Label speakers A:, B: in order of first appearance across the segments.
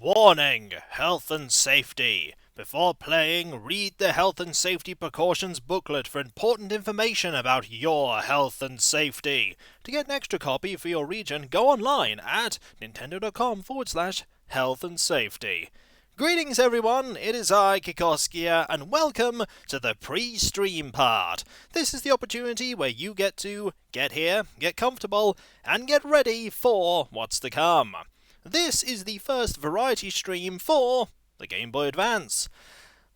A: Warning! Health and safety. Before playing, read the Health and Safety Precautions booklet for important information about your health and safety. To get an extra copy for your region, go online at nintendo.com/health and safety. Greetings everyone, it is I, Kikoskia, and welcome to the pre-stream part. This is the opportunity where you get to get here, get comfortable, and get ready for what's to come. This is the first variety stream for the Game Boy Advance.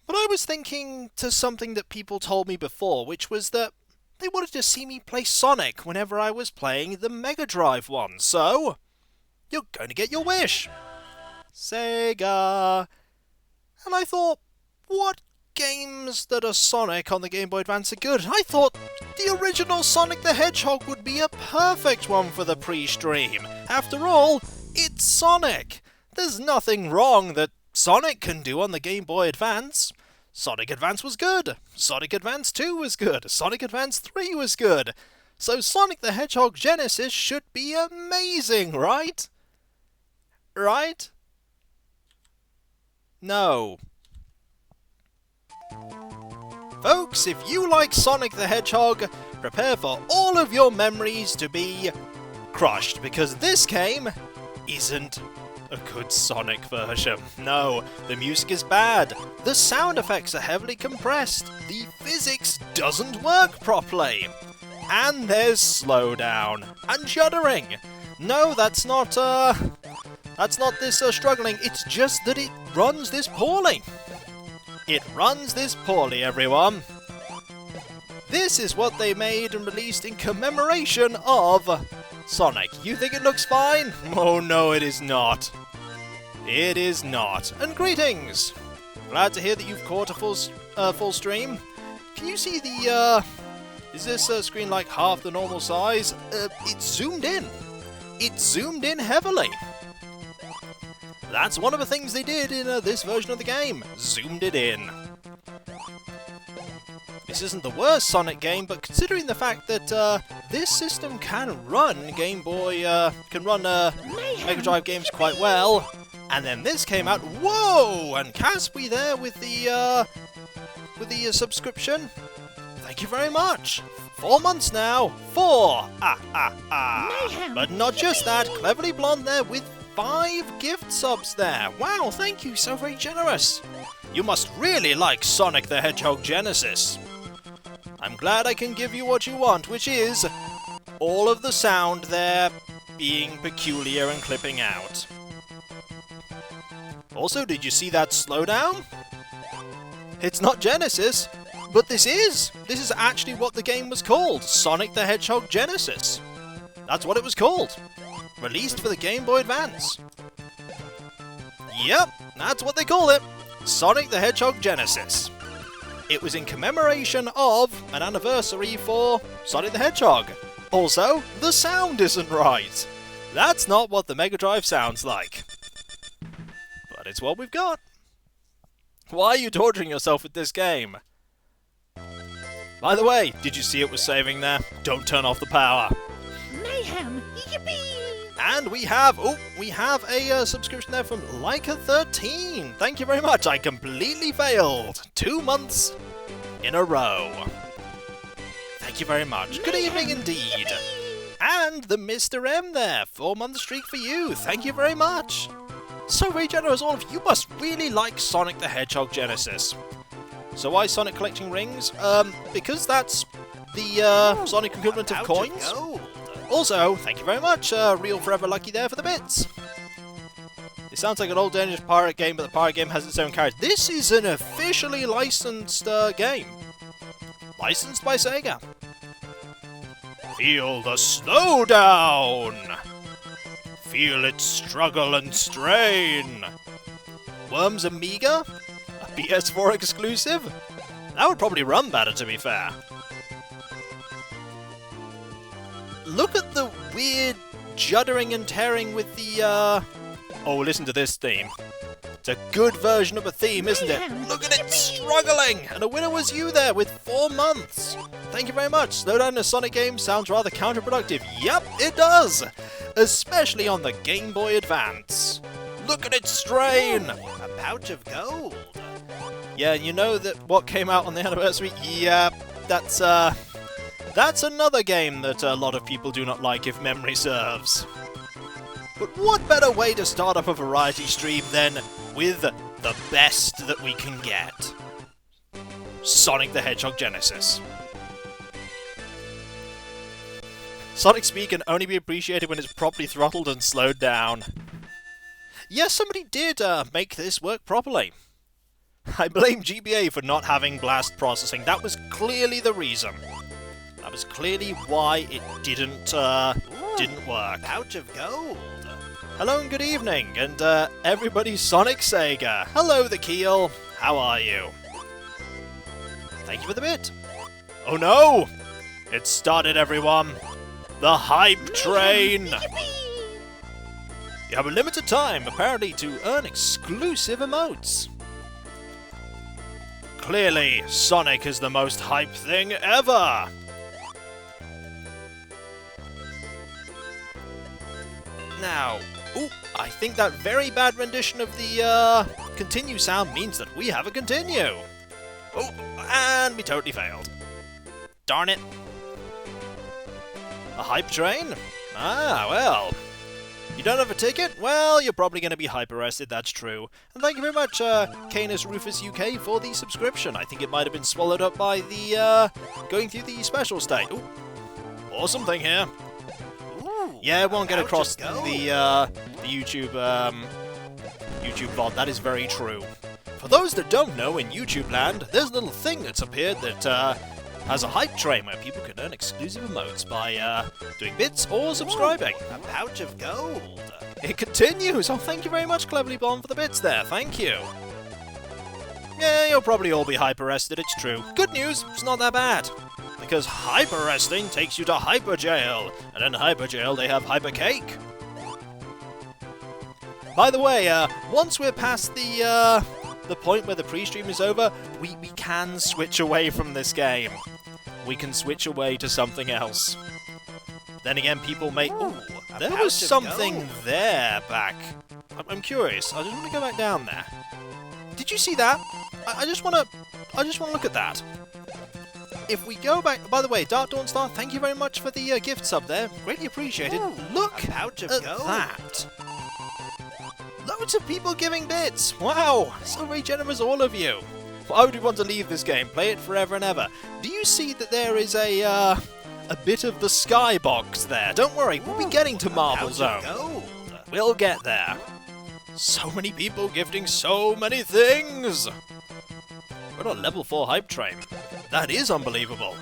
A: But I was thinking to something that people told me before, which was that they wanted to see me play Sonic whenever I was playing the Mega Drive one, so you're going to get your wish. Sega. And I thought, what games that are Sonic on the Game Boy Advance are good? I thought the original Sonic the Hedgehog would be a perfect one for the pre-stream. After all, it's Sonic. There's nothing wrong that Sonic can do on the Game Boy Advance. Sonic Advance was good. Sonic Advance 2 was good. Sonic Advance 3 was good. So Sonic the Hedgehog Genesis should be amazing, right? Right? No. Folks, if you like Sonic the Hedgehog, prepare for all of your memories to be crushed, because this game isn't a good Sonic version. No, the music is bad, the sound effects are heavily compressed, the physics doesn't work properly, and there's slowdown and juddering. No, that's not this struggling, it's just that it runs this poorly. It runs this poorly, everyone. This is what they made and released in commemoration of Sonic. You think it looks fine? Oh no, it is not. It is not. And greetings! Glad to hear that you've caught a full stream. Can you see the, is this screen like half the normal size? It's zoomed in. It's zoomed in heavily. That's one of the things they did in this version of the game. Zoomed it in. This isn't the worst Sonic game, but considering the fact that this system can run Mega Drive games quite well, and then this came out, whoa! And Caspi there with the subscription. Thank you very much. 4 months now. 4. But not just that. Cleverly Blonde there with 5 gift subs there. Wow, thank you, so very generous. You must really like Sonic the Hedgehog Genesis. I'm glad I can give you what you want, which is all of the sound there being peculiar and clipping out. Also, did you see that slowdown? It's not Genesis, but this is. This is actually what the game was called, Sonic the Hedgehog Genesis. That's what it was called. Released for the Game Boy Advance. Yep, that's what they call it. Sonic the Hedgehog Genesis. It was in commemoration of an anniversary for Sonic the Hedgehog. Also, the sound isn't right. That's not what the Mega Drive sounds like. But it's what we've got. Why are you torturing yourself with this game? By the way, did you see it was saving there? Don't turn off the power.
B: Mayhem! Yippee!
A: And we have a subscription there from Leica13. Thank you very much. I completely failed. 2 months in a row. Thank you very much. Good evening indeed. And the Mr. M there. 4-month streak for you. Thank you very much. So very generous, all of you. You must really like Sonic the Hedgehog Genesis. So why Sonic collecting rings? Because that's the Sonic equivalent of coins. Also, thank you very much, Real Forever Lucky there for the bits. It sounds like an old Danish pirate game, but the pirate game has its own character. This is an officially licensed game. Licensed by Sega. Feel the slowdown! Feel it struggle and strain. Worms Amiga? A PS4 exclusive? That would probably run better, to be fair. Look at the weird juddering and tearing with the, Oh, listen to this theme. It's a good version of a theme, isn't it? Look at it struggling! And the winner was you there with 4 months. Thank you very much. Slowdown in a Sonic game sounds rather counterproductive. Yep, it does! Especially on the Game Boy Advance. Look at its strain!
C: A pouch of gold.
A: Yeah, you know that what came out on the anniversary? Yeah, that's another game that a lot of people do not like if memory serves. But what better way to start up a variety stream than with the best that we can get? Sonic the Hedgehog Genesis. Sonic speed can only be appreciated when it's properly throttled and slowed down. Yes, somebody did make this work properly. I blame GBA for not having blast processing. That was clearly the reason. That was clearly why it didn't work.
C: Pouch of gold.
A: Hello and good evening, and everybody Sonic Sega. Hello, the Keel. How are you? Thank you for the bit. Oh no! It started, everyone. The hype train. You have a limited time, apparently, to earn exclusive emotes. Clearly, Sonic is the most hype thing ever. Now, ooh, I think that very bad rendition of the continue sound means that we have a continue. Oh, and we totally failed. Darn it. A hype train? Ah, well. You don't have a ticket? Well, you're probably going to be hype arrested, that's true. And thank you very much, Canis Rufus UK, for the subscription. I think it might have been swallowed up by the, going through the special state. Ooh, awesome thing here.
C: Ooh,
A: yeah, it won't get across the YouTube VOD, that is very true. For those that don't know, in YouTube land, there's a little thing that's appeared that, has a hype train where people can earn exclusive emotes by doing bits or subscribing.
C: Ooh, a pouch of gold.
A: It continues! Oh, thank you very much, Cleverly Blonde, for the bits there. Thank you. Yeah, you'll probably all be hype arrested, it's true. Good news, it's not that bad. Because hyper arresting takes you to hyper jail, and in hyper jail they have hyper cake. By the way, once we're past the point where the pre-stream is over, we can switch away from this game. We can switch away to something else. Then again, people may... Ooh, there was something there back. I'm curious. I just want to go back down there. Did you see that? I just want to look at that. If we go back... By the way, Dark Dawn Star, thank you very much for the gift sub there. Greatly appreciated.
C: Ooh,
A: look at that. Loads of people giving bits! Wow! So very generous, all of you! Why would we want to leave this game? Play it forever and ever. Do you see that there is a bit of the skybox there? Don't worry, we'll be getting to Marble Zone. We'll get there. So many people gifting so many things! We're on level 4 hype train. That is unbelievable.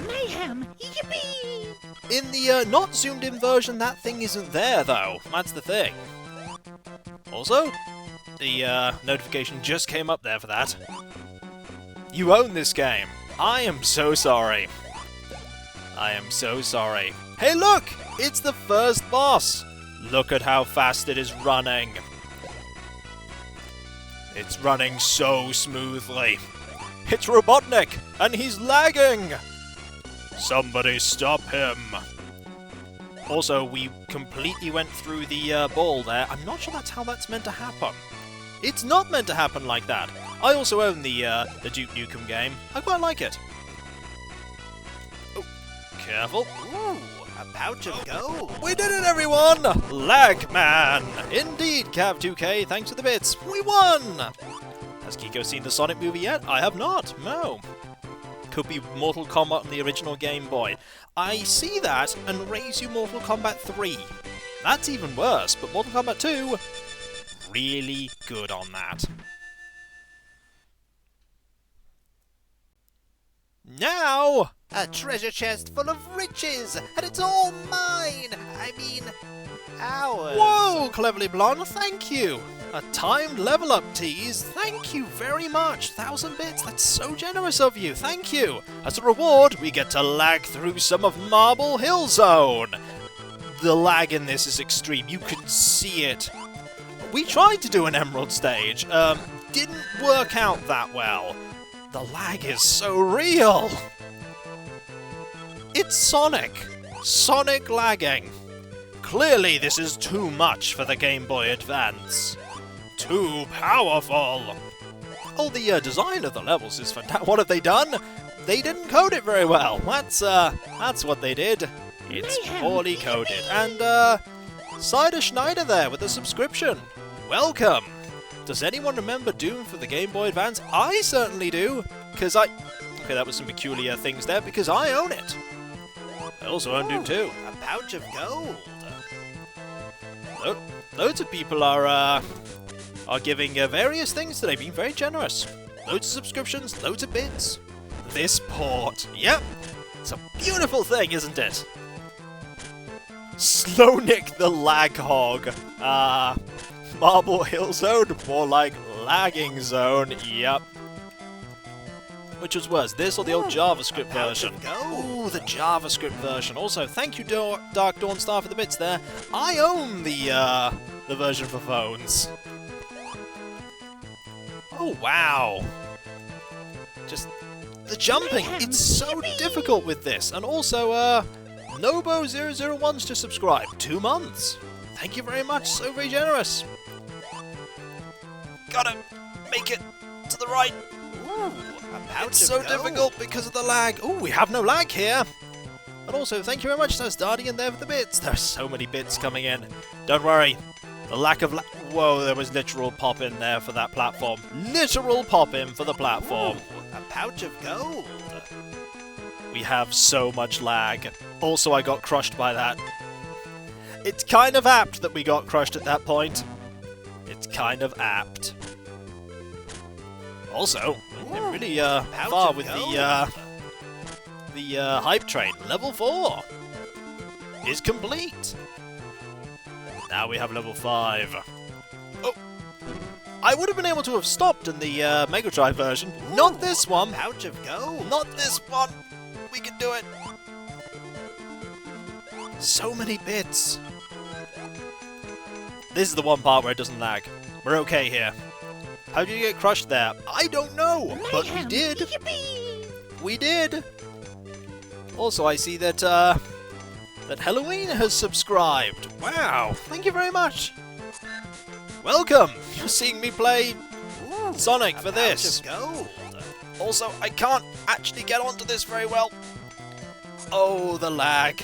B: Mayhem! Yippee!
A: In the not zoomed in version, that thing isn't there though. That's the thing. Also, the notification just came up there for that. You own this game. I am so sorry. I am so sorry. Hey look! It's the first boss! Look at how fast it is running. It's running so smoothly. It's Robotnik, and he's lagging! Somebody stop him! Also, we completely went through the ball there. I'm not sure that's how that's meant to happen. It's not meant to happen like that. I also own the Duke Nukem game. I quite like it. Oh, careful.
C: Ooh, a pouch of gold.
A: We did it, everyone! Lag Man! Indeed, Cav2K, thanks for the bits. We won! Has Kiko seen the Sonic movie yet? I have not, no. Could be Mortal Kombat on the original Game Boy. I see that and raise you Mortal Kombat 3. That's even worse, but Mortal Kombat 2, really good on that. Now,
C: a treasure chest full of riches, and it's all mine! I mean, ours.
A: Whoa, Cleverly Blonde, thank you! A timed level up tease, thank you very much! 1,000 bits, that's so generous of you, thank you! As a reward, we get to lag through some of Marble Hill Zone! The lag in this is extreme, you can see it. We tried to do an Emerald stage, didn't work out that well. The lag is so real! It's Sonic! Sonic lagging! Clearly this is too much for the Game Boy Advance. Too powerful. Oh, the design of the levels is fantastic. What have they done? They didn't code it very well. That's what they did. It's poorly coded. And Cider Schneider there with a subscription. Welcome. Does anyone remember Doom for the Game Boy Advance? I certainly do, because okay, that was some peculiar things there, because I own it. I also own Doom 2.
C: A pouch of gold.
A: Loads of people are giving various things today, being very generous. Loads of subscriptions, loads of bits. This port, yep, it's a beautiful thing, isn't it? Slownick the Lag Hog. Marble Hill Zone, more like Lagging Zone, yep. Which was worse, this or the old JavaScript version? Ooh, the JavaScript version. Also, thank you, Dark Dawn Star, for the bits there. I own the version for phones. Oh, wow. Just the jumping, it's so difficult with this. And also, Nobo001's to subscribe. 2 months. Thank you very much, so very generous. Gotta make it to the right.
C: Ooh,
A: it's so difficult because of the lag. Oh, we have no lag here. And also, thank you very much, Guardian, there for the bits. There are so many bits coming in. Don't worry. The lack of whoa, there was literal pop in there for that platform. Literal pop in for the platform.
C: Ooh, a pouch of gold.
A: We have so much lag. Also, I got crushed by that. It's kind of apt that we got crushed at that point. It's kind of apt. Also, they're really far with the hype train. Level 4 is complete. Now we have level 5. Oh, I would have been able to have stopped in the Mega Drive version.
C: Ooh,
A: not this one.
C: Pouch of gold.
A: Not this one. We can do it. So many bits. This is the one part where it doesn't lag. We're okay here. How did you get crushed there? I don't know, but we did.
B: Yippee!
A: We did. Also, I see that that Halloween has subscribed. Wow, thank you very much. Welcome. You're seeing me play Sonic for this.
C: Pouch of gold.
A: Also, I can't actually get onto this very well. Oh, the lag.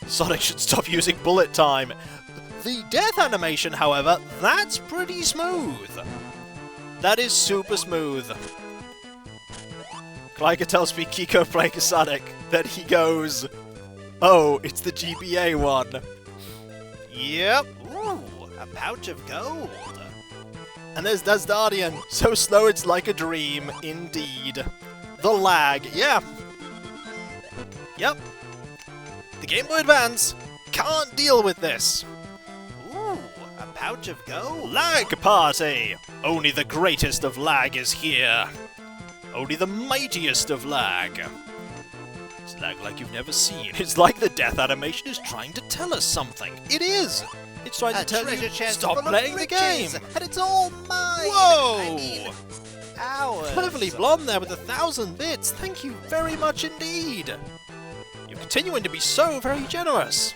A: Sonic should stop using bullet time. The death animation, however, that's pretty smooth. That is super smooth. Gleiger tells me Kiko playing Sonic, then he goes, oh, it's the GBA one. Yep.
C: Ooh, a pouch of gold.
A: And there's Dasdardian. So slow it's like a dream, indeed. The lag, yeah. Yep. The Game Boy Advance can't deal with this.
C: Ooh, a pouch of gold.
A: Lag party! Only the greatest of lag is here. Only the mightiest of lag. It's lag like you've never seen. It's like the death animation is trying to tell us something. It is! It's trying to tell you, stop playing the game!
C: And it's all mine!
A: Whoa!
C: I mean, ours.
A: Cleverly blonde there with 1,000 bits. Thank you very much indeed. You're continuing to be so very generous.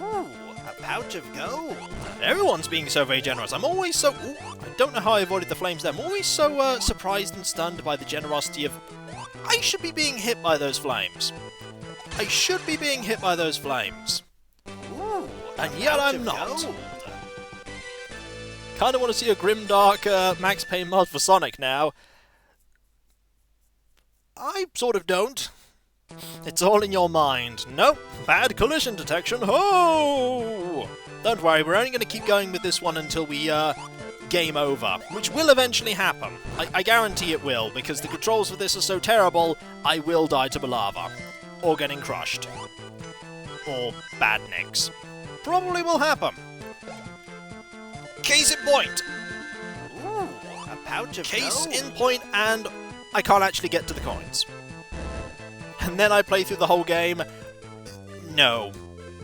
C: Ooh, a pouch of gold.
A: Everyone's being so very generous. I'm always so... Ooh, I don't know how I avoided the flames there. I'm always so surprised and stunned by the generosity of... I should be being hit by those flames. I should be being hit by those flames.
C: Ooh,
A: And yet I'm not. Kinda want to see a grimdark Max Payne mod for Sonic now. I sort of don't. It's all in your mind. Nope. Bad collision detection. Oh! Don't worry, we're only going to keep going with this one until we game over, which will eventually happen. I guarantee it will, because the controls for this are so terrible, I will die to Balava. Or getting crushed. Or bad nicks. Probably will happen. Case in point.
C: Ooh, a pouch of
A: Case
C: gold.
A: in point, and I can't actually get to the coins. And then I play through the whole game. No,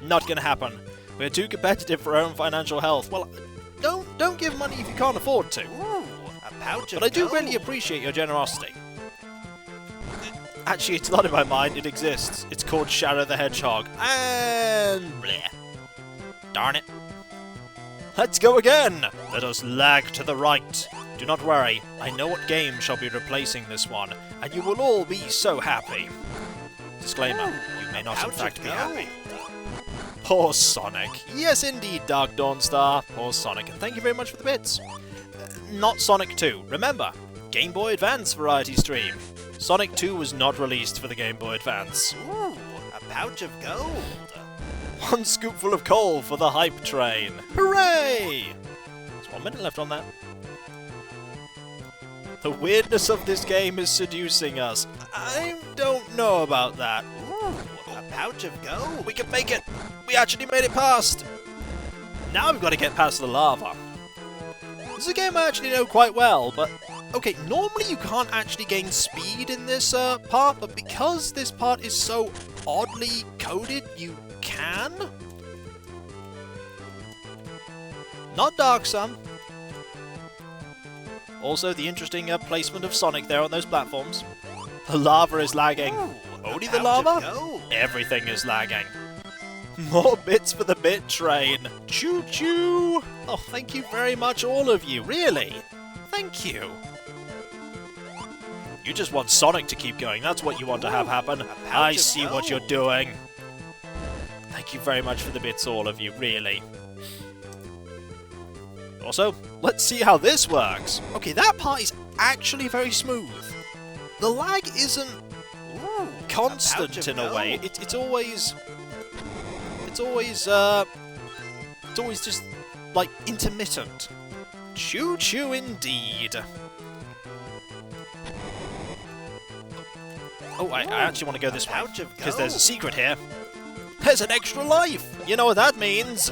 A: not gonna happen. We're too competitive for our own financial health. Well, don't give money if you can't afford to.
C: Ooh, a pouch of
A: But I do
C: gold.
A: really appreciate your generosity. Actually, it's not in my mind, it exists. It's called Shadow the Hedgehog. And bleh. Darn it. Let's go again! Let us lag to the right. Do not worry, I know what game shall be replacing this one, and you will all be so happy. Disclaimer, you may not in fact be happy. Poor Sonic. Yes indeed, Dark Dawnstar. Poor Sonic, and thank you very much for the bits. Not Sonic 2. Remember, Game Boy Advance variety stream. Sonic 2 was not released for the Game Boy Advance.
C: Ooh, a pouch of gold.
A: One scoopful of coal for the hype train. Hooray! There's 1 minute left on that. The weirdness of this game is seducing us. I don't know about that.
C: Ooh, a pouch of gold.
A: We can make it! We actually made it past! Now we've got to get past the lava. This is a game I actually know quite well, but... Okay, normally you can't actually gain speed in this part, but because this part is so oddly coded, you can? Not Dark Sun. Also, the interesting placement of Sonic there on those platforms. The lava is lagging.
C: Ooh,
A: only the lava? Everything is lagging. More bits for the bit train. Choo-choo! Oh, thank you very much, all of you. Really? Thank you. You just want Sonic to keep going. That's what you want to have happen. I see what you're doing. Thank you very much for the bits, all of you. Really. Also, let's see how this works. Okay, that part is actually very smooth. The lag isn't constant in a way. It's always just like intermittent. Choo choo indeed. Oh, I actually want to go this way because there's a secret here. There's an extra life. You know what that means?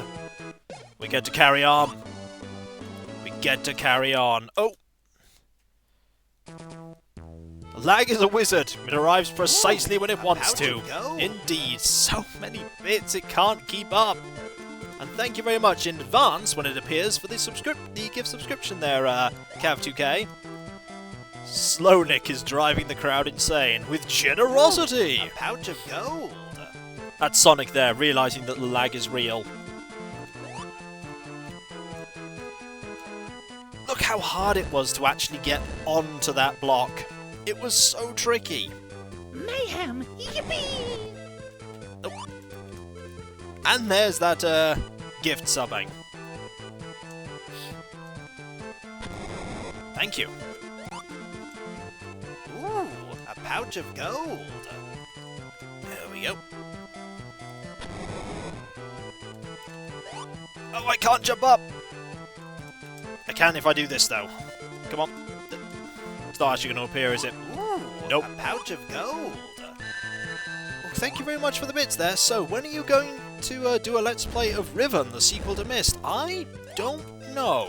A: We get to carry on. We get to carry on. Oh. Lag is a wizard. It arrives precisely when it wants to. Indeed, so many bits it can't keep up. And thank you very much in advance when it appears for the gift subscription there, Cav2K. Slownick is driving the crowd insane with generosity.
C: A pouch of gold.
A: That's Sonic there, realizing that the lag is real. Look how hard it was to actually get onto that block. It was so tricky.
B: Mayhem! Yippee!
A: Oh. And there's that gift subbing. Thank you.
C: Ooh, a pouch of gold.
A: There we go. Oh, I can't jump up! I can if I do this, though. Come on. It's not actually going to appear, is it?
C: Ooh,
A: nope.
C: A pouch of gold.
A: Well, thank you very much for the bits there. So, when are you going to do a Let's Play of Riven, the sequel to Myst? I don't know.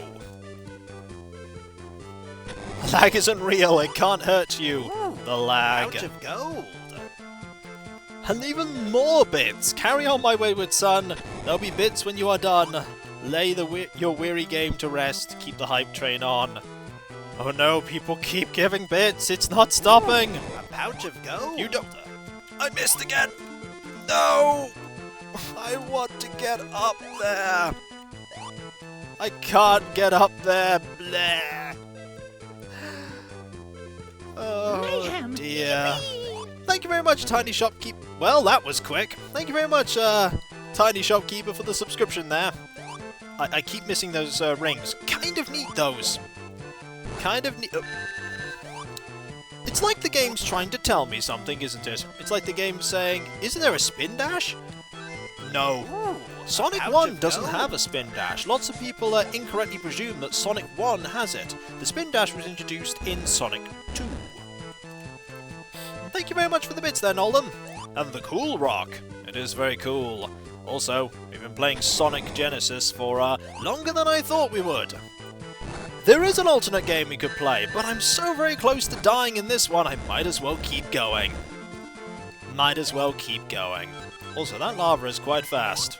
A: Lag isn't real. It can't hurt you.
C: Ooh,
A: the lag.
C: A pouch of gold.
A: And even more bits! Carry on, my wayward son! There'll be bits when you are done. Lay your weary game to rest. Keep the hype train on. Oh no, people keep giving bits! It's not stopping!
C: A pouch of gold!
A: You don't... I missed again! No! I want to get up there! I can't get up there! Bleh! Oh
B: Mayhem.
A: dear.
B: Yippee!
A: Thank you very much, Tiny Shopkeeper. Well, that was quick. Thank you very much, Tiny Shopkeeper, for the subscription there. I keep missing those rings. Kind of need those. Kind of need... It's like the game's trying to tell me something, isn't it? It's like the game's saying, isn't there a spin dash? No.
C: Ooh,
A: Sonic 1 doesn't have a spin dash. Lots of people incorrectly presume that Sonic 1 has it. The spin dash was introduced in Sonic 2. Thank you very much for the bits there, Nolan. And the cool rock. It is very cool. Also, we've been playing Sonic Genesis for longer than I thought we would. There is an alternate game we could play, but I'm so very close to dying in this one, I might as well keep going. Might as well keep going. Also, that lava is quite fast.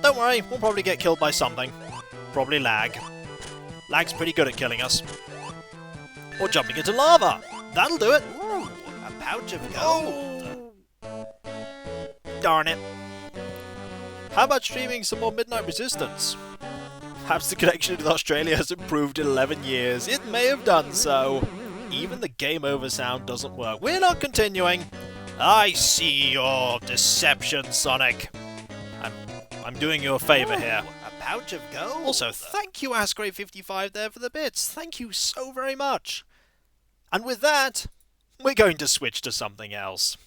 A: Don't worry, we'll probably get killed by something. Probably lag. Lag's pretty good at killing us. Or jumping into lava. That'll do it.
C: Ooh, a pouch of gold.
A: Darn it. How about streaming some more Midnight Resistance? Perhaps the connection with Australia has improved in 11 years. It may have done so. Even the game over sound doesn't work. We're not continuing. I see your deception, Sonic. I'm doing you a favour here.
C: A pouch of gold.
A: Also, thank you, Ascray55 there for the bits. Thank you so very much. And with that, we're going to switch to something else.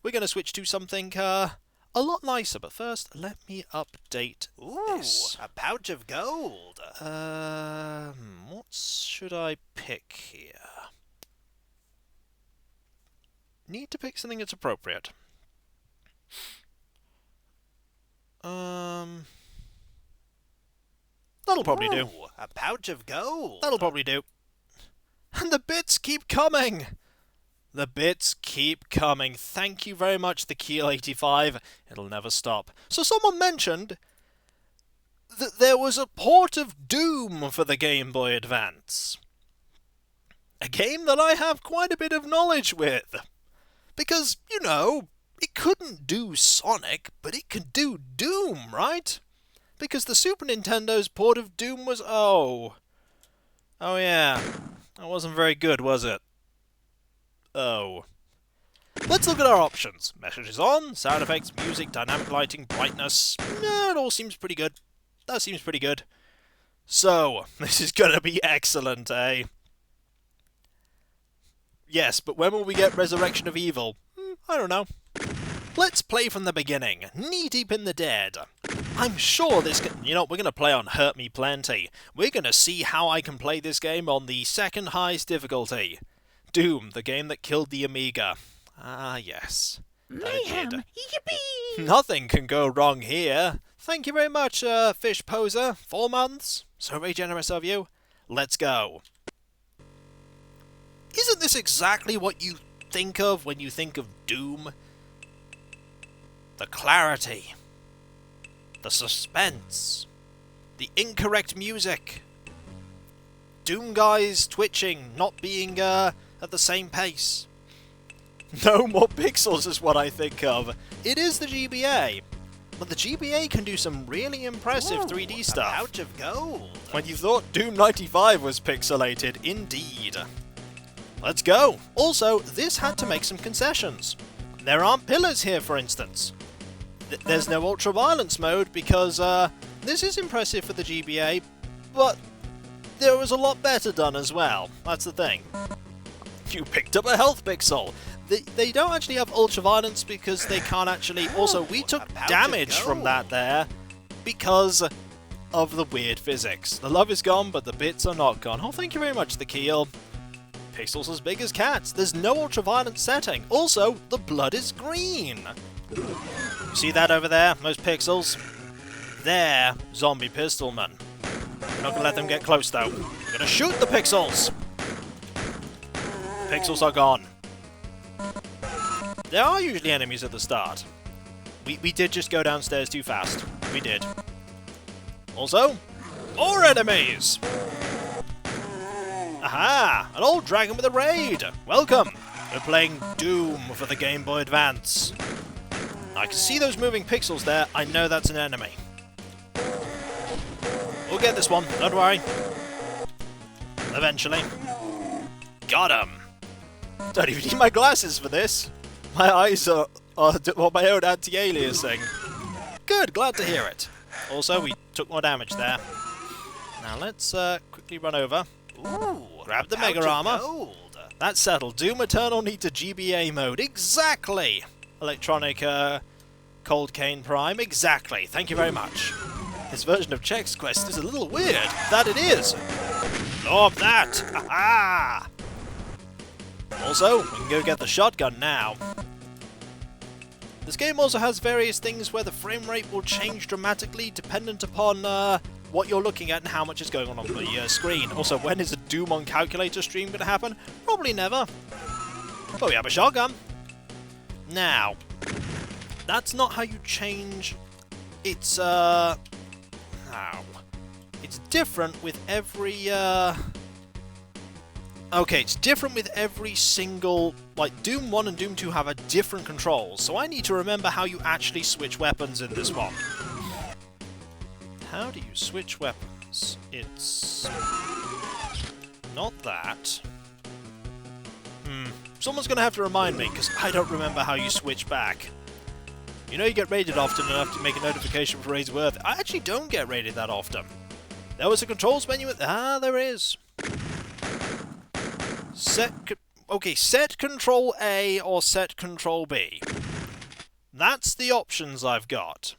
A: We're going to switch to something a lot nicer. But first, let me update this.
C: A pouch of gold.
A: What should I pick here? Need to pick something that's appropriate. That'll probably do.
C: A pouch of gold.
A: That'll probably do. And the bits keep coming! The bits keep coming. Thank you very much, the Keel85. It'll never stop. So someone mentioned that there was a port of Doom for the Game Boy Advance. A game that I have quite a bit of knowledge with. Because, you know, it couldn't do Sonic, but it could do Doom, right? Because the Super Nintendo's port of Doom was... Oh yeah. That wasn't very good, was it? Oh. Let's look at our options. Messages on, sound effects, music, dynamic lighting, brightness. It all seems pretty good. That seems pretty good. So, this is gonna be excellent, eh? Yes, but when will we get Resurrection of Evil? I don't know. Let's play from the beginning, knee-deep in the dead. I'm sure this can... You know, we're going to play on Hurt Me Plenty. We're going to see how I can play this game on the second highest difficulty. Doom, the game that killed the Amiga. Ah, yes.
B: Mayhem! Yippee!
A: Nothing can go wrong here. Thank you very much, Fish Poser. 4 months. So very generous of you. Let's go. Isn't this exactly what you think of when you think of Doom? The clarity, the suspense, the incorrect music, Doom guys twitching, not being at the same pace. No more pixels is what I think of. It is the GBA, but the GBA can do some really impressive 3D stuff.
C: A pouch of gold.
A: When you thought Doom 95 was pixelated, indeed. Let's go. Also, this had to make some concessions. There aren't pillars here, for instance. There's no ultra-violence mode because this is impressive for the GBA, but there was a lot better done as well. That's the thing. You picked up a health pixel. They don't actually have ultra-violence because they can't actually... Also, we took damage from that there because of the weird physics. The love is gone, but the bits are not gone. Oh, thank you very much, the Keel. Pixels as big as cats. There's no ultra-violence setting. Also, the blood is green. You see that over there? Those pixels? They're zombie pistolmen. We're not gonna let them get close, though. We're gonna shoot the pixels! Pixels are gone. There are usually enemies at the start. We did just go downstairs too fast. We did. Also, more enemies! Aha! An old dragon with a raid! Welcome! We're playing Doom for the Game Boy Advance. I can see those moving pixels there. I know that's an enemy. We'll get this one, don't worry. Eventually. Got him! Don't even need my glasses for this. My eyes are my own anti-aliasing. Good, glad to hear it. Also, we took more damage there. Now let's quickly run over.
C: Ooh,
A: grab the Mega Armor. That's settled. Doom Eternal needs a GBA mode. Exactly! Electronic Cold Cane Prime. Exactly. Thank you very much. This version of Chex Quest is a little weird. That it is. Love that! Aha! Also, we can go get the shotgun now. This game also has various things where the frame rate will change dramatically dependent upon what you're looking at and how much is going on the screen. Also, when is a Doom on Calculator stream going to happen? Probably never. But we have a shotgun. Now, that's not how you change. It's it's different with every okay, it's different with every single... Like, Doom 1 and Doom 2 have a different controls, so I need to remember how you actually switch weapons in this one. how do you switch weapons? It's... not that. Someone's gonna have to remind me, because I don't remember how you switch back. You know you get raided often enough to make a notification for Raise Worth. I actually don't get raided that often. There was a controls menu at... ah, there is. Okay, set Control A or set Control B. That's the options I've got.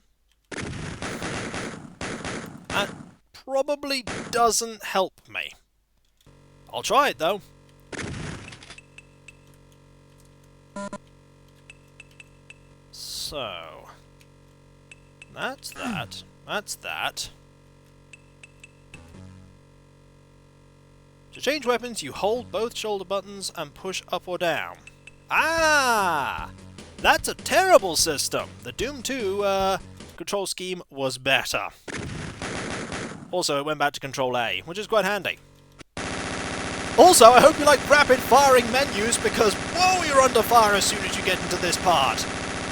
A: That probably doesn't help me. I'll try it though. So, that's that. That's that. To change weapons, you hold both shoulder buttons and push up or down. Ah! That's a terrible system! The Doom 2 control scheme was better. Also, it went back to Control A, which is quite handy. Also, I hope you like rapid-firing menus, because, whoa, you're under fire as soon as you get into this part.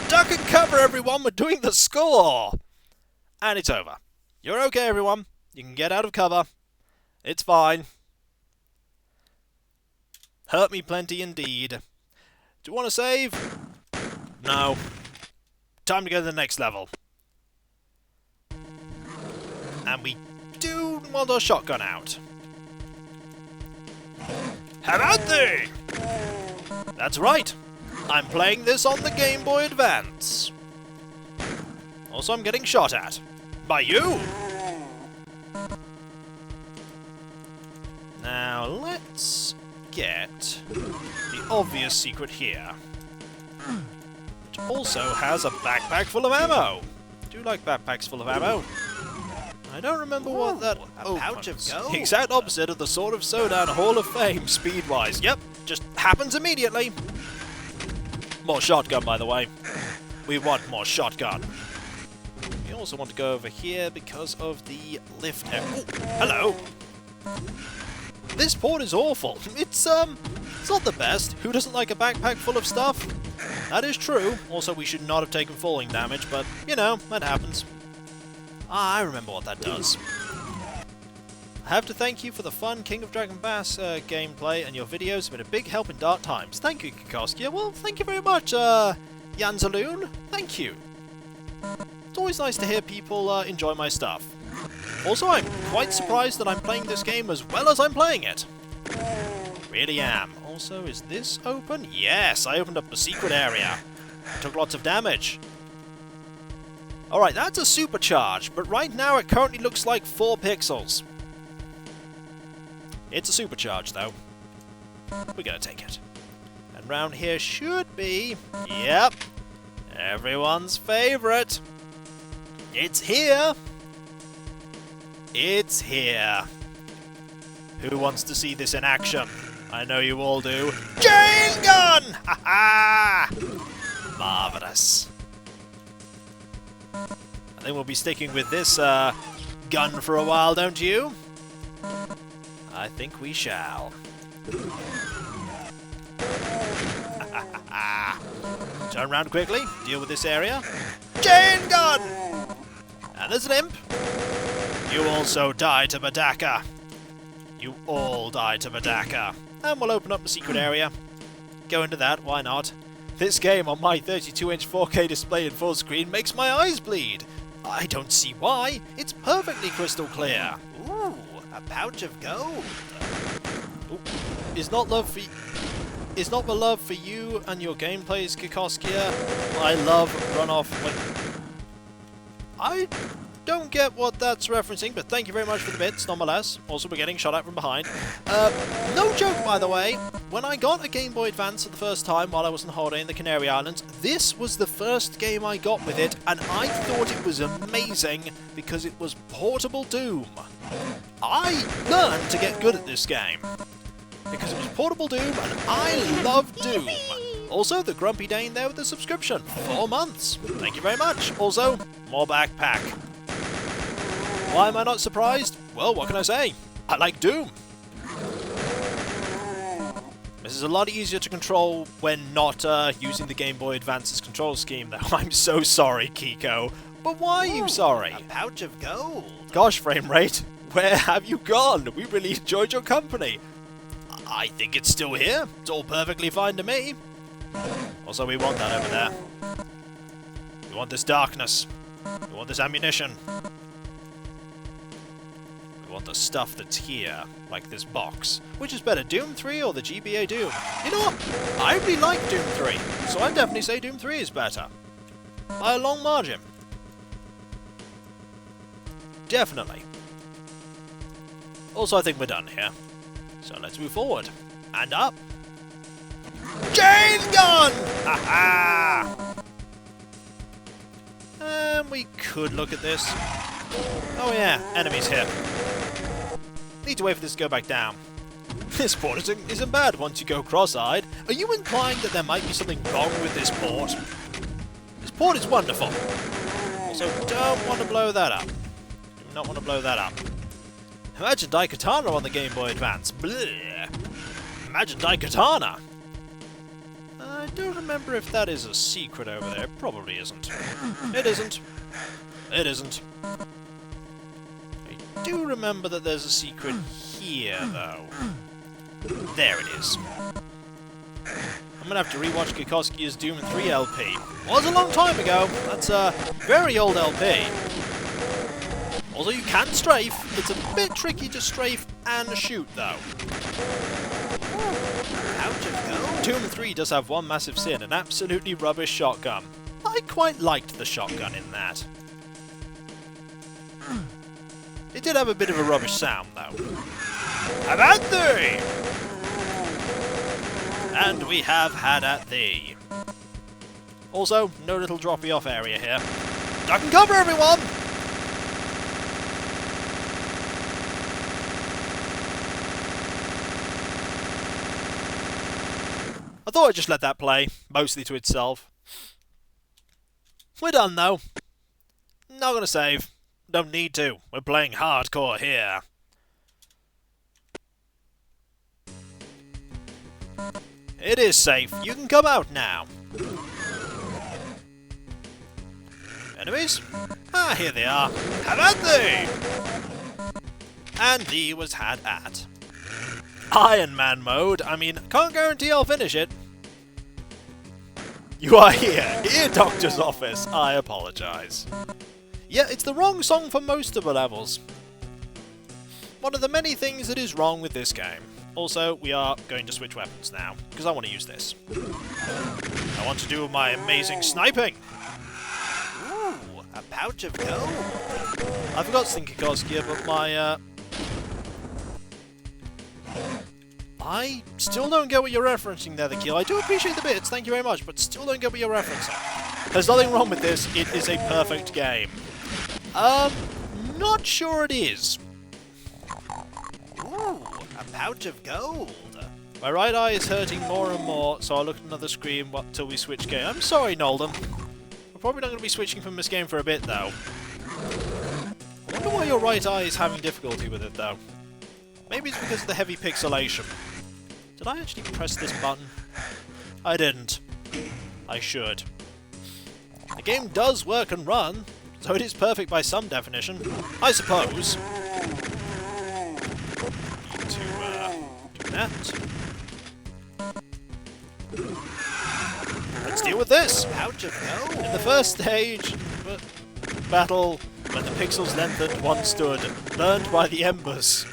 A: Duck and cover, everyone, we're doing the score! And it's over. You're okay, everyone. You can get out of cover. It's fine. Hurt me plenty indeed. Do you want to save? No. Time to go to the next level. And we do want our shotgun out. How about they? That's right. I'm playing this on the Game Boy Advance. Also, I'm getting shot at. By you! Now, let's get the obvious secret here. Which also has a backpack full of ammo. I do like backpacks full of ammo. I don't remember what that...
C: a pouch of gold.
A: The exact opposite of the Sword of Sodan Hall of Fame, speed-wise. Yep, just happens immediately. More shotgun, by the way. We want more shotgun. We also want to go over here because of the lift... oh, hello! This port is awful. It's not the best. Who doesn't like a backpack full of stuff? That is true. Also, we should not have taken falling damage, but, you know, that happens. Ah, I remember what that does. I have to thank you for the fun King of Dragon Bass gameplay, and your videos have been a big help in dark times. Thank you, Kikoskia. Well, thank you very much, Yanzaloon. Thank you. It's always nice to hear people enjoy my stuff. Also, I'm quite surprised that I'm playing this game as well as I'm playing it. Really am. Also, is this open? Yes, I opened up a secret area. I took lots of damage. Alright, that's a supercharge, but right now it currently looks like 4 pixels. It's a supercharge, though. We're gonna take it. And round here should be... yep. Everyone's favourite. It's here. It's here. Who wants to see this in action? I know you all do. Chain gun! Ha ha! Marvellous. I think we'll be sticking with this gun for a while, don't you? I think we shall. Turn around quickly, deal with this area. Chain gun! And there's an imp. You also die to Badaka. You all die to Badaka. And we'll open up the secret area. Go into that, why not? This game on my 32-inch 4K display in full screen makes my eyes bleed. I don't see why. It's perfectly crystal clear.
C: Ooh, a pouch of gold.
A: Ooh. Is not the love for you and your gameplays, Kikoskia? I love runoff. Wait. I don't get what that's referencing, but thank you very much for the bits, nonetheless. Also, we're getting shot at from behind. No joke, by the way. When I got a Game Boy Advance for the first time while I was on holiday in the Canary Islands, this was the first game I got with it, and I thought it was amazing because it was portable Doom. I learned to get good at this game because it was portable Doom, and I love Doom. Also, the Grumpy Dane there with the subscription. 4 months. Thank you very much. Also, more backpack. Why am I not surprised? Well, what can I say? I like Doom. This is a lot easier to control when not using the Game Boy Advance's control scheme, though. I'm so sorry, Kiko. But why are you sorry?
C: A pouch of gold.
A: Gosh, frame rate, where have you gone? We really enjoyed your company. I think it's still here. It's all perfectly fine to me. Also, we want that over there. We want this darkness. We want this ammunition. We want the stuff that's here, like this box. Which is better, Doom 3 or the GBA Doom? You know what? I really like Doom 3, so I'd definitely say Doom 3 is better. By a long margin. Definitely. Also, I think we're done here. So let's move forward. And up. Chain gun! Ha-ha! We could look at this. Oh yeah, enemies here. Need to wait for this to go back down. This port isn't bad once you go cross-eyed. Are you implying that there might be something wrong with this port? This port is wonderful. Also, don't want to blow that up. Do not want to blow that up. Imagine Daikatana on the Game Boy Advance. Bleh. Imagine Daikatana. I don't remember if that is a secret over there. It probably isn't. It isn't. It isn't. I do remember that there's a secret here, though. There it is. I'm gonna have to rewatch Kikoskia's Doom 3 LP. Was a long time ago. That's a very old LP. Although you can strafe, it's a bit tricky to strafe and shoot, though.
C: Pouch of gold.
A: Doom 3 does have one massive sin, an absolutely rubbish shotgun. I quite liked the shotgun in that. It did have a bit of a rubbish sound, though. Have at thee! And we have had at thee. Also, no little droppy off area here. Duck and cover, everyone! I thought I'd just let that play, mostly to itself. We're done, though. Not gonna save. Don't need to. We're playing hardcore here. It is safe. You can come out now. Enemies? Ah, here they are. Have at thee! And thee was had at. Iron Man mode. I mean, can't guarantee I'll finish it. You are here. Ear Doctor's office. I apologise. Yeah, it's the wrong song for most of the levels. One of the many things that is wrong with this game. Also, we are going to switch weapons now, because I want to use this. I want to do my amazing sniping.
C: Ooh, a pouch of gold.
A: I forgot to think Kikoskia, but my, I still don't get what you're referencing there, the kill. I do appreciate the bits, thank you very much, but still don't get what you're referencing. There's nothing wrong with this, it is a perfect game. Not sure it is.
C: Ooh, a pouch of gold.
A: My right eye is hurting more and more, so I'll look at another screen till we switch game. I'm sorry, Nolden. We're probably not going to be switching from this game for a bit, though. I wonder why your right eye is having difficulty with it, though. Maybe it's because of the heavy pixelation. Did I actually press this button? I didn't. I should. The game does work and run, so it is perfect by some definition, I suppose. Need to do that. Let's deal with this!
C: Pouch of gold.
A: In the first stage battle, when the pixels lengthened, one stood, burned by the embers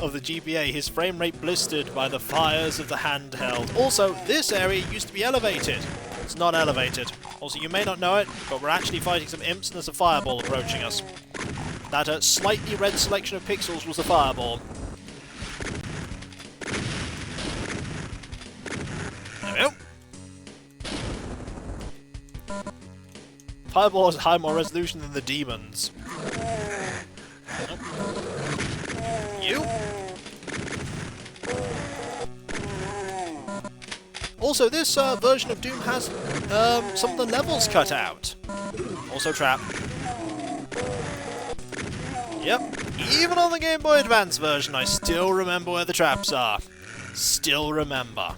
A: of the GBA, his frame rate blistered by the fires of the handheld. Also, this area used to be elevated. It's not elevated. Also, you may not know it, but we're actually fighting some imps and there's a fireball approaching us. That slightly red selection of pixels was a fireball. There we go. Fireball has high more resolution than the demons. Nope. You? Also, this version of Doom has some of the levels cut out. Also trap. Yep. Even on the Game Boy Advance version, I still remember where the traps are. Still remember.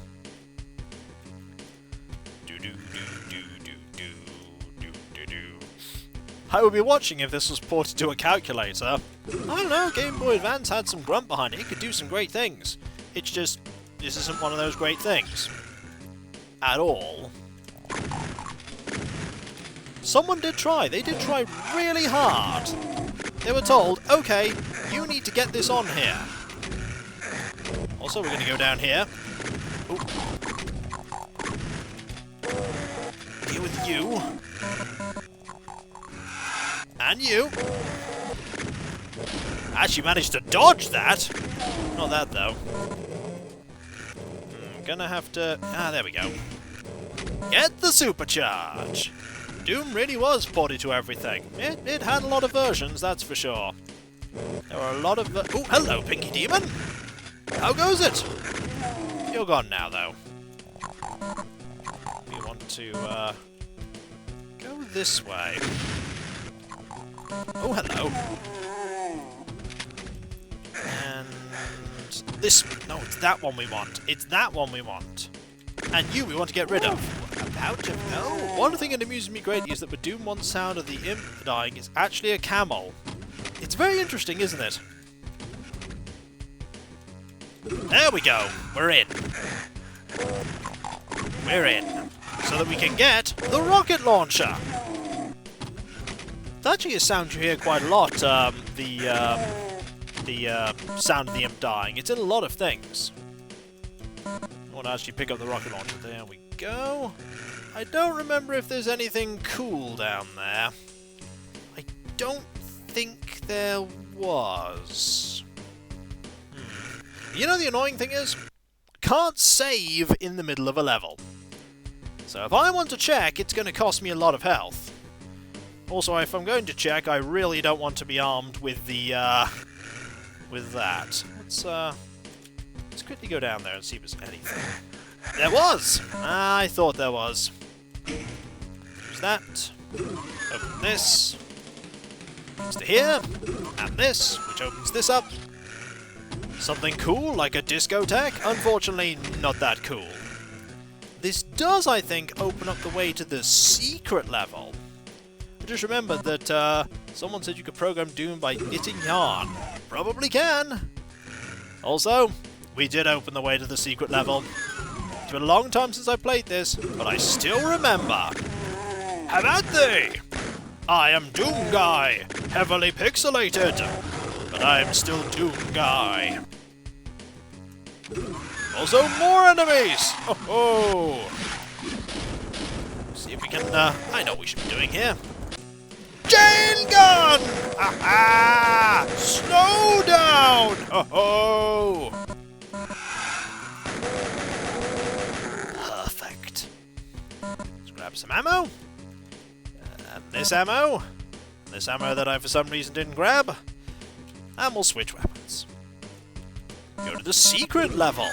A: I would be watching if this was ported to a calculator. I don't know, Game Boy Advance had some grunt behind it. It could do some great things. It's just, this isn't one of those great things. At all. Someone did try. They did try really hard. They were told, okay, you need to get this on here. Also, we're going to go down here. Ooh. Deal with you. And you. Actually managed to dodge that. Not that, though. Gonna have to... Ah, there we go. Get the supercharge! Doom really was ported to everything. It had a lot of versions, that's for sure. There were a lot of... Oh, hello, Pinky Demon! How goes it? You're gone now, though. We want to, go this way. Oh, hello. And... this... No, it's that one we want. It's that one we want. And you we want to get rid of. About to go. One thing that amuses me greatly is that the Doom 1 sound of the imp dying is actually a camel. It's very interesting, isn't it? There we go. We're in. We're in. So that we can get the rocket launcher. It's actually a sound you hear quite a lot, the sound of the imp dying. It's in a lot of things. I want to actually pick up the rocket launcher. There we go. I don't remember if there's anything cool down there. I don't think there was. You know the annoying thing is? Can't save in the middle of a level. So if I want to check, it's going to cost me a lot of health. Also, if I'm going to check, I really don't want to be armed with the, with that. Let's quickly go down there and see if there's anything. There was! I thought there was. Use that. Open this. Goes to here. And this, which opens this up. Something cool, like a discotheque? Unfortunately, not that cool. This does, I think, open up the way to the secret level. I just remembered that someone said you could program Doom by knitting yarn. Probably can. Also, we did open the way to the secret level. It's been a long time since I played this, but I still remember. Have at thee! I am Doom Guy, heavily pixelated, but I am still Doom Guy. Also, more enemies! Oh ho! See if we can, I know what we should be doing here. Chain gun! Ha-ha! Snow down! Oh ho! Perfect. Let's grab some ammo. And this ammo. This ammo that I for some reason didn't grab. And we'll switch weapons. Go to the secret level.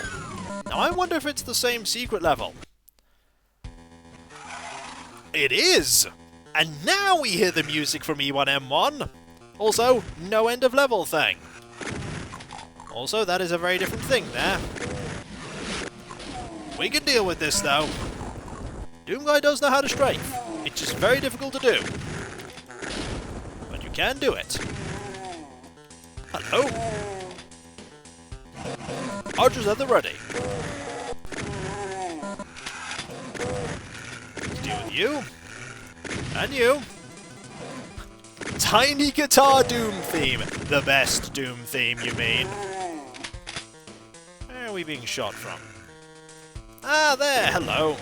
A: Now I wonder if it's the same secret level. It is! And now we hear the music from E1M1. Also, no end of level thing. Also, that is a very different thing there. We can deal with this though. Doom Guy does know how to strafe. It's just very difficult to do. But you can do it. Hello. Archers at the ready. Let's deal with you. And you. Tiny guitar Doom theme. The best Doom theme, you mean. Where are we being shot from? Ah, there. Hello.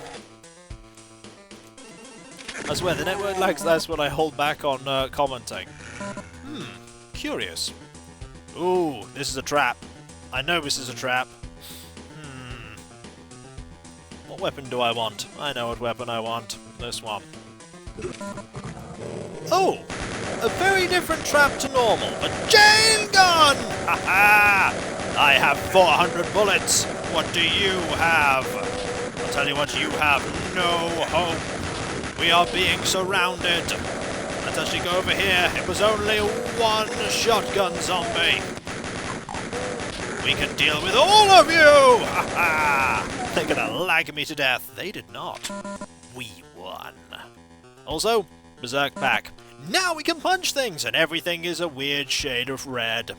A: I swear, the network lags, that's what I hold back on commenting. Curious. Ooh, this is a trap. I know this is a trap. What weapon do I want? I know what weapon I want. This one. Oh! A very different trap to normal. A chain gun! Ha-ha! I have 400 bullets. What do you have? I'll tell you what you have. No hope. We are being surrounded. Let's actually go over here. It was only one shotgun zombie. We can deal with all of you! Ha ha! They're gonna lag me to death. They did not. We won. Also, Berserk pack. Now we can punch things, and everything is a weird shade of red.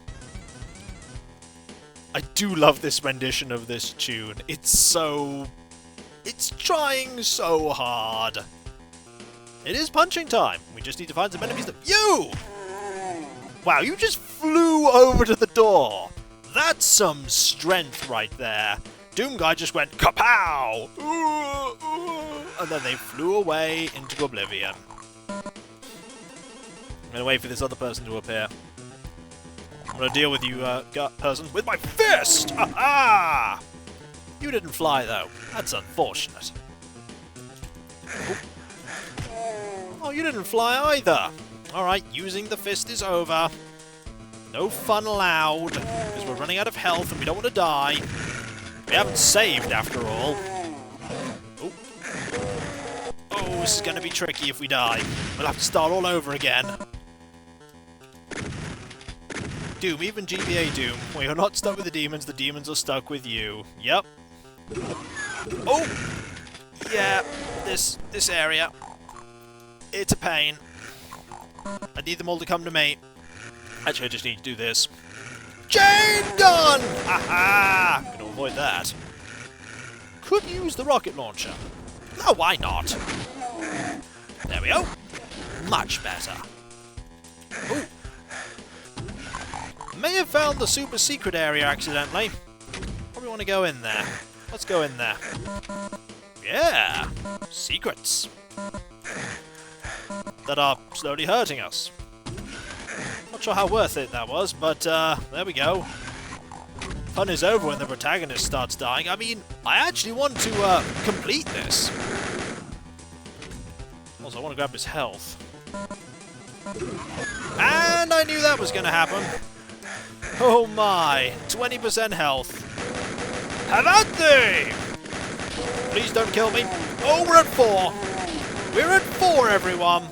A: I do love this rendition of this tune. It's trying so hard. It is punching time. We just need to find some enemies that... You! Wow, you just flew over to the door. That's some strength right there. Doom Guy just went kapow! And then they flew away into oblivion. I'm gonna wait for this other person to appear. I'm gonna deal with you, person, with my fist! Aha! You didn't fly, though. That's unfortunate. Oh, you didn't fly either. Alright, using the fist is over. No fun allowed, because we're running out of health and we don't want to die. We haven't saved, after all. Oh. Oh, this is going to be tricky if we die. We'll have to start all over again. Doom, even GBA Doom, when you're not stuck with the demons are stuck with you. Yep. Oh! Yeah, this area. It's a pain. I need them all to come to me. Actually, I just need to do this. Chain gun! Aha! I'm gonna avoid that. Could use the rocket launcher. Oh, why not? There we go. Much better. Ooh. May have found the super secret area accidentally. Probably want to go in there. Let's go in there. Yeah! Secrets. That are slowly hurting us. Not sure how worth it that was, but there we go. Fun is over when the protagonist starts dying. I mean, I actually want to complete this. Also, I want to grab his health. And I knew that was going to happen. Oh my, 20% health. Have at thee! Please don't kill me. Oh, we're at 4. We're at 4, everyone.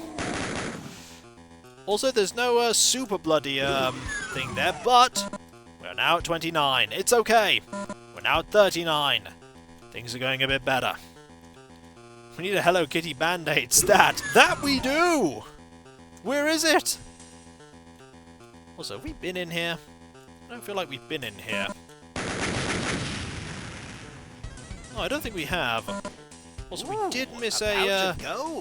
A: Also, there's no super bloody thing there, but we're now at 29. It's okay. We're now at 39. Things are going a bit better. We need a Hello Kitty Band-Aid stat. That we do! Where is it? Also, have we been in here? I don't feel like we've been in here. Oh, I don't think we have. Also, we did miss a...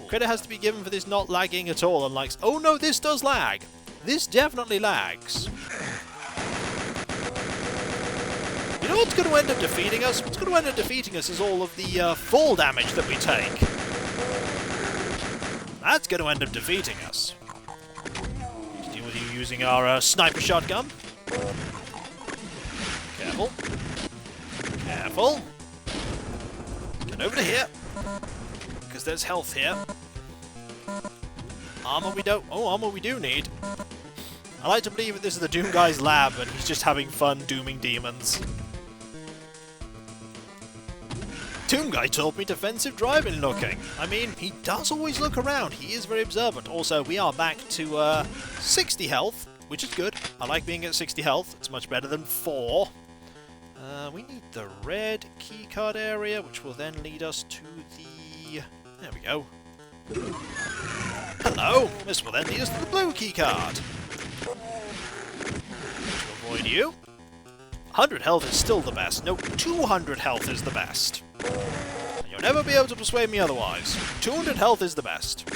A: credit has to be given for this not lagging at all, unlike... Oh no, this does lag! This definitely lags. You know what's going to end up defeating us? What's going to end up defeating us is all of the fall damage that we take. That's going to end up defeating us. Need to deal with you using our sniper shotgun. Careful. Careful. Get over to here. Because there's health here. Armor we don't... Oh, armor we do need. I like to believe that this is the Doom Guy's lab and he's just having fun dooming demons. Doom Guy told me defensive driving looking. I mean, he does always look around. He is very observant. Also, we are back to 60 health, which is good. I like being at 60 health. It's much better than 4. We need the red keycard area, which will then lead us to the... There we go. Hello! This will then lead us to the blue keycard. To avoid you. 100 health is still the best. No, 200 health is the best. And you'll never be able to persuade me otherwise. 200 health is the best.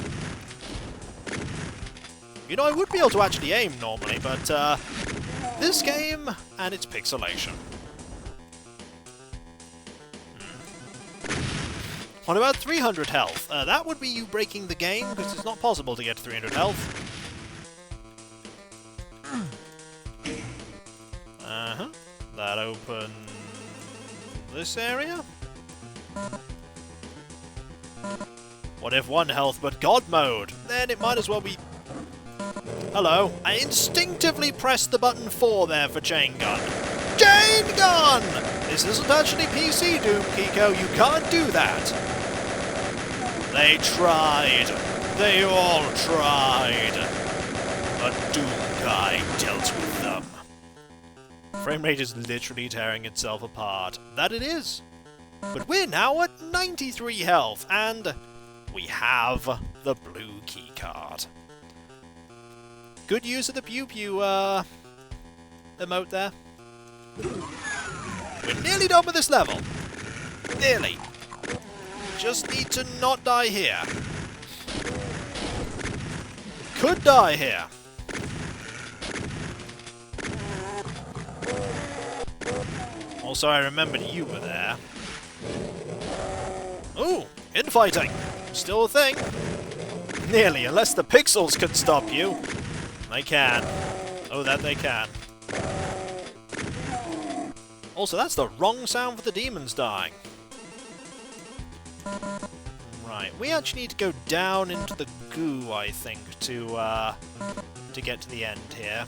A: You know, I would be able to actually aim normally, but this game and its pixelation. What about 300 health? That would be you breaking the game, because it's not possible to get 300 health. Uh-huh. That opens this area? What if 1 health but God mode? Then it might as well be... Hello. I instinctively pressed the button 4 there for chain gun. Chain gun! This isn't actually PC, Doom Kiko. You can't do that. They tried. They all tried. But Doom Guy dealt with them. Frame rate is literally tearing itself apart. That it is. But we're now at 93 health, and we have the blue keycard. Good use of the pew pew emote there. We're nearly done with this level. Nearly. Just need to not die here. Could die here. Also, I remembered you were there. Ooh, infighting. Still a thing. Nearly, unless the pixels can stop you. They can. Oh, that they can. Also, that's the wrong sound for the demons dying. Right, we actually need to go down into the goo, I think, to get to the end here.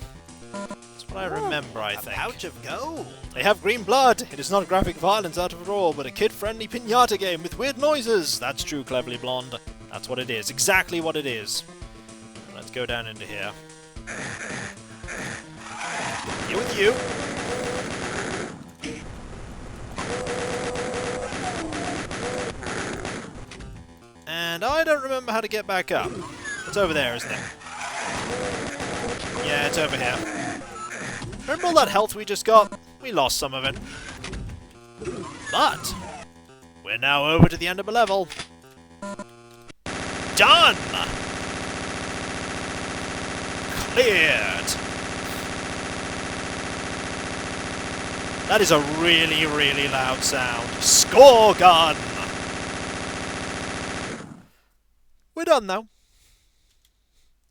A: That's what I remember, I think.
C: A pouch of gold.
A: They have green blood. It is not graphic violence out of it all, but a kid-friendly pinata game with weird noises. That's true, Cleverly Blonde. That's what it is. Exactly what it is. Let's go down into here. Here with you. And I don't remember how to get back up. It's over there, isn't it? Yeah, it's over here. Remember all that health we just got? We lost some of it. But we're now over to the end of a level. Done! Cleared! That is a really, really loud sound. Score gun! We're done now.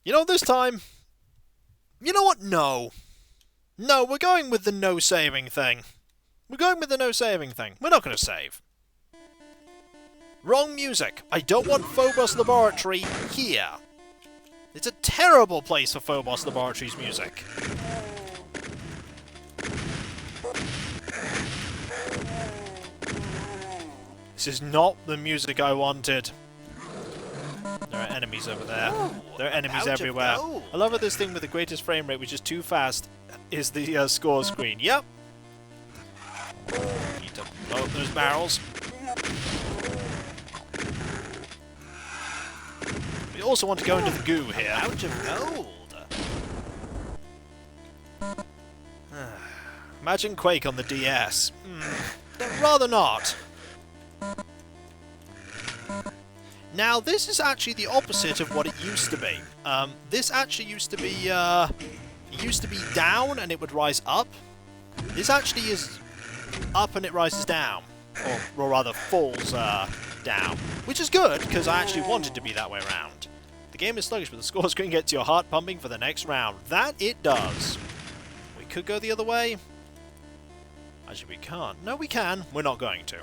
A: You know, this time... You know what? No. No, we're going with the no saving thing. We're going with the no saving thing. We're not going to save. Wrong music. I don't want Phobos Laboratory here. It's a terrible place for Phobos Laboratory's music. This is not the music I wanted. There are enemies over there. There are enemies everywhere. I love how this thing with the greatest frame rate, which is too fast, is the score screen. Yep. Need to blow up those barrels. We also want to go into the goo here.
C: Pouch of gold.
A: Imagine Quake on the DS. Rather not. Now, this is actually the opposite of what it used to be. This actually used to be, it used to be down and it would rise up. This actually is up and it rises down. Or rather, falls down. Which is good, because I actually wanted to be that way around. The game is sluggish, but the score screen gets your heart pumping for the next round. That it does. We could go the other way. Actually, we can't. No, we can. We're not going to.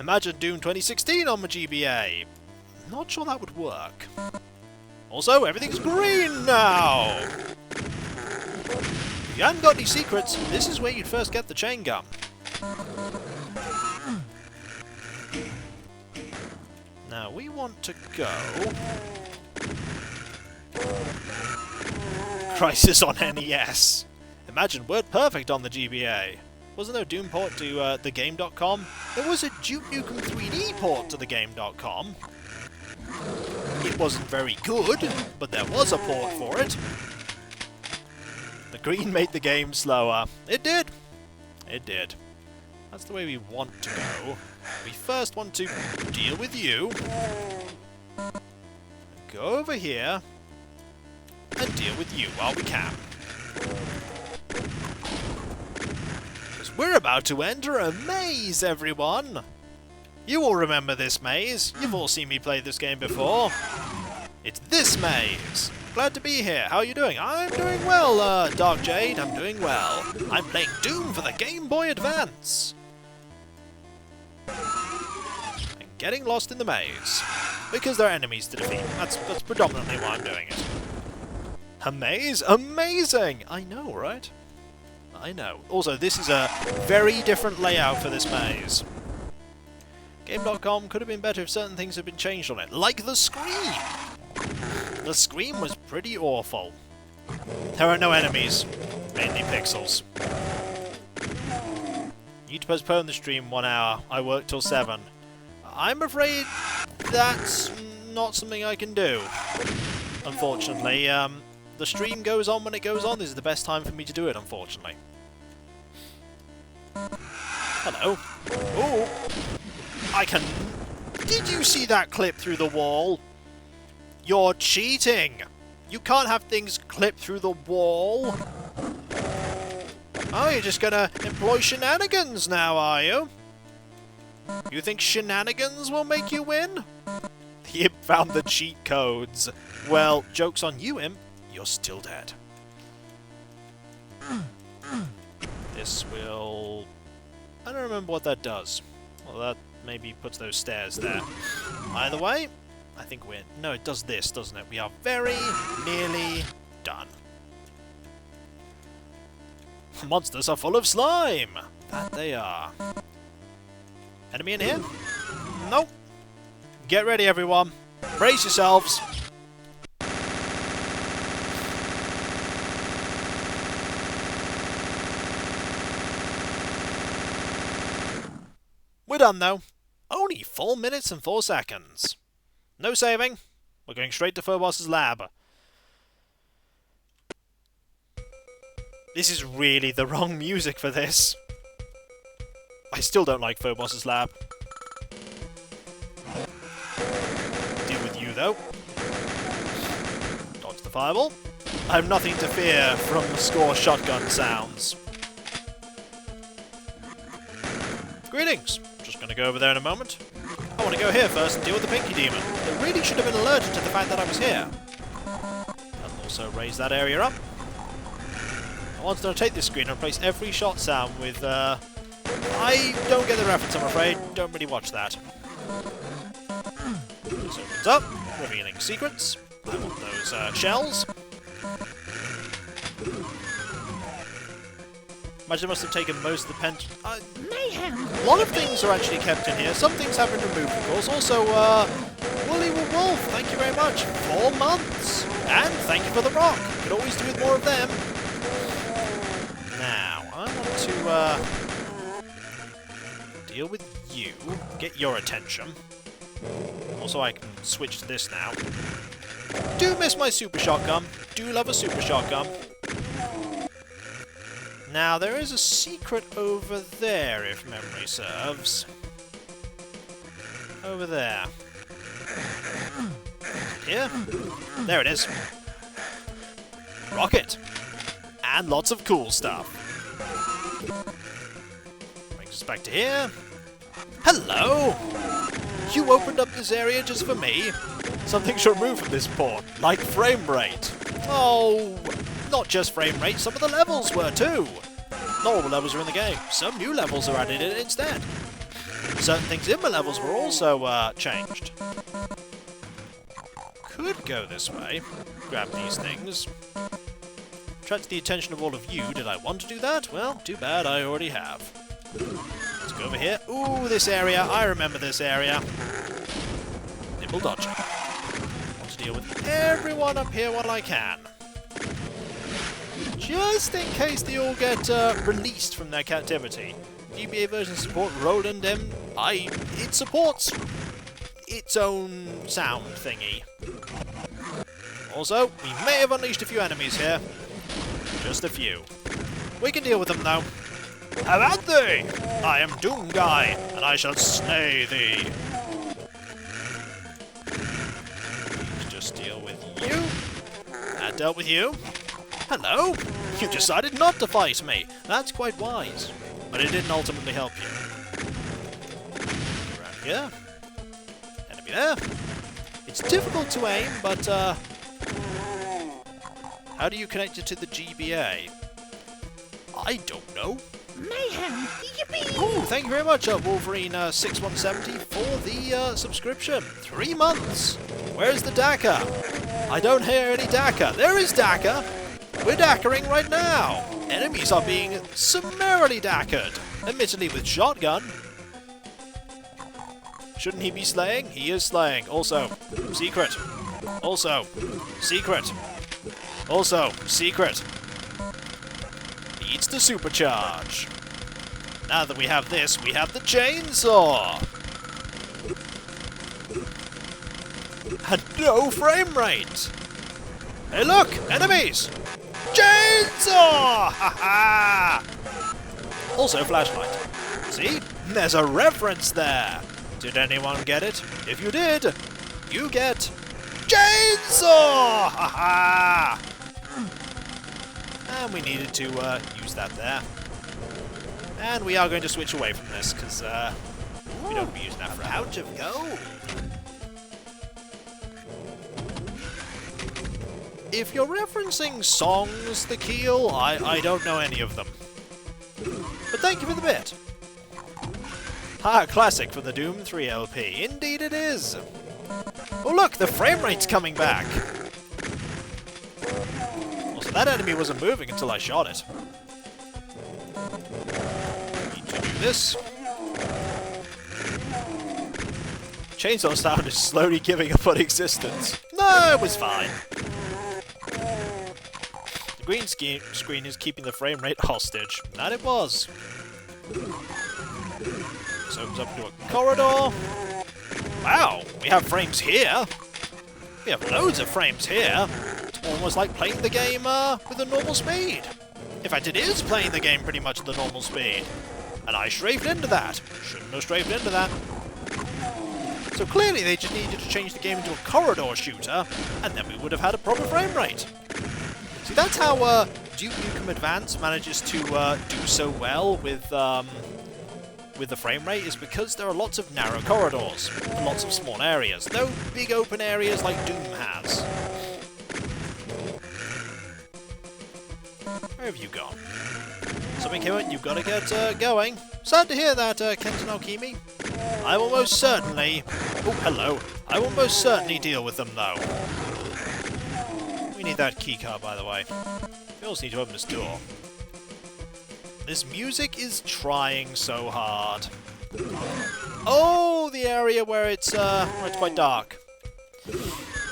A: Imagine Doom 2016 on my GBA. Not sure that would work. Also, everything's green now! If you haven't got any secrets, this is where you'd first get the chain gun. Now, we want to go... Crisis on NES. Imagine WordPerfect on the GBA. Wasn't there a Doom port to thegame.com? There was a Duke Nukem 3D port to thegame.com. It wasn't very good, but there was a port for it. The green made the game slower. It did. It did. That's the way we want to go. We first want to deal with you. Go over here. And deal with you while we can. We're about to enter a maze, everyone! You all remember this maze. You've all seen me play this game before. It's this maze. Glad to be here. How are you doing? I'm doing well, Dark Jade. I'm doing well. I'm playing Doom for the Game Boy Advance. And getting lost in the maze. Because there are enemies to defeat. That's predominantly why I'm doing it. A maze? Amazing! I know, right? I know. Also, this is a very different layout for this maze. Game.com could have been better if certain things had been changed on it. Like the scream! The scream was pretty awful. There are no enemies. Mainly pixels. Need to postpone the stream 1 hour. I work till 7. I'm afraid that's not something I can do. unfortunately. The stream goes on when it goes on. This is the best time for me to do it, unfortunately. Hello. Oh! I can... Did you see that clip through the wall? You're cheating! You can't have things clip through the wall. Oh, you're just gonna employ shenanigans now, are you? You think shenanigans will make you win? The imp found the cheat codes. Well, joke's on you, imp. You're still dead. This will... I don't remember what that does. Well, that maybe puts those stairs there. Either way, I think we're... No, it does this, doesn't it? We are very nearly done. Monsters are full of slime! That they are. Enemy in here? Nope. Get ready, everyone. Brace yourselves. We're done, though. Only 4 minutes and 4 seconds. No saving. We're going straight to Phobos' lab. This is really the wrong music for this. I still don't like Phobos' lab. Deal with you, though. Dodge the fireball. I have nothing to fear from the score shotgun sounds. Greetings. Just gonna go over there in a moment. I want to go here first and deal with the Pinky Demon. They really should have been alerted to the fact that I was here. I'll also raise that area up. I wanted to rotate this screen and replace every shot sound with, I don't get the reference, I'm afraid. Don't really watch that. This opens up, revealing secrets. I want those, shells. Imagine it must have taken most of the pen...
B: Mayhem!
A: A lot of things are actually kept in here. Some things have been removed, of course. Also, Woolly Wolf, thank you very much. 4 months! And thank you for the rock. Could always do with more of them. Now, I want to, deal with you. Get your attention. Also, I can switch to this now. Do miss my super shotgun. Do love a super shotgun. Now, there is a secret over there, if memory serves. Over there. Here? There it is. Rocket! And lots of cool stuff. Brings us back to here. Hello! You opened up this area just for me? Something's removed from this port, like frame rate. Oh... Not just frame rate, some of the levels were too! Not all the levels are in the game, some new levels are added in instead. Certain things in the levels were also changed. Could go this way, grab these things. Attract the attention of all of you. Did I want to do that? Well, too bad, I already have. Let's go over here. Ooh, this area, I remember this area. Nimble dodging. Want to deal with everyone up here while I can. Just in case they all get released from their captivity. GBA version support Roland M. It supports its own sound thingy. Also, we may have unleashed a few enemies here. Just a few. We can deal with them though. How about thee? I am Doom Guy, and I shall slay thee. Just deal with you. That dealt with you. Hello? You decided not to fight me. That's quite wise. But it didn't ultimately help you. Around here. Enemy there. It's difficult to aim, but, how do you connect it to the GBA? I don't know.
B: Mayhem! Yippee!
A: Ooh, thank you very much, Wolverine6170, for the, subscription. 3 months! Where's the DACA? I don't hear any DACA. There is DACA! We're DACAing right now! Enemies are being summarily DACA'd, admittedly with shotgun. Shouldn't he be slaying? He is slaying. Also, secret. Also, secret. Also, secret. Needs to supercharge. Now that we have this, we have the chainsaw. And no frame rate. Hey look! Enemies! Chainsaw! Ha ha! Also flashlight. See? There's a reference there! Did anyone get it? If you did, you get chainsaw! Ha ha! And we needed to use that there. And we are going to switch away from this, because we don't be using that for a pouch of gold. If you're referencing songs, the Keel, I don't know any of them. But thank you for the bit. Ah, classic for the Doom 3 LP. Indeed it is. Oh look, the frame rate's coming back. Also, that enemy wasn't moving until I shot it. Need to do this. Chainsaw Sound is slowly giving up on existence. No, it was fine. The green screen is keeping the frame rate hostage. That it was. This opens up into a corridor. Wow, we have frames here. We have loads of frames here. It's almost like playing the game with a normal speed. In fact, it is playing the game pretty much at the normal speed. And I strafed into that. Shouldn't have strafed into that. So clearly they just needed to change the game into a corridor shooter, and then we would have had a proper frame rate. See, that's how Duke Nukem Advance manages to do so well with the frame rate, is because there are lots of narrow corridors and lots of small areas. No big open areas like Doom has. Where have you gone? Something came out, you've got to get going. Sad to hear that, Kenton Alchemy. I will most certainly... Oh, hello. I will most certainly deal with them, though. We need that keycard, by the way. We also need to open this door. This music is trying so hard. Oh, the area where it's quite dark.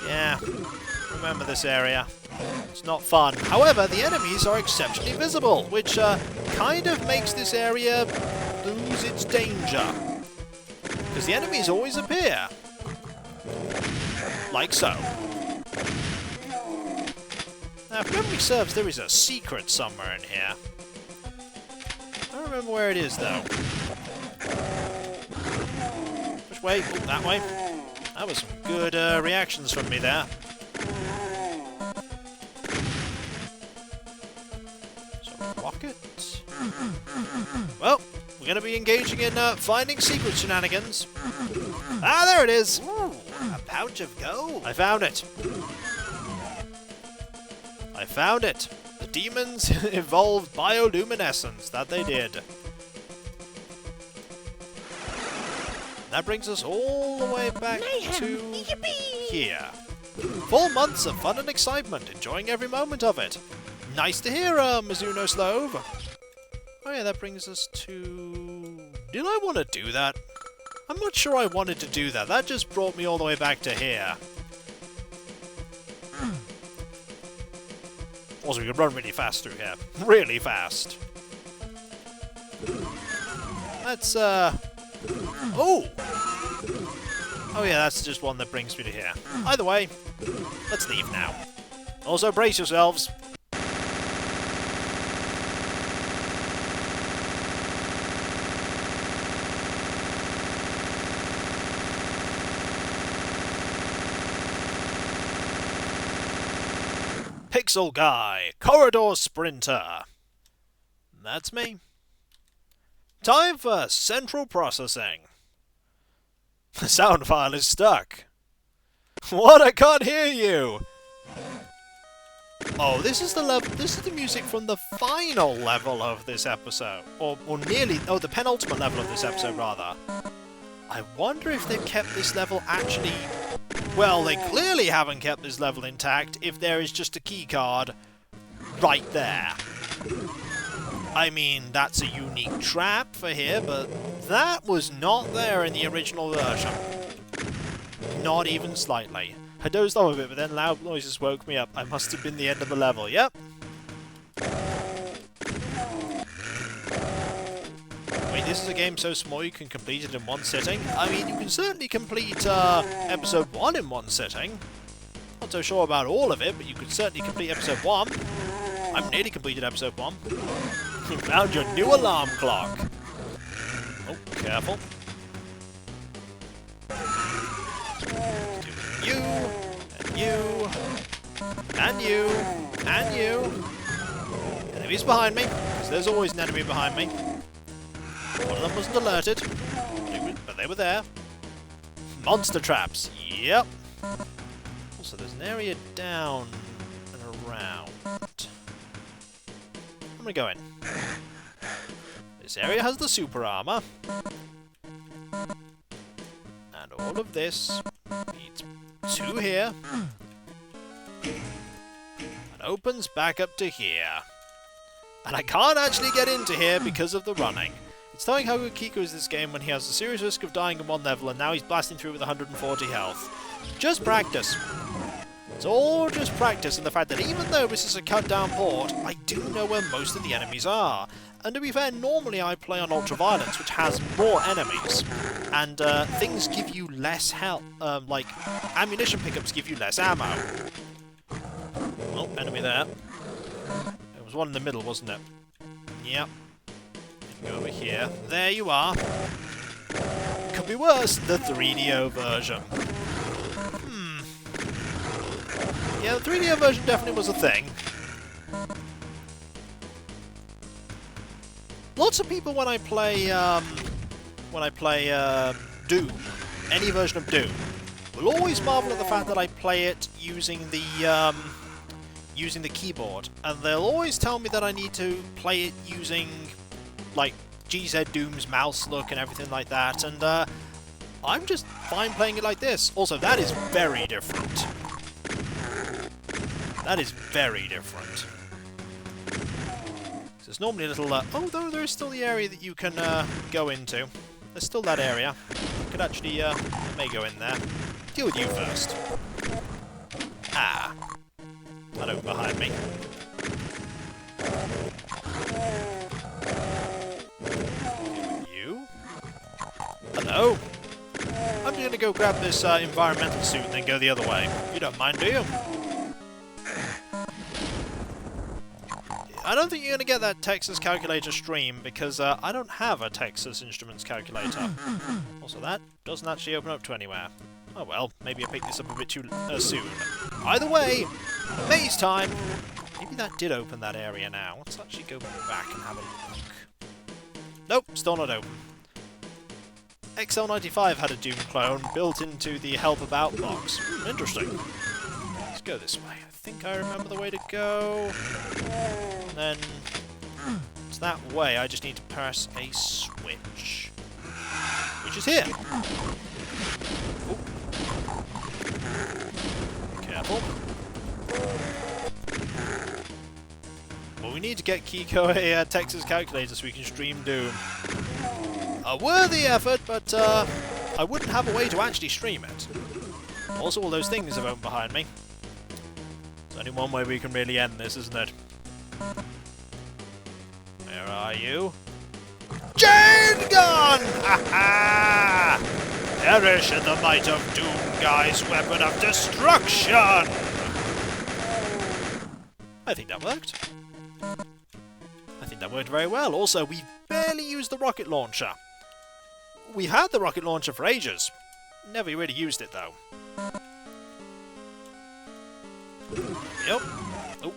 A: Yeah, remember this area. It's not fun. However, the enemies are exceptionally visible, which kind of makes this area lose its danger. Because the enemies always appear. Like so. Now, if memory serves, there is a secret somewhere in here. I don't remember where it is, though. Which way? Oh, that way. That was some good reactions from me there. So, rocket. Well, we're going to be engaging in finding secret shenanigans. Ah, there it is!
C: Ooh, a pouch of gold.
A: I found it. I found it. The demons evolved bioluminescence. That they did. That brings us all the way back to here. 4 months of fun and excitement, enjoying every moment of it. Nice to hear, Mizuno Slove. Oh yeah, that brings us to... Did I want to do that? I'm not sure I wanted to do that. That just brought me all the way back to here. Also, we can run really fast through here. Really fast. Let's, Oh! Oh yeah, that's just one that brings me to here. Either way, let's leave now. Also, brace yourselves. Pixel Guy, Corridor Sprinter. That's me. Time for central processing. The sound file is stuck. What? I can't hear you. Oh, this is the level. This is the music from the final level of this episode, or nearly. Oh, the penultimate level of this episode, rather. I wonder if they've kept this level actually. Well, they clearly haven't kept this level intact if there is just a keycard right there. I mean, that's a unique trap for here, but that was not there in the original version. Not even slightly. I dozed off a bit, but then loud noises woke me up. I must have been the end of the level. Yep. Wait, this is a game so small you can complete it in one sitting? I mean, you can certainly complete episode 1 in one sitting. Not so sure about all of it, but you could certainly complete episode 1. I've nearly completed episode 1. You found your new alarm clock. Oh, careful. You, and you, and you, and you. Enemies behind me, because there's always an enemy behind me. One of them wasn't alerted, but they were there. Monster traps, yep. Also, there's an area down and around. I'm gonna go in. This area has the super armor. And all of this leads to here. And opens back up to here. And I can't actually get into here because of the running. It's telling how good Kiko is this game when he has a serious risk of dying in one level and now he's blasting through with 140 health. Just practice. It's all just practice, and the fact that even though this is a cut-down port, I do know where most of the enemies are. And to be fair, normally I play on Ultraviolence, which has more enemies, and things give you less health, like ammunition pickups give you less ammo. Oh, enemy there. There was one in the middle, wasn't it? Yep. Go over here. There you are. Could be worse, the 3DO version. Yeah, the 3DO version definitely was a thing. Lots of people when I play Doom, any version of Doom, will always marvel at the fact that I play it using the keyboard, and they'll always tell me that I need to play it using like GZ Doom's mouse look and everything like that, and I'm just fine playing it like this. Also, that is very different. That is very different. So it's normally a little... oh, though there is still the area that you can go into. There's still that area. You could actually... I may go in there. Deal with you first. Ah. That over behind me. Deal with you. Hello. I'm just going to go grab this environmental suit and then go the other way. You don't mind, do you? I don't think you're going to get that Texas calculator stream because I don't have a Texas Instruments calculator. Also, that doesn't actually open up to anywhere. Oh well, maybe I picked this up a bit too soon. Either way, maze time! Maybe that did open that area now. Let's actually go back and have a look. Nope, still not open. XL95 had a Doom clone built into the Help About box. Interesting. Let's go this way. I think I remember the way to go. And then it's that way. I just need to press a switch, which is here. Ooh. Careful. Well, we need to get Kiko a Texas calculator so we can stream Doom. A worthy effort, but I wouldn't have a way to actually stream it. Also, all those things have opened behind me. There's only one way we can really end this, isn't it? Where are you? Chain gun! Ha ha! Perish in the might of Doom, Guy's weapon of destruction! I think that worked. I think that worked very well. Also, we barely used the rocket launcher. We've had the rocket launcher for ages. Never really used it, though. Yep. Oh.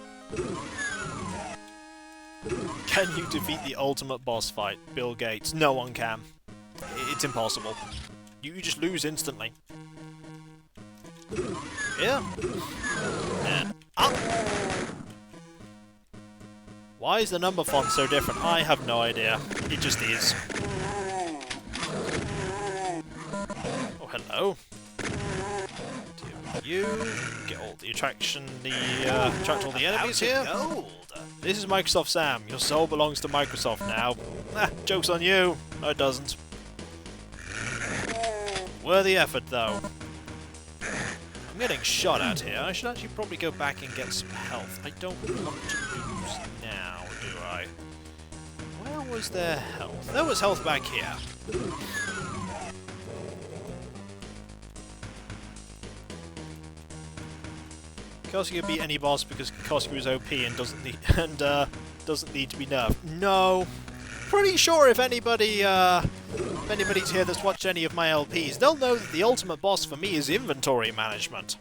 A: Can you defeat the ultimate boss fight, Bill Gates? No one can. It's impossible. You just lose instantly. Yeah. And up. Why is the number font so different? I have no idea. It just is. Oh, hello. You get all the attract all the enemies here. Gold. This is Microsoft Sam. Your soul belongs to Microsoft now. Ah, joke's on you. No, it doesn't. Worthy effort, though. I'm getting shot at here. I should actually probably go back and get some health. I don't want to lose now, do I? Where was there health? There was health back here. Kikoskia beat any boss because Kikoskia is OP and doesn't need to be nerfed. No. Pretty sure if anybody's here that's watched any of my LPs, they'll know that the ultimate boss for me is inventory management.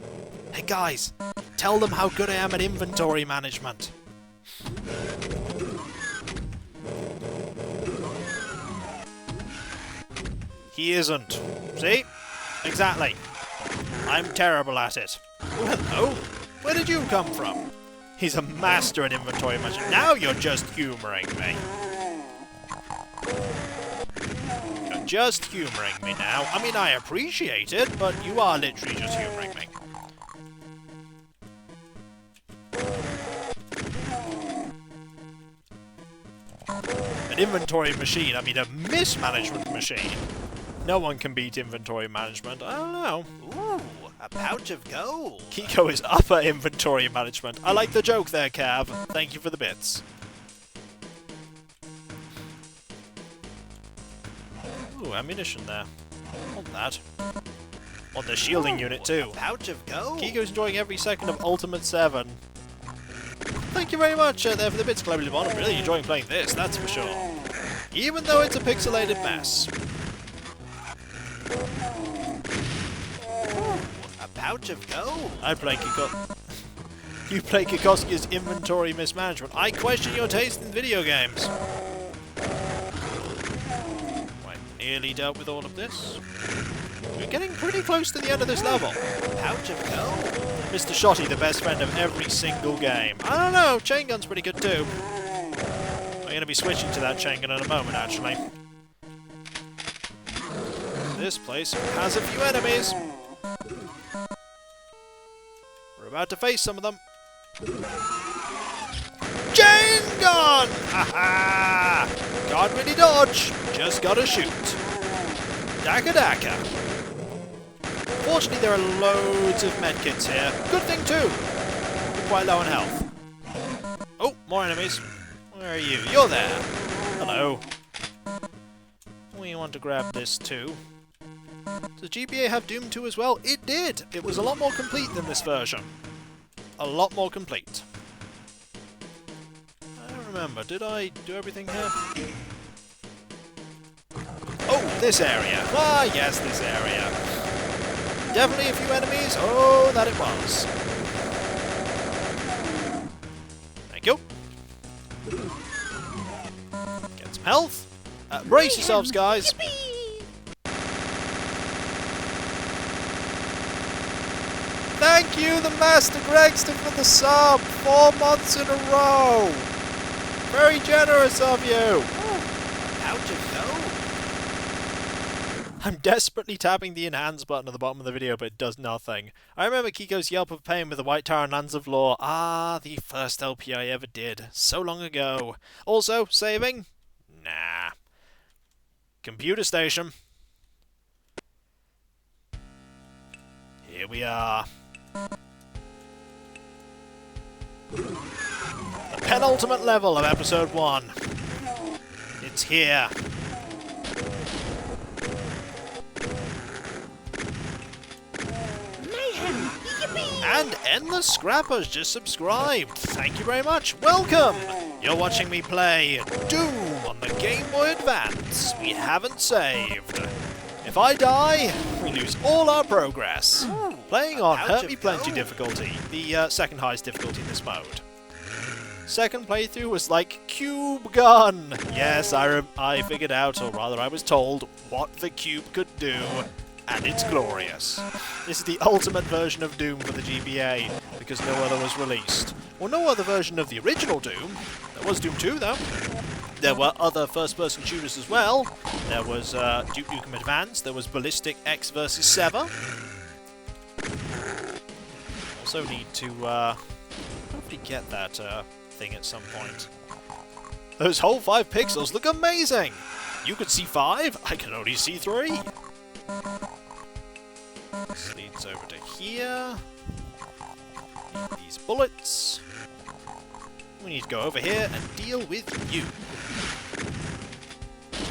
A: Hey guys, tell them how good I am at inventory management. He isn't. See? Exactly. I'm terrible at it. Oh, hello. Where did you come from? He's a master at inventory management. Now you're just humouring me. You're just humouring me now. I mean, I appreciate it, but you are literally just humouring me. An inventory machine, I mean a mismanagement machine. No one can beat inventory management. I don't know.
C: Ooh, a pouch of gold.
A: Kiko is upper inventory management. I like the joke there, Cav. Thank you for the bits. Ooh, ammunition there. Want that. Want the shielding unit too.
C: A pouch of gold.
A: Kiko's enjoying every second of Ultimate 7. Thank you very much there for the bits, Cleverly Bond. I'm really enjoying playing this, that's for sure. Even though it's a pixelated mess.
C: A pouch of gold.
A: I play You play Kikoskia's inventory mismanagement. I question your taste in video games. I nearly dealt with all of this. We're getting pretty close to the end of this level.
C: Pouch of gold.
A: Mr. Shotty, the best friend of every single game. I don't know, chain gun's pretty good too. I'm going to be switching to that chain gun in a moment, actually. This place has a few enemies. We're about to face some of them. Chain gun! Ha-ha! Can't really dodge, just gotta shoot. Daka daka. Fortunately, there are loads of medkits here. Good thing too. We're quite low on health. Oh, more enemies. Where are you? You're there. Hello. We want to grab this too. Does GBA have Doom 2 as well? It did! It was a lot more complete than this version. A lot more complete. I don't remember. Did I do everything here? Oh, this area. Ah, yes, this area. Definitely a few enemies. Oh, that it was. Thank you. Get some health. Brace yourselves, guys. Thank you, the Master Gregston, for the sub! 4 months in a row! Very generous of you!
C: Pouch of gold.
A: I'm desperately tapping the enhance button at the bottom of the video, but it does nothing. I remember Kiko's yelp of pain with the White Tower and Lands of Lore. Ah, the first LP I ever did. So long ago. Also, saving? Nah. Computer station. Here we are. The penultimate level of episode 1. It's here.
B: Mayhem! Yippee!
A: And Endless Scrappers just subscribed. Thank you very much. Welcome! You're watching me play Doom on the Game Boy Advance. We haven't saved. If I die, we lose all our progress. Playing on Hurt Me Plenty difficulty, the second highest difficulty in this mode. Second playthrough was like Cube Gun. Yes, I figured out, or rather I was told, what the cube could do, and it's glorious. This is the ultimate version of Doom for the GBA, because no other was released. Well, no other version of the original Doom. There was Doom 2, though. There were other first-person shooters as well. There was Duke Nukem Advance. There was Ballistic X vs. Sever. Also need to hopefully get that thing at some point. Those whole 5 pixels look amazing! You could see 5, I can only see 3. This leads over to here. Need these bullets. We need to go over here and deal with you.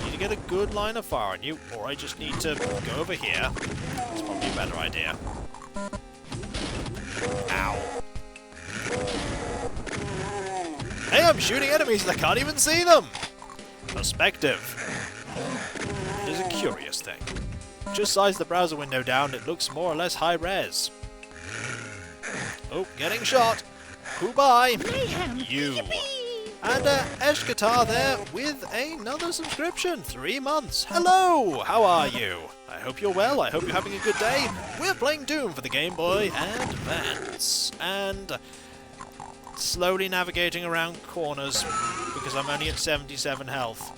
A: Need to get a good line of fire on you, or I just need to go over here. It's probably a better idea. Ow. Hey, I'm shooting enemies and I can't even see them! Perspective. It is a curious thing. Just size the browser window down, it looks more or less high res. Oh, getting shot. Who by?
B: Mayhem.
A: You.
B: Yippee!
A: And Eshkatar there with another subscription. 3 months. Hello! How are you? I hope you're well. I hope you're having a good day. We're playing Doom for the Game Boy Advance. And slowly navigating around corners because I'm only at 77 health.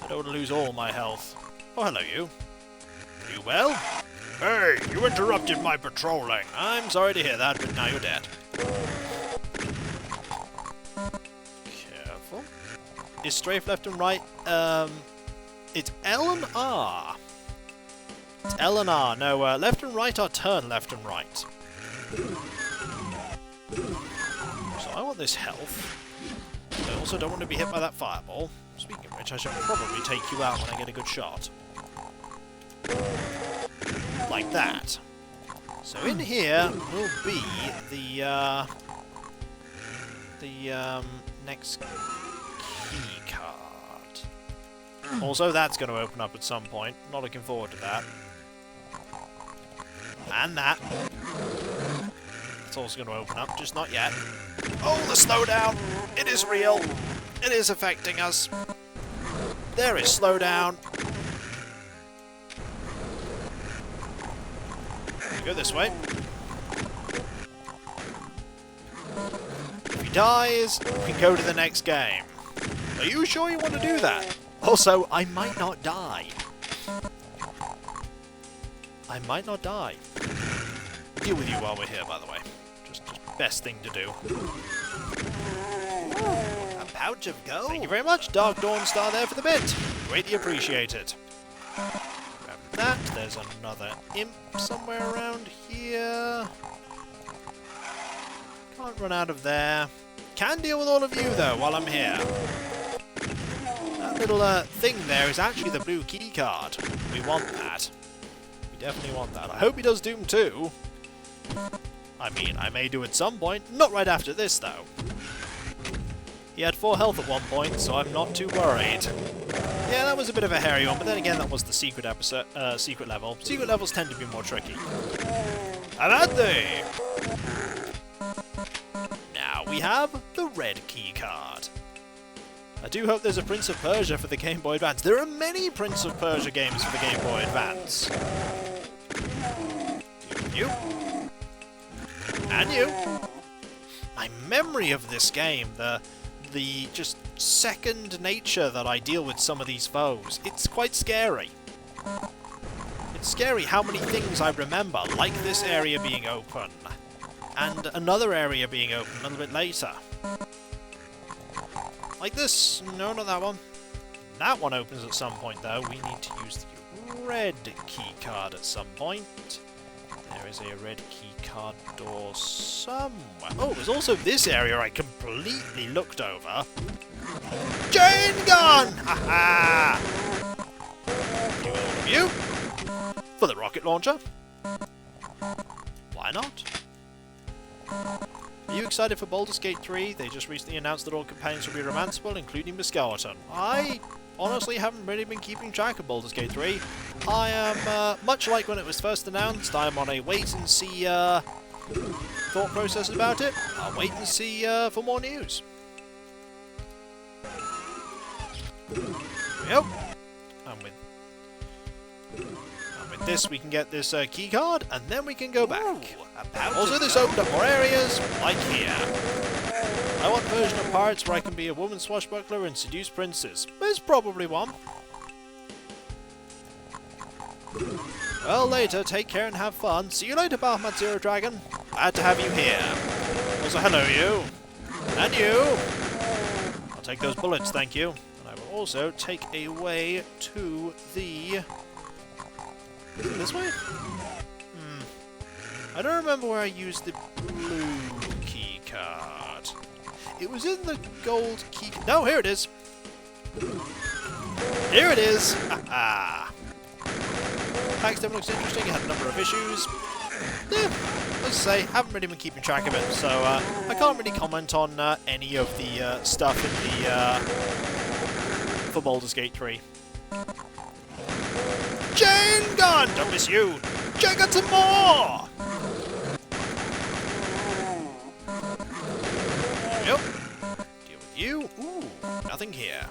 A: I don't want to lose all my health. Oh, hello you. Are you well? Hey, you interrupted my patrolling. I'm sorry to hear that, but now you're dead. Careful. Is strafe left and right? It's L and R. It's L and R. No, left and right are turn left and right. So I want this health. I also don't want to be hit by that fireball. Speaking of which, I should probably take you out when I get a good shot. Like that. So in here will be the next key card. Also, that's going to open up at some point. Not looking forward to that. And that. It's also going to open up, just not yet. Oh, the slowdown! It is real! It is affecting us. There is slowdown. Go this way. If he dies, we can go to the next game. Are you sure you want to do that? Also, I might not die. I might not die. Deal with you while we're here, by the way. Just best thing to do.
C: A pouch of gold.
A: Thank you very much, Dark Dawn Star there for the bit. Greatly appreciate it. Grab that. There's another imp somewhere around here. Can't run out of there. Can deal with all of you, though, while I'm here. That little thing there is actually the blue key card. We want that. We definitely want that. I hope he does Doom 2. I mean, I may do at some point. Not right after this, though. He had 4 health at one point, so I'm not too worried. Yeah, that was a bit of a hairy one, but then again, that was the secret episode, secret level. Secret levels tend to be more tricky. How about they? Now we have the red key card. I do hope there's a Prince of Persia for the Game Boy Advance. There are many Prince of Persia games for the Game Boy Advance. You. And you. My memory of this game, the just second nature that I deal with some of these foes, it's quite scary. It's scary how many things I remember, like this area being open, and another area being open a little bit later. Like this. No, not that one. That one opens at some point, though. We need to use the red key card at some point. There is a red key card door somewhere. Oh, there's also this area I completely looked over. Chain gun! Ha ha! You all of you? For the rocket launcher? Why not? Are you excited for Baldur's Gate 3? They just recently announced that all companions will be romanceable, including the skeleton. I honestly haven't really been keeping track of Baldur's Gate 3. I am, much like when it was first announced, I'm on a wait-and-see thought process about it. I'll wait and see for more news. There we go. And with this, we can get this key card, and then we can go back. Also, this opened up more areas, like here. I want a version of Pirates where I can be a woman swashbuckler and seduce princes. There's probably one. Well, later, take care and have fun. See you later, Bahamut Zero Dragon. Glad to have you here. Also, hello, you. And you. I'll take those bullets, thank you. And I will also take a way to the... Is it this way? I don't remember where I used the blue key card. It was in the gold key... No, here it is! Here it is! Ha-ha! Pack stem looks interesting, it had a number of issues. As I say, haven't really been keeping track of it, so I can't really comment on any of the stuff in the for Baldur's Gate 3. Chain gun! Don't miss you! Check out some more! Yep. Deal with you. Ooh, nothing here.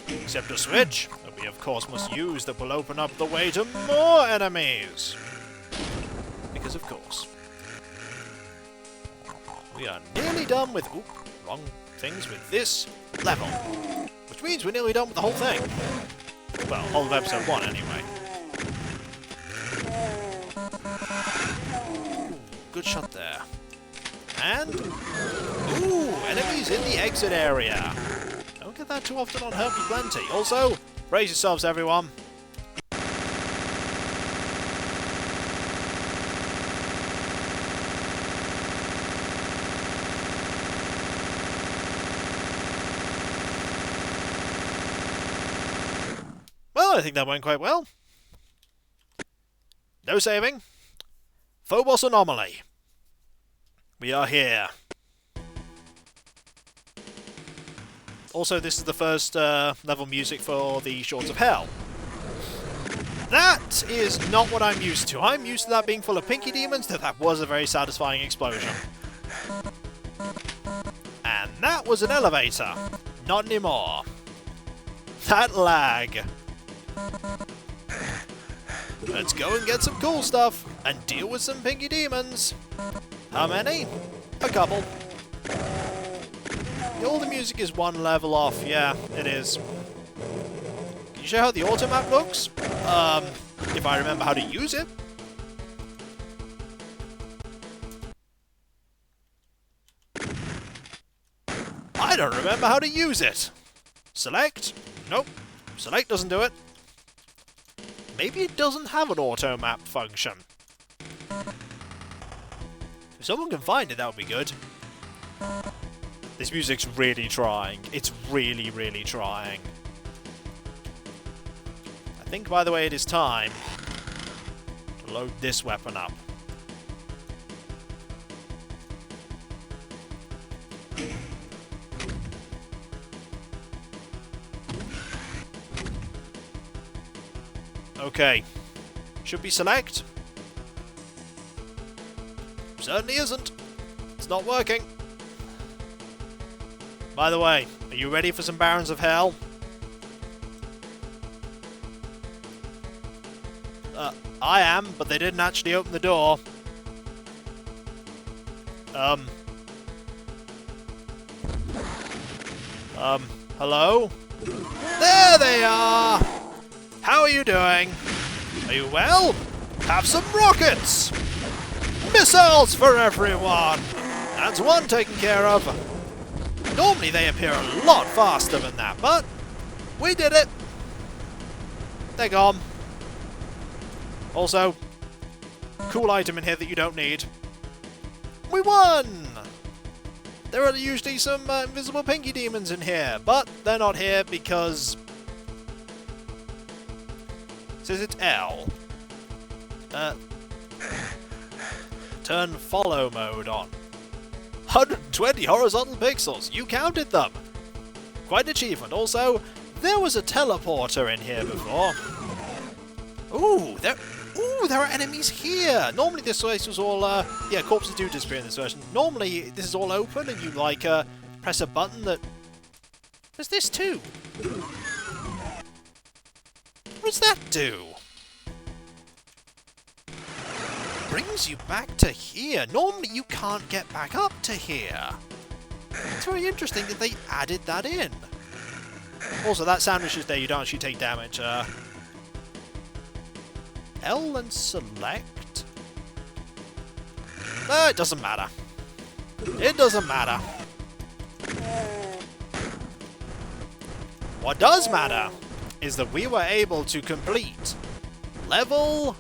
A: Except a switch that we of course must use that will open up the way to more enemies. Because of course. We are nearly done with... Ooh, wrong things with this level. Which means we're nearly done with the whole thing. Well, whole of episode 1 anyway. Ooh, good shot there. And... Ooh, enemies in the exit area. Don't get that too often on Herby Plenty. Also, brace yourselves everyone. Well, I think that went quite well. No saving. Phobos anomaly. We are here. Also, this is the first level music for the Shorts of Hell. That is not what I'm used to. I'm used to that being full of pinky demons, though that was a very satisfying explosion. And that was an elevator. Not anymore. That lag. Let's go and get some cool stuff and deal with some pinky demons. How many? A couple. All the music is one level off. Yeah, it is. Can you show how the auto map looks? If I remember how to use it. I don't remember how to use it. Select? Nope. Select doesn't do it. Maybe it doesn't have an auto map function. If someone can find it, that would be good. This music's really trying. It's really, really trying. I think, by the way, it is time to load this weapon up. Okay. Should be select. Certainly isn't. It's not working. By the way, are you ready for some Barons of Hell? I am, but they didn't actually open the door. Hello? There they are! How are you doing? Are you well? Have some rockets! Missiles for everyone! That's one taken care of. Normally they appear a lot faster than that, but we did it. They're gone. Also, cool item in here that you don't need. We won! There are usually some invisible pinky demons in here, but they're not here because... It says it's L. Turn follow mode on. 120 horizontal pixels. You counted them. Quite an achievement. Also, there was a teleporter in here before. Ooh, there are enemies here. Normally this place was all, yeah, corpses do disappear in this version. Normally this is all open and you, like, press a button that... There's this too. What does that do? Brings you back to here. Normally you can't get back up to here. It's very interesting that they added that in. Also, that sandwich is there. You don't actually take damage. L and select? No, it doesn't matter. It doesn't matter. What does matter is that we were able to complete all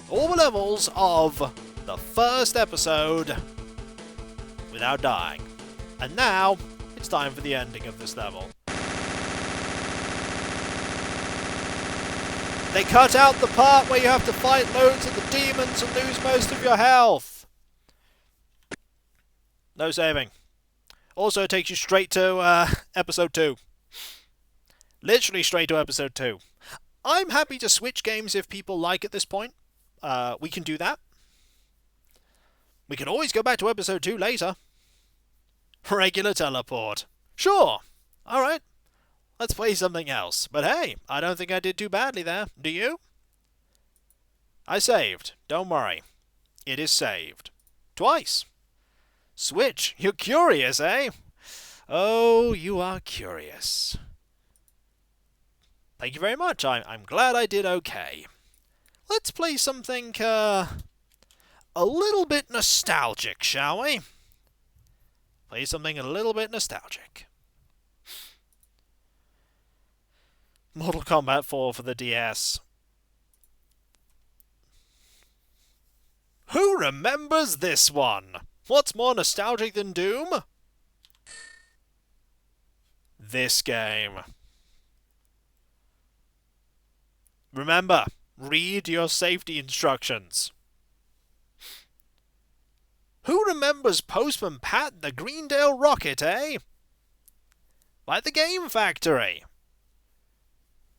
A: the levels of the first episode without dying. And now, it's time for the ending of this level. They cut out the part where you have to fight loads of the demons and lose most of your health. No saving. Also, it takes you straight to episode 2. Literally straight to episode 2. I'm happy to switch games if people like at this point. We can do that. We can always go back to episode 2 later. Regular teleport. Sure. Alright. Let's play something else. But hey, I don't think I did too badly there. Do you? I saved. Don't worry. It is saved. Twice. Switch. You're curious, eh? Oh, you are curious. Thank you very much. I'm glad I did okay. Let's play something, a little bit nostalgic, shall we? Play something a little bit nostalgic. Mortal Kombat 4 for the DS. Who remembers this one? What's more nostalgic than Doom? This game. Remember, read your safety instructions. Who remembers Postman Pat and the Greendale rocket, eh? By the Game Factory.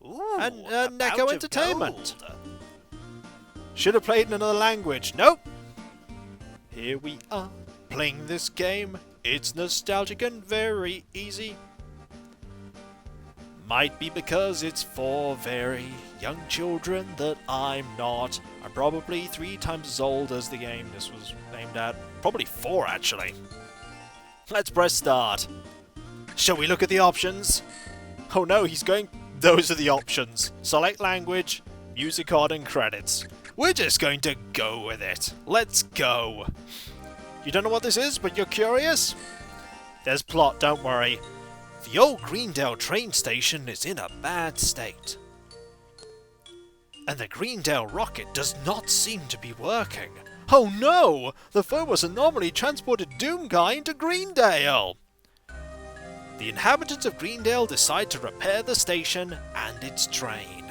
C: Ooh,
A: And
C: a
A: Neko
C: pouch of
A: Entertainment.
C: gold.
A: Should have played in another language. Nope. Here we are, playing this game. It's nostalgic and very easy. Might be because it's for very young children that I'm not. I'm probably 3 times as old as the game this was aimed at. Probably 4, actually. Let's press start. Shall we look at the options? Oh no, he's going... Those are the options. Select language, music card and credits. We're just going to go with it. Let's go. You don't know what this is, but you're curious? There's plot, don't worry. The old Greendale train station is in a bad state. And the Greendale rocket does not seem to be working. Oh no! The Phobos anomaly transported Doomguy into Greendale! The inhabitants of Greendale decide to repair the station and its train.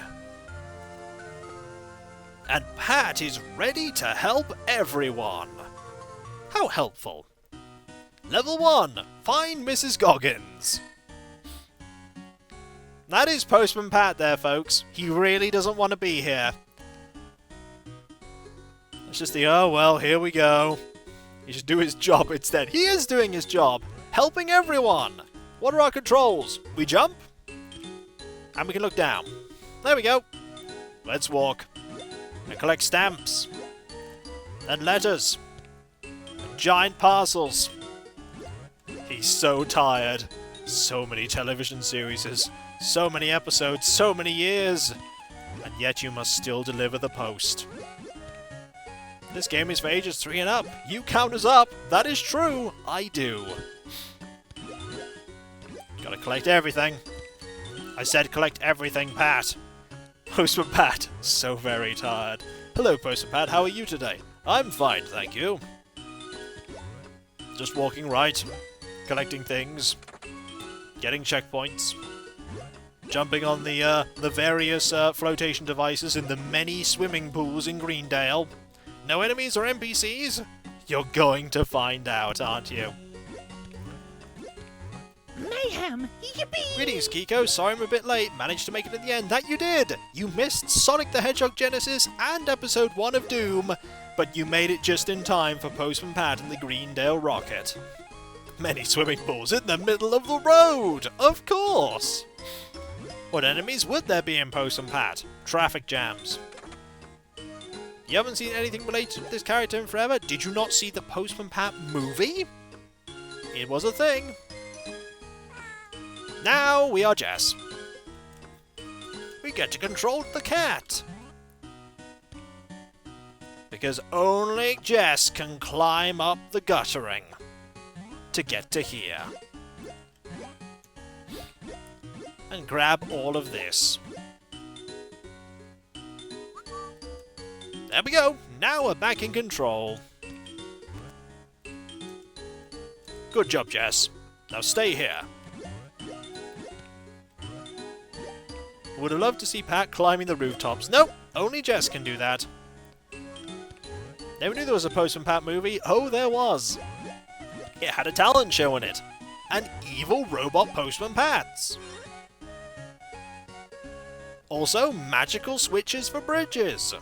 A: And Pat is ready to help everyone. How helpful. Level 1. Find Mrs. Goggins. That is Postman Pat there, folks. He really doesn't want to be here. It's just the, oh well, here we go. He should do his job instead. He is doing his job. Helping everyone. What are our controls? We jump. And we can look down. There we go. Let's walk. And collect stamps. And letters. And giant parcels. He's so tired. So many television series. So many episodes. So many years. And yet you must still deliver the post. This game is for ages 3 and up. You count us up. That is true. I do. Gotta collect everything. I said collect everything, Pat. Postman Pat. So very tired. Hello, Postman Pat. How are you today? I'm fine, thank you. Just walking right. Collecting things. Getting checkpoints. Jumping on the various flotation devices in the many swimming pools in Greendale. No enemies or NPCs? You're going to find out, aren't you?
B: Mayhem! Yippee!
A: Greetings, Kiko. Sorry I'm a bit late. Managed to make it at the end. That you did! You missed Sonic the Hedgehog Genesis and Episode 1 of Doom, but you made it just in time for Postman Pat and the Greendale rocket. Many swimming pools in the middle of the road! Of course! What enemies would there be in Postman Pat? Traffic jams. You haven't seen anything related to this character in forever? Did you not see the Postman Pat movie? It was a thing. Now we are Jess. We get to control the cat. Because only Jess can climb up the guttering to get to here. And grab all of this. There we go. Now we're back in control. Good job, Jess. Now stay here. Would have loved to see Pat climbing the rooftops. Nope, only Jess can do that. Never knew there was a Postman Pat movie. Oh, there was. It had a talent show in it. And evil robot Postman Pats. Also, magical switches for bridges.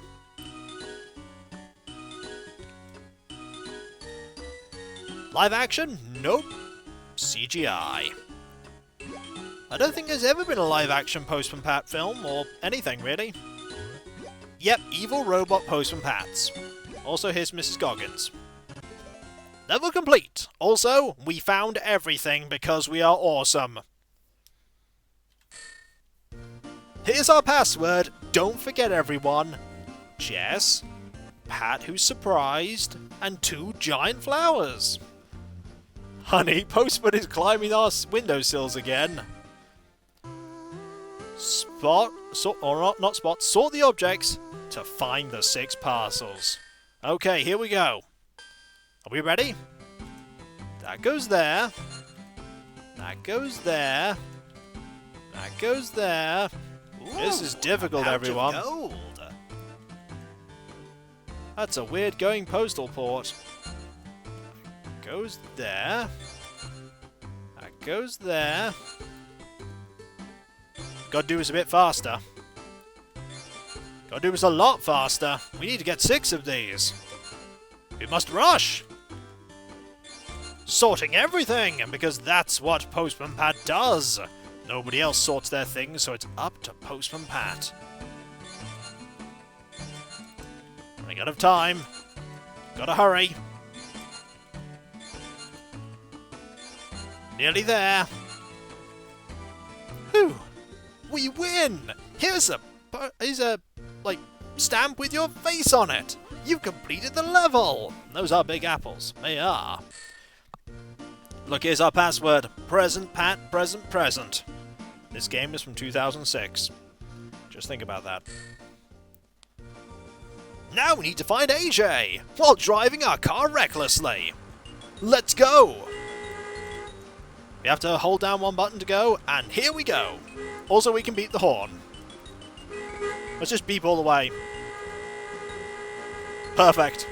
A: Live action? Nope. CGI. I don't think there's ever been a live action Postman Pat film, or anything really. Yep, evil robot Postman Pats. Also, here's Mrs. Goggins. Level complete! Also, we found everything because we are awesome. Here's our password. Don't forget, everyone. Jess, Pat who's surprised, and 2 giant flowers. Honey, Postman is climbing our windowsills again. Sort the objects to find the 6 parcels. Okay, here we go. Are we ready? That goes there. That goes there. That goes there. Ooh, this is difficult, everyone.
C: Gold.
A: That's a weird going postal port. Goes there. That goes there. Gotta do this a bit faster. Gotta do this a lot faster. We need to get 6 of these. We must rush! Sorting everything, because that's what Postman Pat does. Nobody else sorts their things, so it's up to Postman Pat. Running out of time. Gotta hurry. Nearly there. Whew. We win! Here's a like, stamp with your face on it. You've completed the level. Those are big apples. They are. Look, here's our password. Present Pat, present, present. This game is from 2006. Just think about that. Now we need to find AJ while driving our car recklessly. Let's go! We have to hold down one button to go, and here we go. Also, we can beat the horn. Let's just beep all the way. Perfect.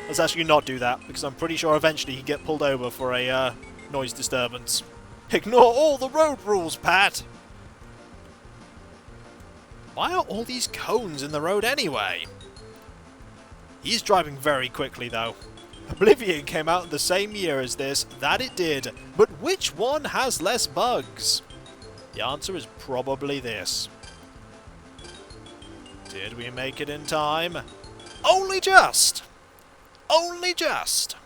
A: Let's actually not do that, because I'm pretty sure eventually he'd get pulled over for a noise disturbance. Ignore all the road rules, Pat! Why are all these cones in the road anyway? He's driving very quickly, though. Oblivion came out in the same year as this, that it did, but which one has less bugs? The answer is probably this. Did we make it in time? Only just! Only just!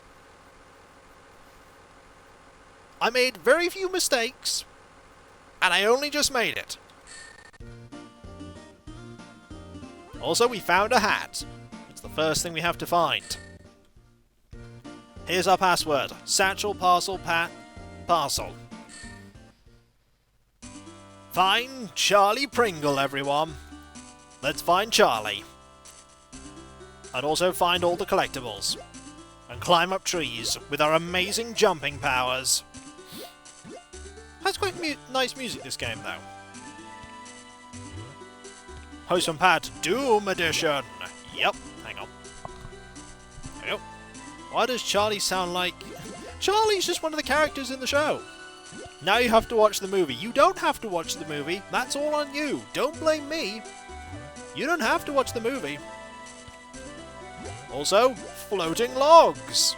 A: I made very few mistakes, and I only just made it. Also, we found a hat. It's the first thing we have to find. Here's our password. Satchel, parcel, Pat, parcel. Find Charlie Pringle, everyone. Let's find Charlie. And also find all the collectibles. And climb up trees with our amazing jumping powers. Has quite nice music, this game, though. Postman Pat Doom Edition. Yep, hang on. Yep. Why does Charlie sound like... Charlie's just one of the characters in the show. Now you have to watch the movie. You don't have to watch the movie. That's all on you. Don't blame me. You don't have to watch the movie. Also, floating logs.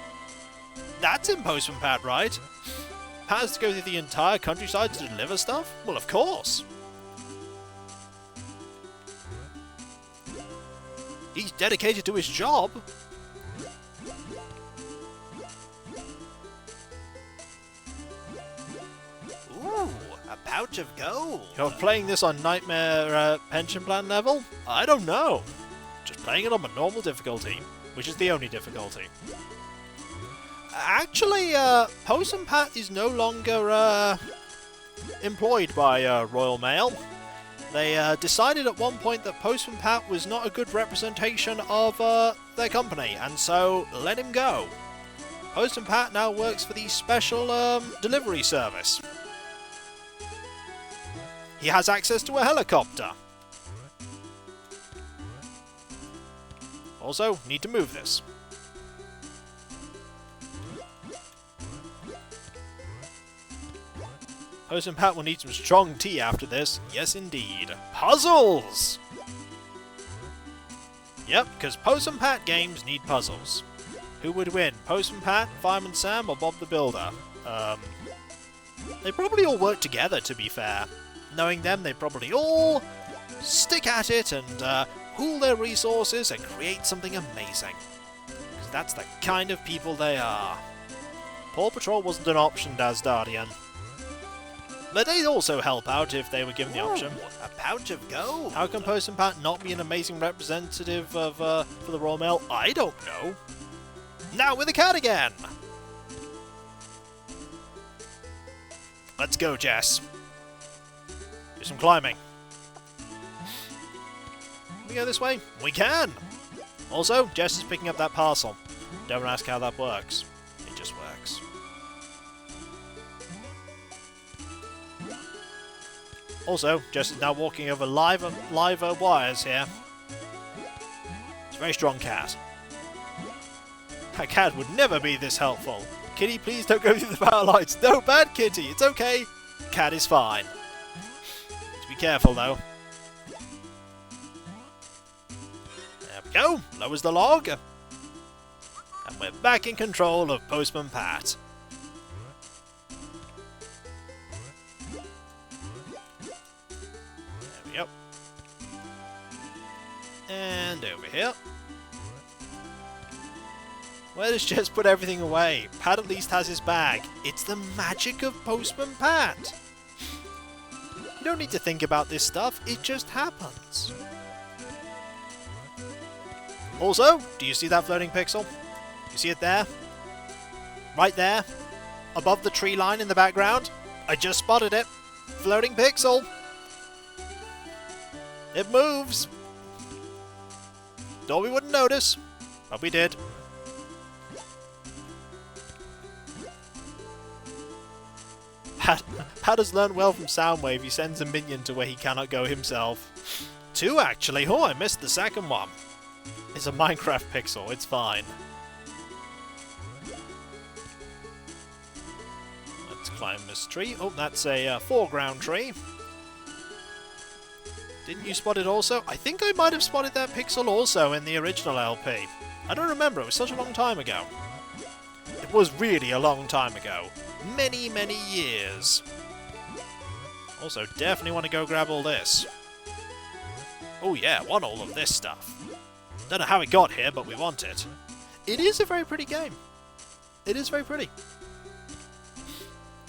A: That's in Postman Pat, right? Pat has to go through the entire countryside to deliver stuff? Well, of course. He's dedicated to his job.
C: Ooh, a pouch of gold.
A: You're playing this on Nightmare Pension Plan level? I don't know. Just playing it on a normal difficulty, which is the only difficulty. Actually, Postman Pat is no longer employed by Royal Mail. They decided at one point that Postman Pat was not a good representation of their company, and so let him go. Postman Pat now works for the special delivery service. he has access to a helicopter. Also, need to move this. Postman Pat will need some strong tea after this. Yes, indeed. Puzzles! Yep, because Postman Pat games need puzzles. Who would win? Postman Pat, Fireman Sam, or Bob the Builder? They probably all work together, to be fair. Knowing them, they probably all stick at it and pool their resources and create something amazing. Because that's the kind of people they are. Paw Patrol wasn't an option, Dazdardian. But they'd also help out if they were given the option.
C: A pouch of gold.
A: How can Postman Pat not be an amazing representative of for the Royal Mail? I don't know. Now with the cat again! Let's go, Jess. Do some climbing. Can we go this way? We can! Also, Jess is picking up that parcel. Don't ask how that works. It just works. Also, Jess is now walking over live wires here. It's a very strong cat. That cat would never be this helpful. Kitty, please don't go through the power lights. No, bad Kitty. It's okay. Cat is fine. Just be careful, though. There we go. Lowers the log. And we're back in control of Postman Pat. There we go. And over here. Where does Jess put everything away? Pat at least has his bag. It's the magic of Postman Pat. You don't need to think about this stuff, it just happens. Also, do you see that floating pixel? You see it there? Right there? Above the tree line in the background? I just spotted it. Floating pixel. It moves. Thought we wouldn't notice, but we did. Pat has learned well from Soundwave. He sends a minion to where he cannot go himself. 2, actually. Oh, I missed the second one. It's a Minecraft pixel. It's fine. Let's climb this tree. Oh, that's a foreground tree. Didn't you spot it also? I think I might have spotted that pixel also in the original LP. I don't remember. It was such a long time ago. It was really a long time ago. Many, many years. Also, definitely want to go grab all this. Oh yeah, want all of this stuff. Don't know how it got here, but we want it. It is a very pretty game. It is very pretty.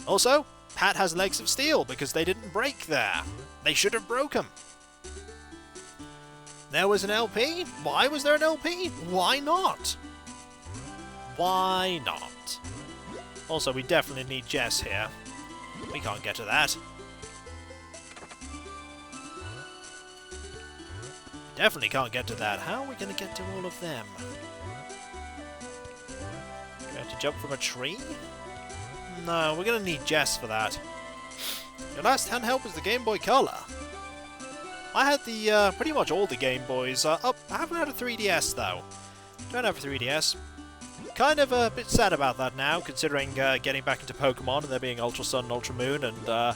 A: Also, Pat has legs of steel because they didn't break there. They should have broken. There was an LP. Why was there an LP? Why not? Why not? Also, we definitely need Jess here. We can't get to that. Definitely can't get to that. How are we going to get to all of them? Do we have to jump from a tree? No, we're going to need Jess for that. Your last handheld was the Game Boy Color. I had the pretty much all the Game Boys up. I haven't had a 3DS though. Don't have a 3DS. Kind of a bit sad about that now, considering getting back into Pokemon and there being Ultra Sun and Ultra Moon and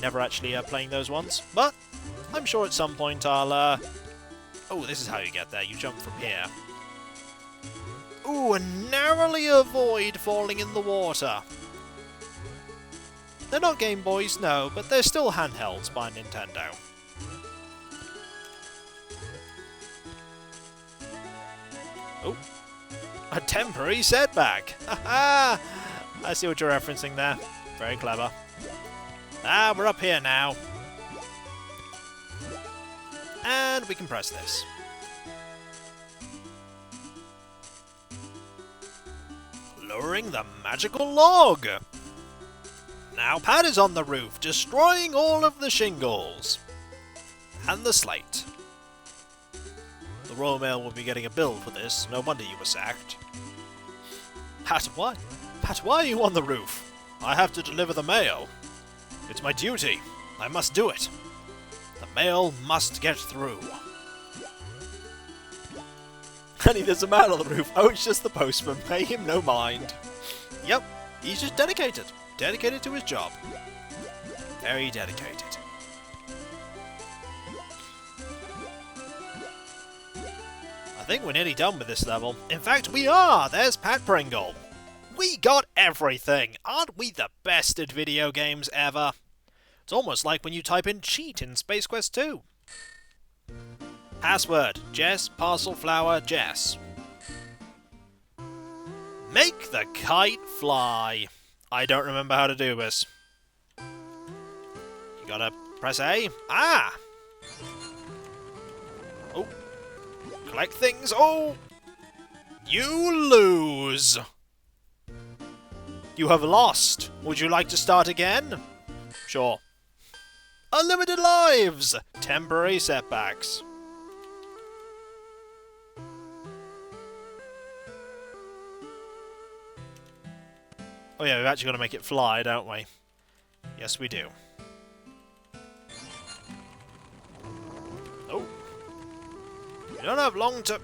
A: never actually playing those ones. But I'm sure at some point I'll... Oh, this is how you get there. You jump from here. Ooh, and narrowly avoid falling in the water. They're not Game Boys, no, but they're still handhelds by Nintendo. Oh. A temporary setback! Haha! I see what you're referencing there. Very clever. Ah, we're up here now. And we can press this. Lowering the magical log! Now Pat is on the roof, destroying all of the shingles. And the slate. The Royal Mail will be getting a bill for this. No wonder you were sacked. Pat, why? Pat, why are you on the roof? I have to deliver the mail. It's my duty. I must do it. The mail must get through. Honey, there's a man on the roof. Oh, it's just the postman. Pay him no mind. Yep, he's just dedicated. Dedicated to his job. Very dedicated. I think we're nearly done with this level. In fact, we are! There's Pat Pringle. We got everything! Aren't we the best at video games ever? It's almost like when you type in cheat in Space Quest 2. Password, Jess, parcel flower, Jess. Make the kite fly. I don't remember how to do this. You gotta press A. Ah! Oh. Collect things. Oh! You lose! You have lost. Would you like to start again? Sure. Unlimited lives! Temporary setbacks. Oh yeah, we've actually got to make it fly, don't we? Yes, we do. Oh. You don't have long to...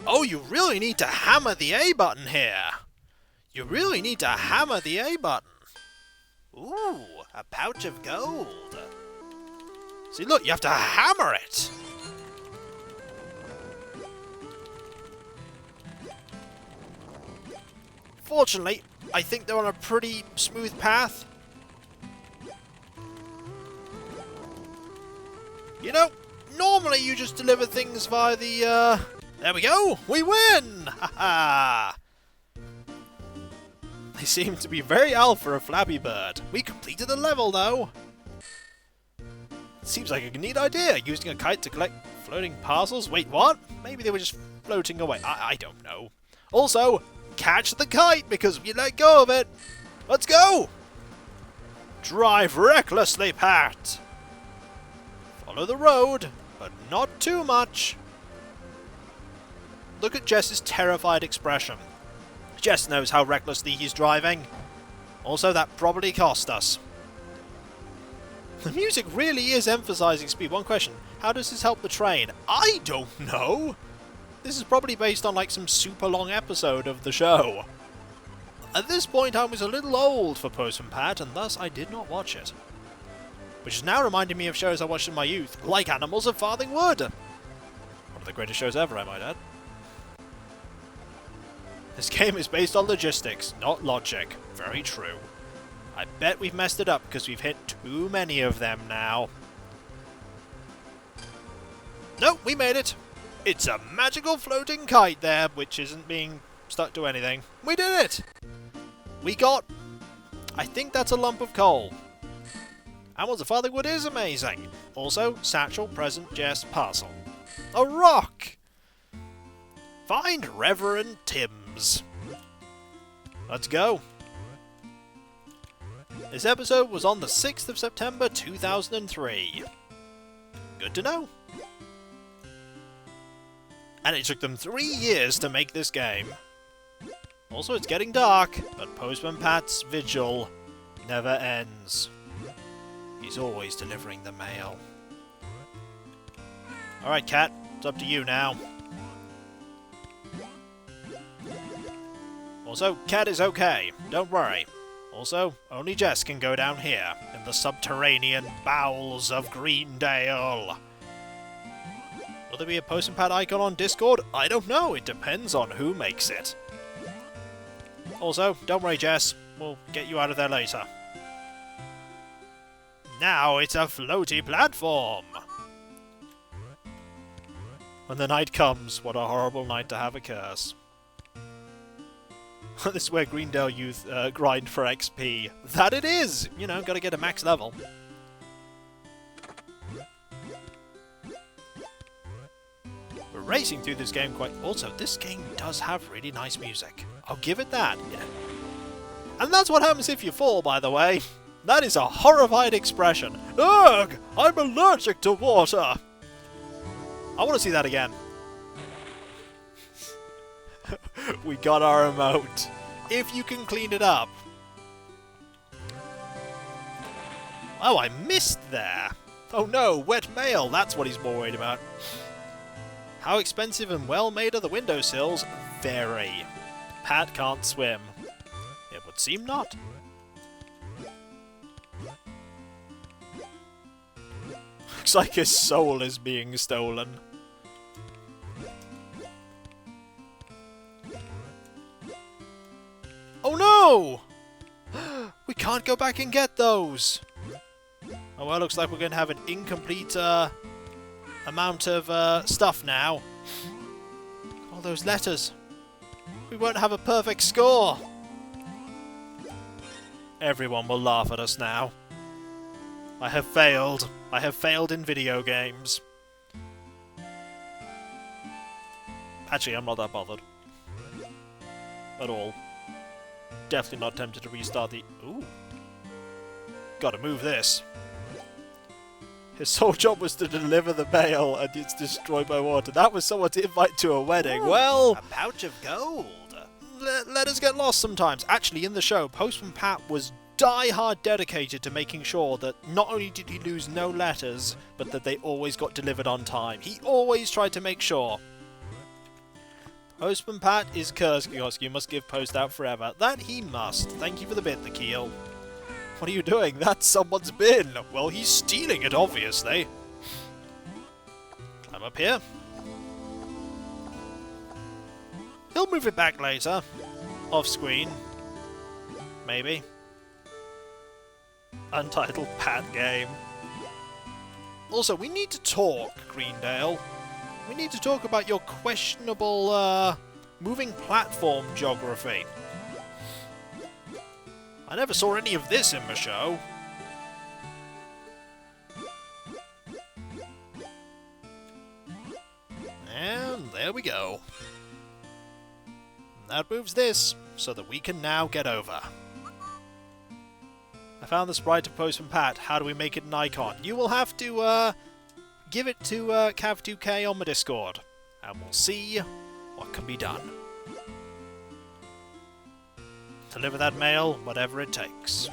A: Oh, you really need to hammer the A button here. You really need to hammer the A button. Ooh, a pouch of gold. See, look, you have to hammer it. Fortunately, I think they're on a pretty smooth path. You know, normally you just deliver things via the, There we go! We win! Ha-ha! They seem to be very alpha for a Flappy Bird. We completed the level, though. Seems like a neat idea, using a kite to collect floating parcels. Wait, what? Maybe they were just floating away. I don't know. Also, catch the kite, because we let go of it. Let's go! Drive recklessly, Pat! Follow the road, but not too much. Look at Jess's terrified expression. Jess knows how recklessly he's driving. Also, that probably cost us. The music really is emphasizing speed. One question, how does this help the train? I don't know! This is probably based on like some super long episode of the show. At this point I was a little old for Postman Pat, and thus I did not watch it. Which is now reminding me of shows I watched in my youth, like Animals of Farthing Wood! One of the greatest shows ever, I might add. This game is based on logistics, not logic. Very true. I bet we've messed it up because we've hit too many of them now. Nope, we made it! It's a magical floating kite there, which isn't being stuck to anything. We did it! We got... I think that's a lump of coal. Animals of Farthing Wood is amazing. Also, satchel, present, Jess, parcel. A rock! Find Reverend Timms. Let's go. This episode was on the 6th of September 2003. Good to know. And it took them 3 years to make this game. Also, it's getting dark, but Postman Pat's vigil never ends. He's always delivering the mail. Alright, Cat, it's up to you now. Also, Cat is okay, don't worry. Also, only Jess can go down here, in the subterranean bowels of Greendale. Will there be a Postman Pat icon on Discord? I don't know, it depends on who makes it. Also, don't worry Jess, we'll get you out of there later. Now it's a floaty platform! When the night comes, what a horrible night to have a curse. This is where Greendale youth grind for XP. That it is! You know, gotta get a max level. We're racing through this game quite... Also, this game does have really nice music. I'll give it that. Yeah. And that's what happens if you fall, by the way. That is a horrified expression. Ugh! I'm allergic to water! I want to see that again. We got our emote. If you can clean it up. Oh, I missed there. Oh no, wet mail, that's what he's more worried about. How expensive and well made are the windowsills? Very. Pat can't swim. It would seem not. Looks like his soul is being stolen. Oh no! We can't go back and get those! Oh well, looks like we're going to have an incomplete amount of stuff now. All those letters. We won't have a perfect score! Everyone will laugh at us now. I have failed. I have failed in video games. Actually, I'm not that bothered. At all. Definitely not tempted to restart the... Ooh. Gotta move this. His sole job was to deliver the mail, and it's destroyed by water. That was someone to invite to a wedding.
C: Ooh,
A: well...
C: a pouch of gold.
A: Let us get lost sometimes. Actually, in the show, Postman Pat was die-hard dedicated to making sure that not only did he lose no letters, but that they always got delivered on time. He always tried to make sure. Postman Pat is cursed, Kikoskia must give post out forever. That he must. Thank you for the bit, the keel. What are you doing? That's someone's bin. Well, he's stealing it, obviously. Climb up here. He'll move it back later. Off screen. Maybe. Untitled Pat game. Also, we need to talk, Greendale. We need to talk about your questionable, moving platform geography. I never saw any of this in the show. And there we go. That moves this, so that we can now get over. I found the sprite of Postman Pat. How do we make it an icon? You will have to, give it to Cav2K on the Discord, and we'll see what can be done. Deliver that mail, whatever it takes.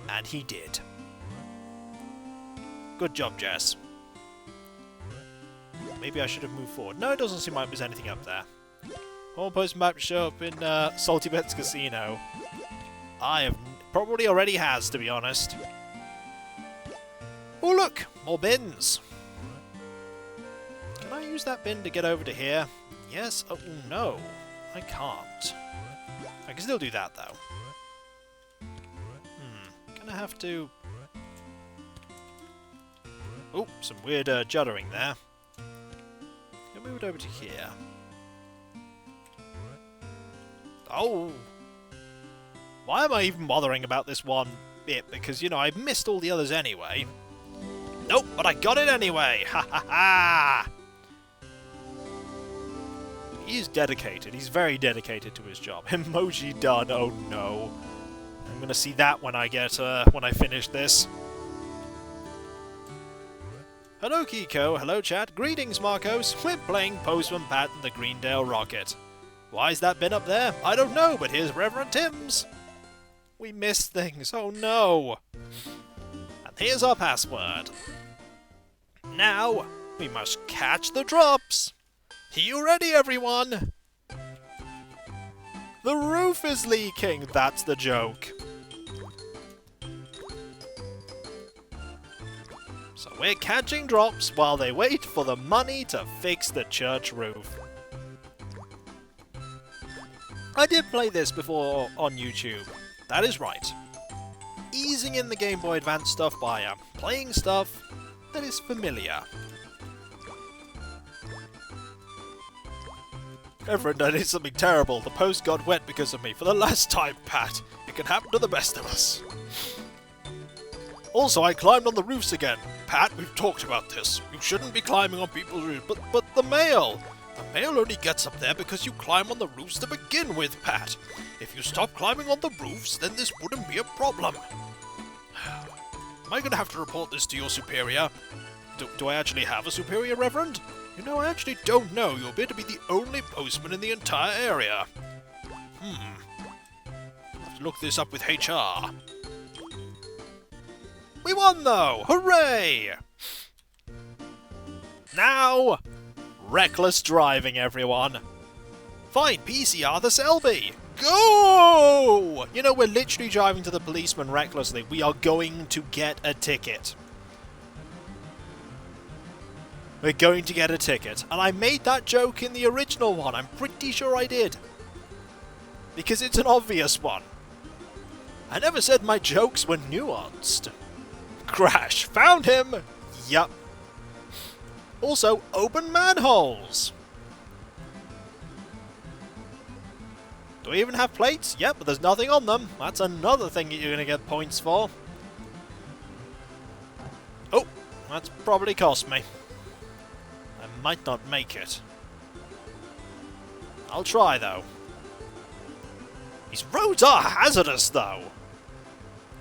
A: And he did. Good job, Jess. Maybe I should have moved forward. No, it doesn't seem like there's anything up there. All Postman Pat show up in Salty Bets Casino. I have probably already has, to be honest. Oh look! More bins! Can I use that bin to get over to here? Yes? Oh no. I can't. I can still do that though. Gonna have to... Oh, some weird juddering there. Gonna move it over to here. Oh! Why am I even bothering about this one bit? Because, you know, I missed all the others anyway. Nope, but I got it anyway! Ha ha ha! He's dedicated. He's very dedicated to his job. Emoji done. Oh no. I'm gonna see that when I get, when I finish this. Hello Kiko, hello chat, greetings Marcos. We're playing Postman Pat and the Greendale Rocket. Why's that bin up there? I don't know, but here's Reverend Tim's. We missed things, oh no. And here's our password. Now, we must catch the drops. Are you ready, everyone? The roof is leaking, that's the joke. So we're catching drops while they wait for the money to fix the church roof. I did play this before on YouTube. That is right. Easing in the Game Boy Advance stuff by playing stuff that is familiar. Reverend, I did something terrible. The post got wet because of me. For the last time, Pat. It can happen to the best of us. Also, I climbed on the roofs again. Pat, we've talked about this. You shouldn't be climbing on people's roofs. But the mail! The mail only gets up there because you climb on the roofs to begin with, Pat. If you stop climbing on the roofs, then this wouldn't be a problem. Am I going to have to report this to your superior? Do I actually have a superior, Reverend? You know, I actually don't know. You appear to be the only postman in the entire area. I'll have to look this up with HR. We won though! Hooray! Now, reckless driving, everyone. Find PCR the Selby. Go! You know, we're literally driving to the policeman recklessly. We are going to get a ticket. We're going to get a ticket. And I made that joke in the original one. I'm pretty sure I did. Because it's an obvious one. I never said my jokes were nuanced. Crash. Found him. Yup. Also, open manholes. Do we even have plates? Yep, but there's nothing on them. That's another thing that you're going to get points for. Oh, that's probably cost me. I might not make it. I'll try, though. These roads are hazardous, though.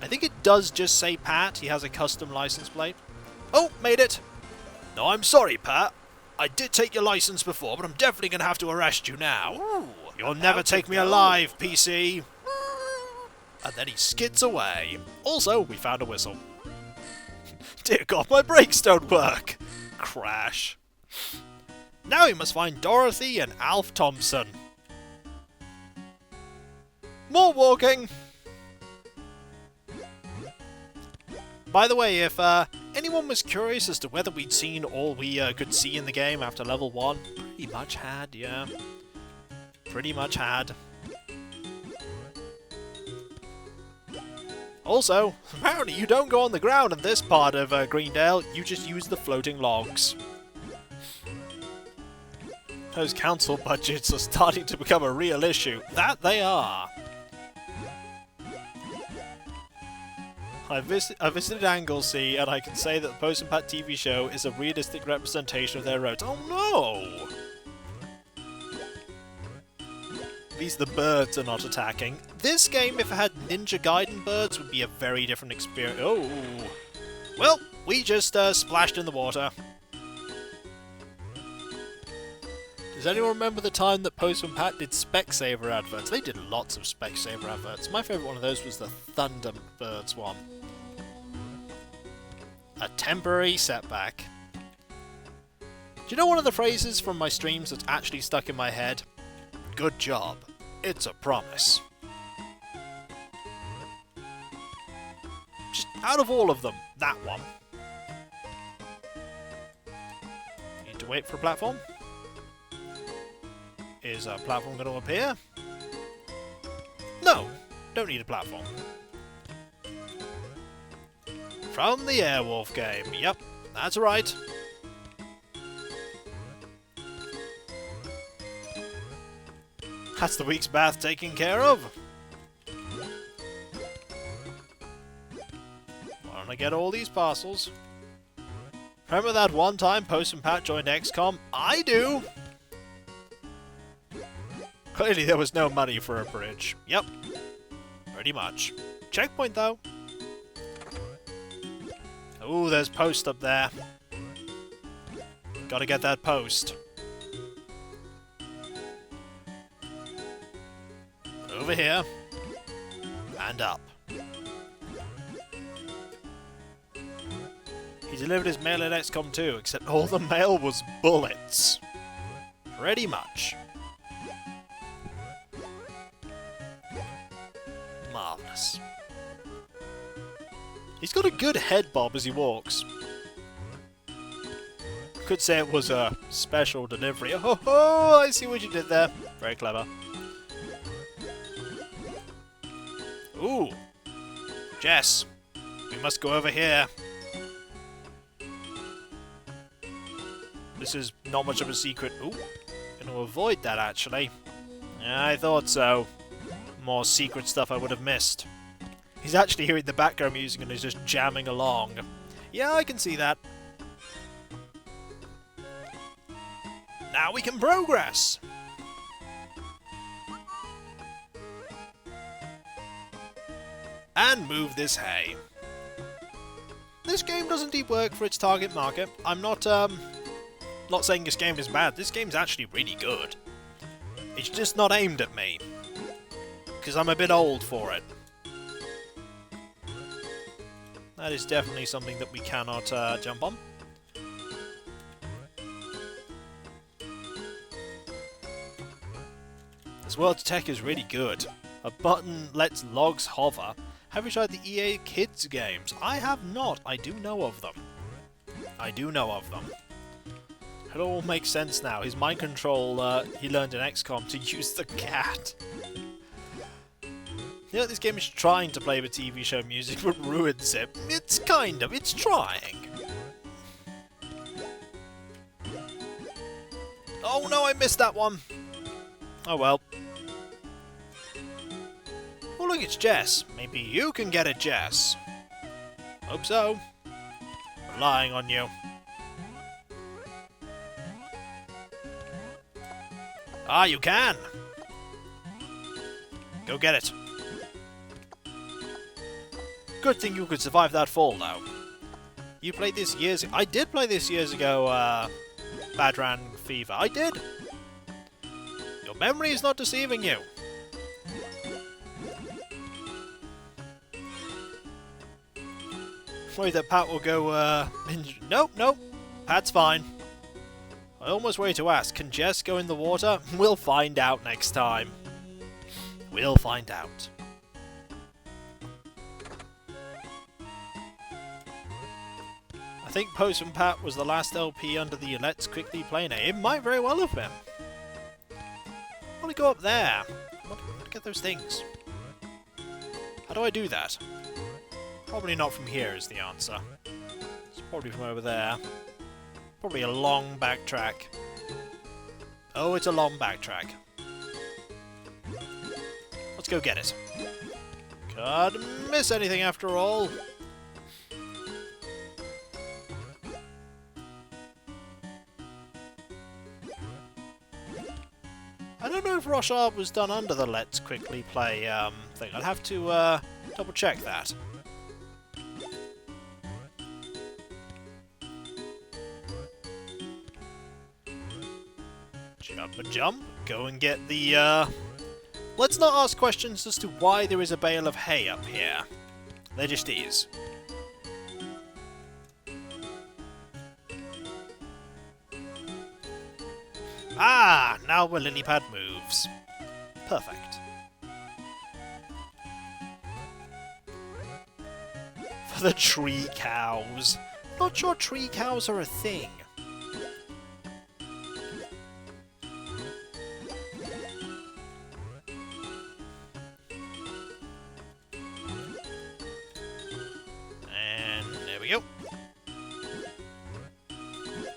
A: I think it does just say Pat. He has a custom license plate. Oh, made it. No, I'm sorry, Pat. I did take your license before, but I'm definitely going to have to arrest you now. Ooh, you'll never take me alive, PC. And then he skids away. Also, we found a whistle. Dear God, my brakes don't work. Crash. Now we must find Dorothy and Alf Thompson. More walking. By the way, if anyone was curious as to whether we'd seen all we could see in the game after level 1, pretty much had, yeah. Pretty much had. Also, apparently you don't go on the ground in this part of Greendale, you just use the floating logs. Those council budgets are starting to become a real issue. That they are. I visited Anglesey, and I can say that the Postman TV show is a realistic representation of their roads. Oh no! At least the birds are not attacking. This game, if it had Ninja Gaiden birds, would be a very different experience. Oh! Well, we just splashed in the water. Does anyone remember the time that Postman Pat did Specsavers adverts? They did lots of Specsavers adverts. My favourite one of those was the Thunderbirds one. A temporary setback. Do you know one of the phrases from my streams that's actually stuck in my head? Good job. It's a promise. Just out of all of them, that one. Need to wait for a platform. Is a platform going to appear? No, don't need a platform. From the Airwolf game, yep, that's right. That's the week's bath taken care of. Why don't I get all these parcels? Remember that one time Postman Pat joined XCOM? I do! Clearly there was no money for a bridge. Yep. Pretty much. Checkpoint, though. Ooh, there's post up there. Gotta get that post. Over here. And up. He delivered his mail at XCOM 2, except all the mail was bullets. Pretty much. Marvellous. He's got a good head bob as he walks. Could say it was a special delivery. Oh, ho, I see what you did there. Very clever. Ooh. Jess. We must go over here. This is not much of a secret. Ooh. Gonna avoid that, actually. Yeah, I thought so. More secret stuff I would have missed. He's actually hearing the background music and is just jamming along. Yeah, I can see that. Now we can progress! And move this hay. This game does indeed work for its target market. I'm not saying this game is bad. This game's actually really good. It's just not aimed at me. Because I'm a bit old for it. That is definitely something that we cannot jump on. This world's tech is really good. A button lets logs hover. Have you tried the EA Kids games? I have not. I do know of them. I do know of them. It all makes sense now. His mind control, he learned in XCOM to use the cat. You know, this game is trying to play the TV show music, but ruins it. It's trying. Oh no, I missed that one. Oh well. Oh look, it's Jess. Maybe you can get it, Jess. Hope so. Relying on you. Ah, you can! Go get it. Good thing you could survive that fall, though. You played this years ago. I did play this years ago, Badran Fever. I did! Your memory is not deceiving you. Worried that Pat will go, Nope, nope. Pat's fine. I almost waited to ask, can Jess go in the water? We'll find out next time. We'll find out. I think Postman Pat was the last LP under the Let's Quickly Play name. It might very well have been. I want to go up there. I want to get those things. How do I do that? Probably not from here is the answer. It's probably from over there. Probably a long backtrack. Oh, it's a long backtrack. Let's go get it. Can't miss anything after all. I don't know if Roshard was done under the Let's Quickly Play thing. I'd have to double check that. Jump and jump. Go and get the, Let's not ask questions as to why there is a bale of hay up here. There just is. Ah! Now the lily pad moves. Perfect. For the tree cows. Not sure tree cows are a thing.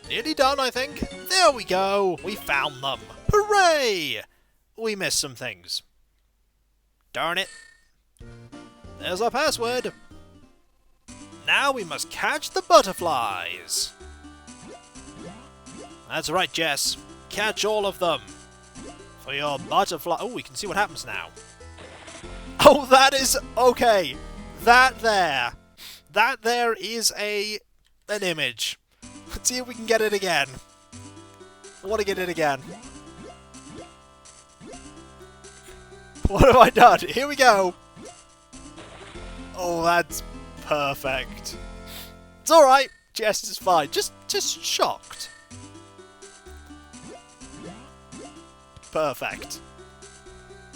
A: Nearly done, I think. There we go. We found them. Hooray! We missed some things. Darn it. There's our password. Now we must catch the butterflies. That's right, Jess. Catch all of them. For your butterfly... Oh, we can see what happens now. Oh, that is... Okay. That there is an image. Let's see if we can get it again. I want to get it again. What have I done? Here we go. Oh, that's perfect. It's alright. Jess is fine. Just shocked. Perfect.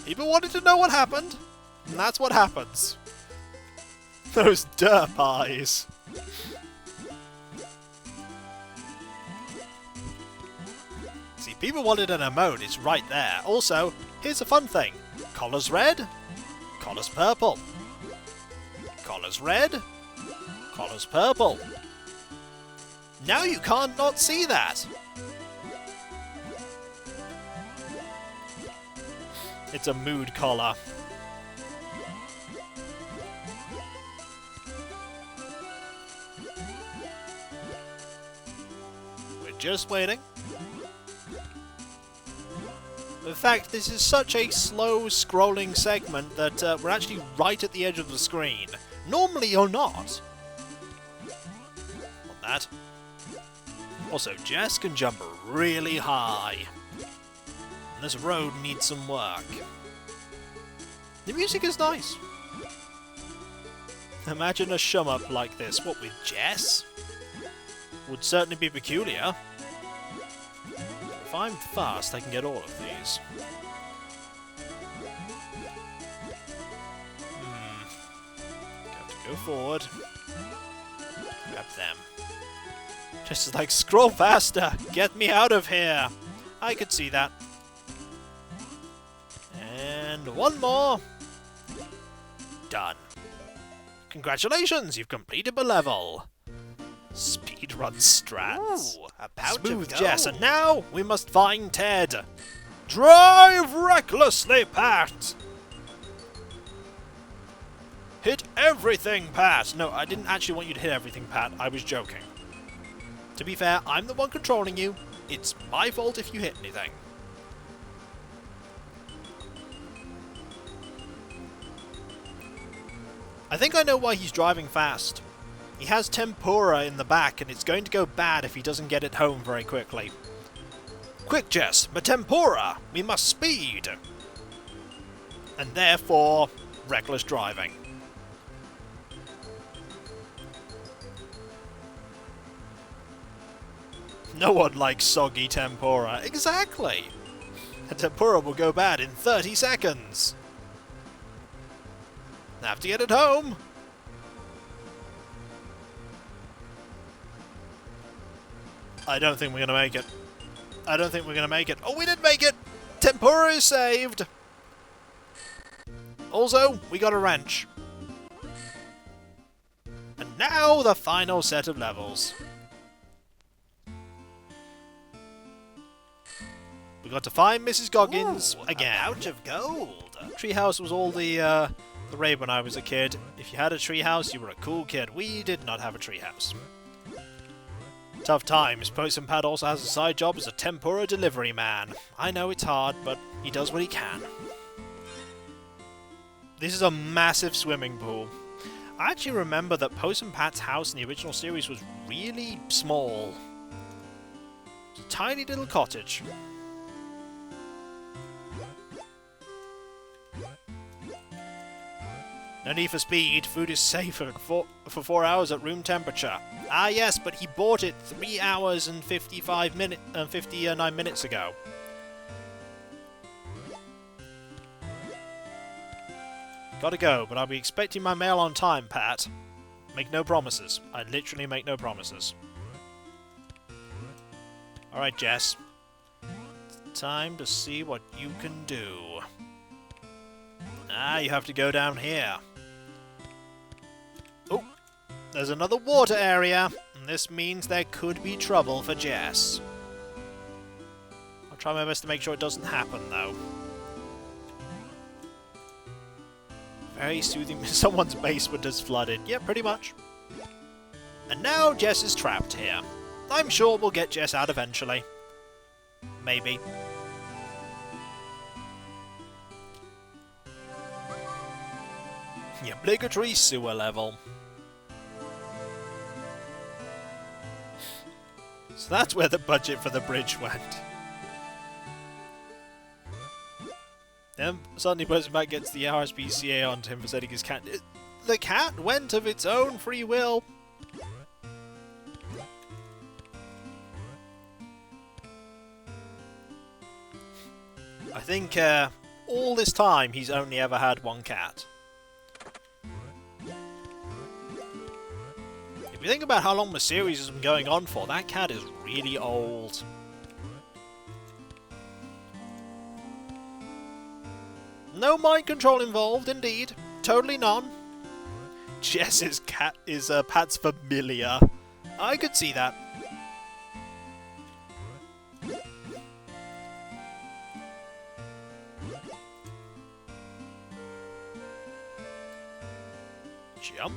A: People wanted to know what happened, and that's what happens. Those derp eyes. See, people wanted an emote, it's right there. Also, here's a fun thing. Collar's red, collar's purple. Collar's red, collar's purple. Now you can't not see that. It's a mood collar. We're just waiting. In fact, this is such a slow scrolling segment that we're actually right at the edge of the screen. Normally you're not. Want that. Also, Jess can jump really high. And this road needs some work. The music is nice. Imagine a shum-up like this. What, with Jess? Would certainly be peculiar. If I'm fast, I can get all of these. Got to go forward. Grab them. Just like, scroll faster! Get me out of here! I could see that. And one more. Done. Congratulations, you've completed the level. Speedrun strats.
C: Ooh, a pouch of
A: Smooth
C: gold.
A: Jess, and now we must find Ted. Drive recklessly, Pat! Hit everything, Pat! No, I didn't actually want you to hit everything, Pat. I was joking. To be fair, I'm the one controlling you. It's my fault if you hit anything. I think I know why he's driving fast. He has tempura in the back, and it's going to go bad if he doesn't get it home very quickly. Quick, Jess, my tempura! We must speed! And therefore, reckless driving. No one likes soggy tempura. Exactly! The tempura will go bad in 30 seconds. Have to get it home. I don't think we're going to make it. I don't think we're going to make it. Oh, we did make it! Tempura is saved! Also, we got a wrench. And now the final set of levels. We got to find Mrs. Goggins again.
C: A pouch of gold.
A: Treehouse was all the rave when I was a kid. If you had a treehouse, you were a cool kid. We did not have a treehouse. Tough times. Postman Pat also has a side job as a tempura delivery man. I know it's hard, but he does what he can. This is a massive swimming pool. I actually remember that Postman Pat's house in the original series was really small. It's a tiny little cottage. No need for speed. Food is safe for 4 hours at room temperature. Ah yes, but he bought it 3 hours and 59 minutes ago. Gotta go, but I'll be expecting my mail on time, Pat. Make no promises. I literally make no promises. Alright, Jess. It's time to see what you can do. Ah, you have to go down here. Oh, there's another water area, and this means there could be trouble for Jess. I'll try my best to make sure it doesn't happen, though. Very soothing. Someone's basement is flooded. Yeah, pretty much. And now Jess is trapped here. I'm sure we'll get Jess out eventually. Maybe. The obligatory sewer level. So that's where the budget for the bridge went. Then suddenly Postman Pat gets the RSPCA onto him for setting his cat. The cat went of its own free will. I think all this time he's only ever had one cat. If you think about how long the series has been going on for, that cat is really old. No mind control involved, indeed. Totally none. Jess's cat is Pat's familiar. I could see that. Jump.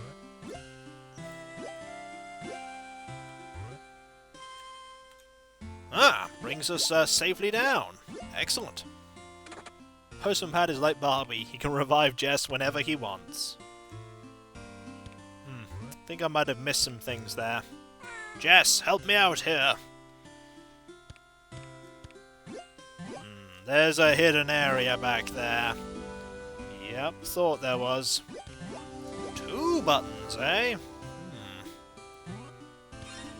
A: Ah, brings us safely down. Excellent. Postman Pat is like Barbie. He can revive Jess whenever he wants. Think I might have missed some things there. Jess, help me out here. There's a hidden area back there. Yep, thought there was. 2 buttons, eh?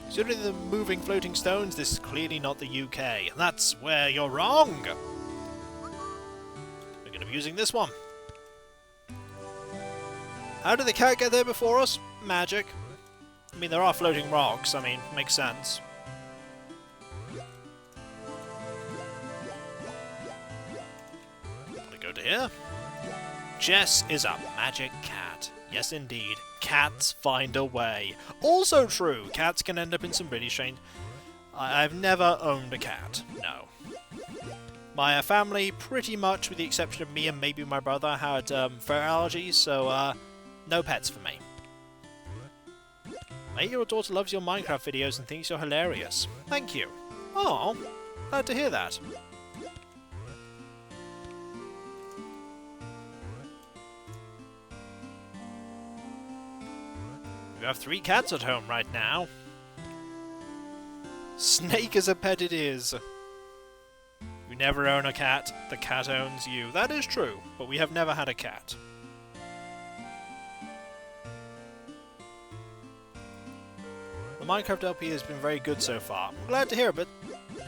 A: Considering the moving floating stones, this is clearly not the UK. That's where you're wrong! We're going to be using this one. How did the cat get there before us? Magic. I mean, there are floating rocks, I mean, makes sense. Want to go to here? Jess is a magic cat. Yes, indeed. Cats find a way. Also true, cats can end up in some really strange... I've never owned a cat. No. My family, pretty much with the exception of me and maybe my brother, had fur allergies, so no pets for me. My 8-year-old daughter loves your Minecraft videos and thinks you're hilarious. Thank you. Oh, glad to hear that. You have 3 cats at home right now. Snake as a pet it is. You never own a cat, the cat owns you. That is true, but we have never had a cat. The Minecraft LP has been very good so far. I'm glad to hear it, but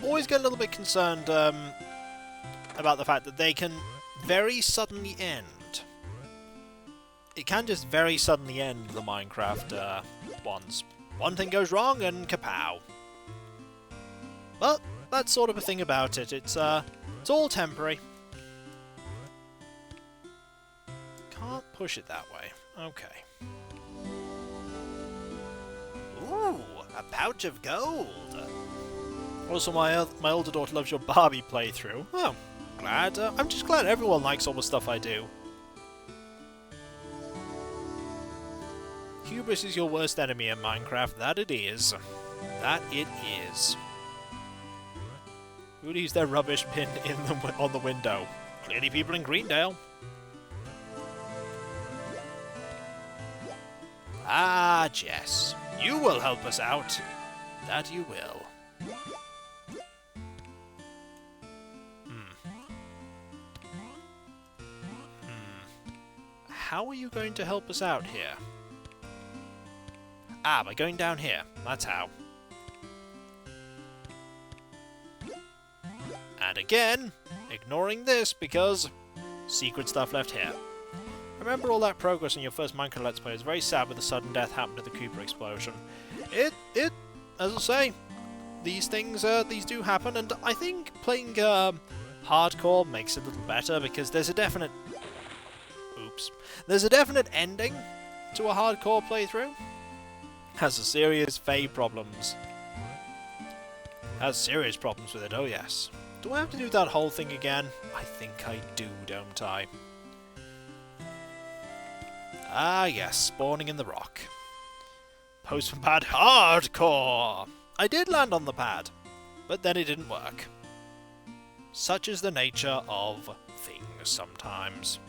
A: always get a little bit concerned about the fact that they can very suddenly end. It can just very suddenly end the Minecraft ones. One thing goes wrong and kapow. But that's sort of a thing about it. It's all temporary. Can't push it that way. Okay. Ooh, a pouch of gold. Also, my older daughter loves your Barbie playthrough. Oh, glad. I'm just glad everyone likes all the stuff I do. Hubris is your worst enemy in Minecraft. That it is. That it is. Who leaves their rubbish bin on the window? Clearly people in Greendale. Ah, Jess. You will help us out. That you will. How are you going to help us out here? Ah, by going down here. That's how. And again, ignoring this because secret stuff left here. Remember all that progress in your first Minecraft Let's Play is very sad with the sudden death happened to the Cooper explosion. As I say, these things, these do happen, and I think playing hardcore makes it a little better because there's a definite... Oops. There's a definite ending to a hardcore playthrough. Has a serious fade problems. Has serious problems with it, oh yes. Do I have to do that whole thing again? I think I do, don't I? Ah yes, spawning in the rock. Postman pad hardcore! I did land on the pad, but then it didn't work. Such is the nature of things sometimes.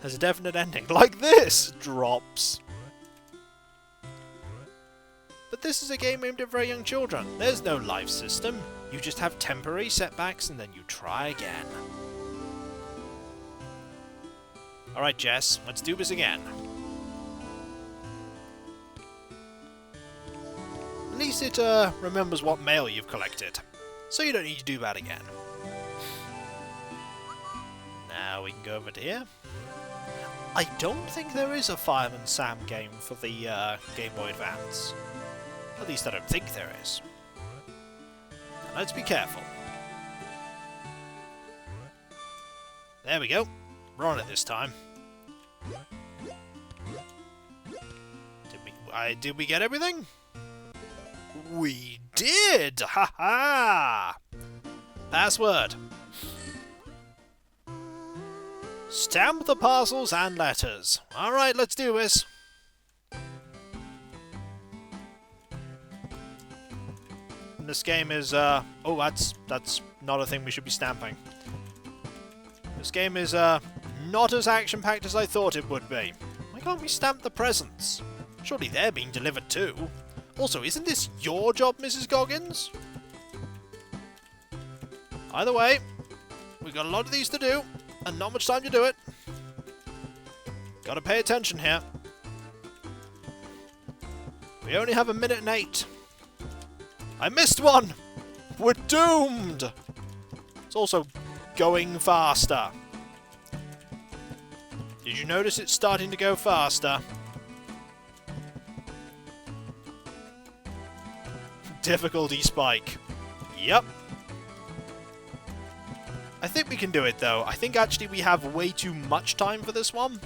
A: There's a definite ending, like this! Drops. But this is a game aimed at very young children. There's no life system. You just have temporary setbacks and then you try again. Alright, Jess, let's do this again. At least it remembers what mail you've collected, so you don't need to do that again. Now we can go over to here. I don't think there is a Fireman Sam game for the Game Boy Advance. At least I don't think there is. Now let's be careful. There we go. We're on it this time. Did we get everything? We did! Ha ha! Password. Stamp the parcels and letters. Alright, let's do this. This game is, oh, that's not a thing we should be stamping. This game is, not as action-packed as I thought it would be. Why can't we stamp the presents? Surely they're being delivered too. Also, isn't this your job, Mrs. Goggins? Either way, we've got a lot of these to do, and not much time to do it. Gotta pay attention here. We only have 1:08. I missed one! We're doomed! It's also going faster. Did you notice it's starting to go faster? Difficulty spike. Yep. I think we can do it, though. I think actually we have way too much time for this one.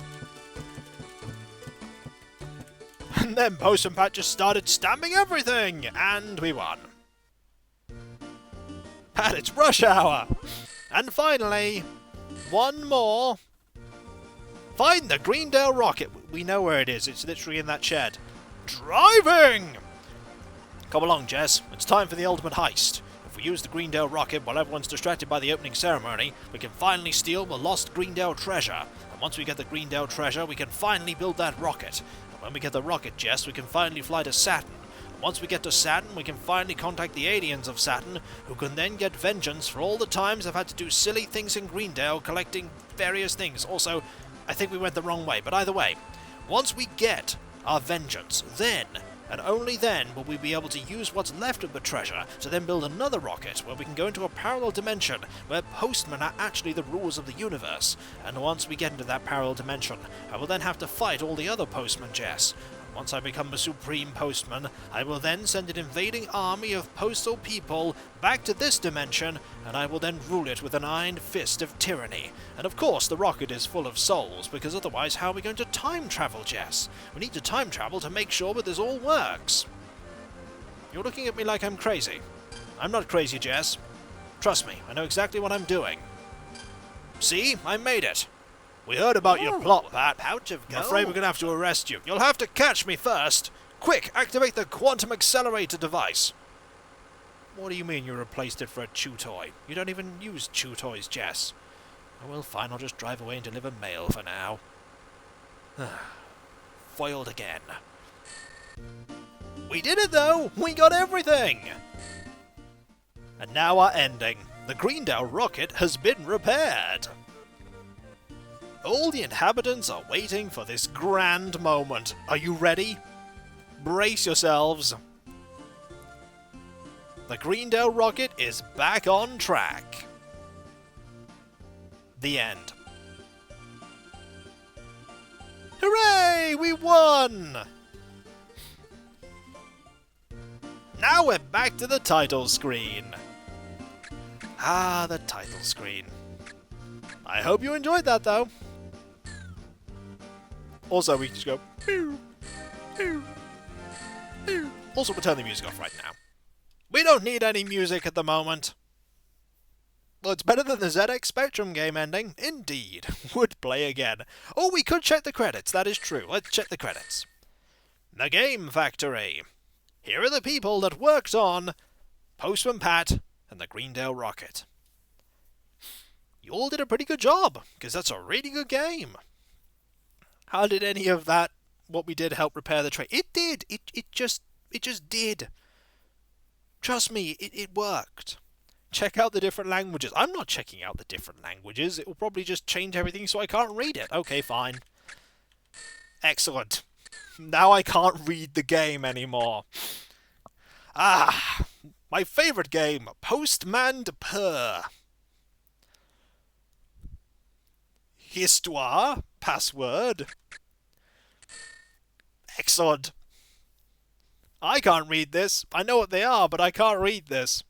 A: And then Postman Pat just started stamping everything, and we won. And it's rush hour! And finally, one more. Find the Greendale rocket. We know where it is. It's literally in that shed. Driving! Come along, Jess. It's time for the ultimate heist. If we use the Greendale rocket while everyone's distracted by the opening ceremony, we can finally steal the lost Greendale treasure. And once we get the Greendale treasure, we can finally build that rocket. And when we get the rocket, Jess, we can finally fly to Saturn. And once we get to Saturn, we can finally contact the aliens of Saturn, who can then get vengeance for all the times I've had to do silly things in Greendale, collecting various things. Also, I think we went the wrong way, but either way, once we get our vengeance, then, and only then, will we be able to use what's left of the treasure to then build another rocket where we can go into a parallel dimension where postmen are actually the rulers of the universe. And once we get into that parallel dimension, I will then have to fight all the other postmen, Jess. Once I become the supreme postman, I will then send an invading army of postal people back to this dimension, and I will then rule it with an iron fist of tyranny. And of course, the rocket is full of souls, because otherwise how are we going to time travel, Jess? We need to time travel to make sure that this all works. You're looking at me like I'm crazy. I'm not crazy, Jess. Trust me, I know exactly what I'm doing. See? I made it. We heard about your plot, Pat.
C: Pouch of
A: I'm
C: gold.
A: afraid we're going to have to arrest you. You'll have to catch me first. Quick, activate the quantum accelerator device. What do you mean you replaced it for a chew toy? You don't even use chew toys, Jess. Oh, well, fine, I'll just drive away and deliver mail for now. Foiled again. We did it, though! We got everything! And now our ending. The Greendale rocket has been repaired. All the inhabitants are waiting for this grand moment. Are you ready? Brace yourselves. The Greendale rocket is back on track. The end. Hooray! We won! Now we're back to the title screen. Ah, the title screen. I hope you enjoyed that, though. Also, we can just go... Pew, pew, pew. Also, we'll turn the music off right now. We don't need any music at the moment. Well, it's better than the ZX Spectrum game ending. Indeed. Would play again. Oh, we could check the credits. That is true. Let's check the credits. The Game Factory. Here are the people that worked on Postman Pat and the Greendale rocket. You all did a pretty good job, because that's a really good game. How did any of that, what we did, help repair the train? It did. It just did. Trust me, it worked. Check out the different languages. I'm not checking out the different languages. It will probably just change everything so I can't read it. Okay, fine. Excellent. Now I can't read the game anymore. Ah, my favourite game, Postman Purr. Histoire, password. Excellent. I can't read this. I know what they are, but I can't read this.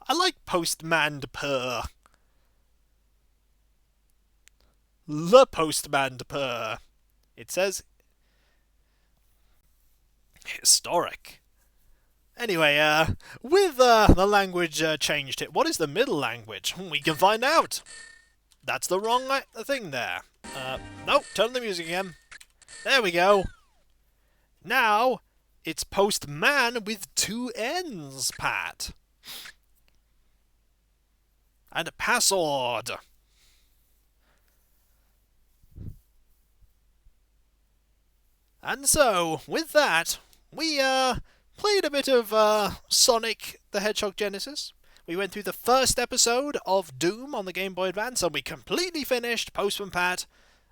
A: I like Postman Purr. Le Postman Purr. It says historic. Anyway, with the language changed it, what is the middle language? We can find out. That's the wrong thing there. Nope, turn the music again. There we go. Now, it's Postman with 2 N's, Pat. And password. And so, with that, we played a bit of Sonic the Hedgehog Genesis. We went through the first episode of Doom on the Game Boy Advance, and we completely finished Postman Pat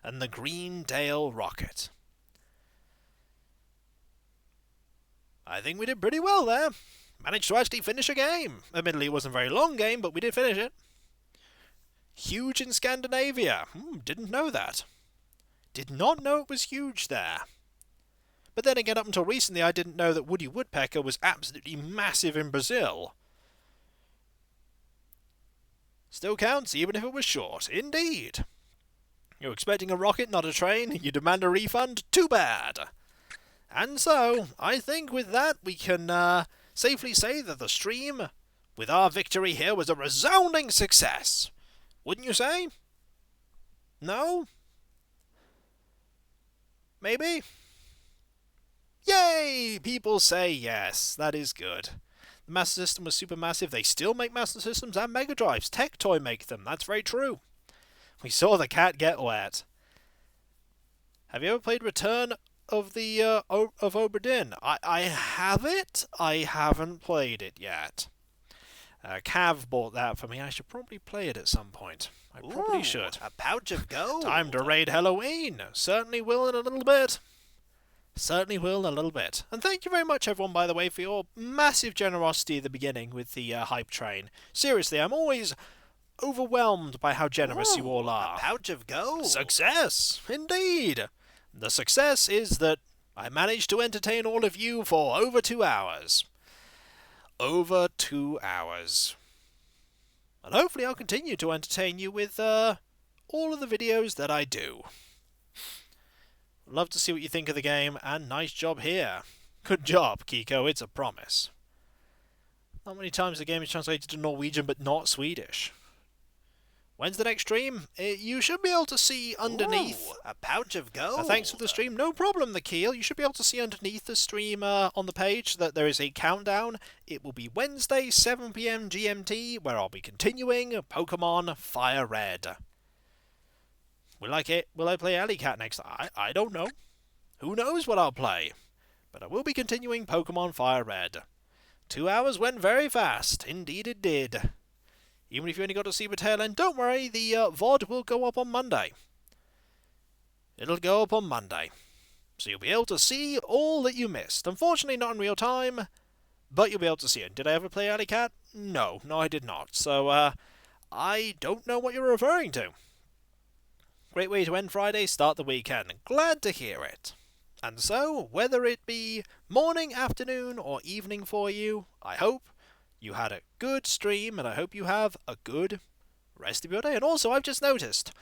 A: and the Greendale rocket. I think we did pretty well there. Managed to actually finish a game. Admittedly, it wasn't a very long game, but we did finish it. Huge in Scandinavia. Didn't know that. Did not know it was huge there. But then again, up until recently, I didn't know that Woody Woodpecker was absolutely massive in Brazil. Still counts, even if it was short. Indeed. You're expecting a rocket, not a train. You demand a refund? Too bad. And so, I think with that, we can safely say that the stream, with our victory here, was a resounding success. Wouldn't you say? No? Maybe? Yay! People say yes. That is good. The Master System was super massive. They still make Master Systems and Mega Drives. Tectoy make them. That's very true. We saw the cat get wet. Have you ever played Return of the of Obra Dinn? I have it. I haven't played it yet. Cav bought that for me. I should probably play it at some point. I probably should.
C: A pouch of gold.
A: Time to raid Halloween. Certainly will in a little bit. Certainly will in a little bit. And thank you very much, everyone, by the way, for your massive generosity at the beginning with the hype train. Seriously, I'm always overwhelmed by how generous you all are.
C: A pouch of gold.
A: Success, indeed. The success is that I managed to entertain all of you for over 2 hours. Over 2 hours. And hopefully I'll continue to entertain you with all of the videos that I do. Love to see what you think of the game, and nice job here. Good job, Kiko, it's a promise. Not many times the game is translated to Norwegian, but not Swedish. When's the next stream? You should be able to see underneath.
C: A pouch of gold.
A: Thanks for the stream. No problem, the Keel. You should be able to see underneath the stream on the page that there is a countdown. It will be Wednesday, 7 PM GMT, where I'll be continuing Pokemon Fire Red. Will I play Alley Cat next? I don't know. Who knows what I'll play? But I will be continuing Pokemon Fire Red. 2 hours went very fast. Indeed it did. Even if you only got to see the tail end, don't worry, the VOD will go up on Monday. It'll go up on Monday. So you'll be able to see all that you missed. Unfortunately not in real time, but you'll be able to see it. Did I ever play Alley Cat? No, I did not. So, I don't know what you're referring to. Great way to end Friday, start the weekend. Glad to hear it. And so, whether it be morning, afternoon, or evening for you, I hope you had a good stream, and I hope you have a good rest of your day. And also, I've just noticed,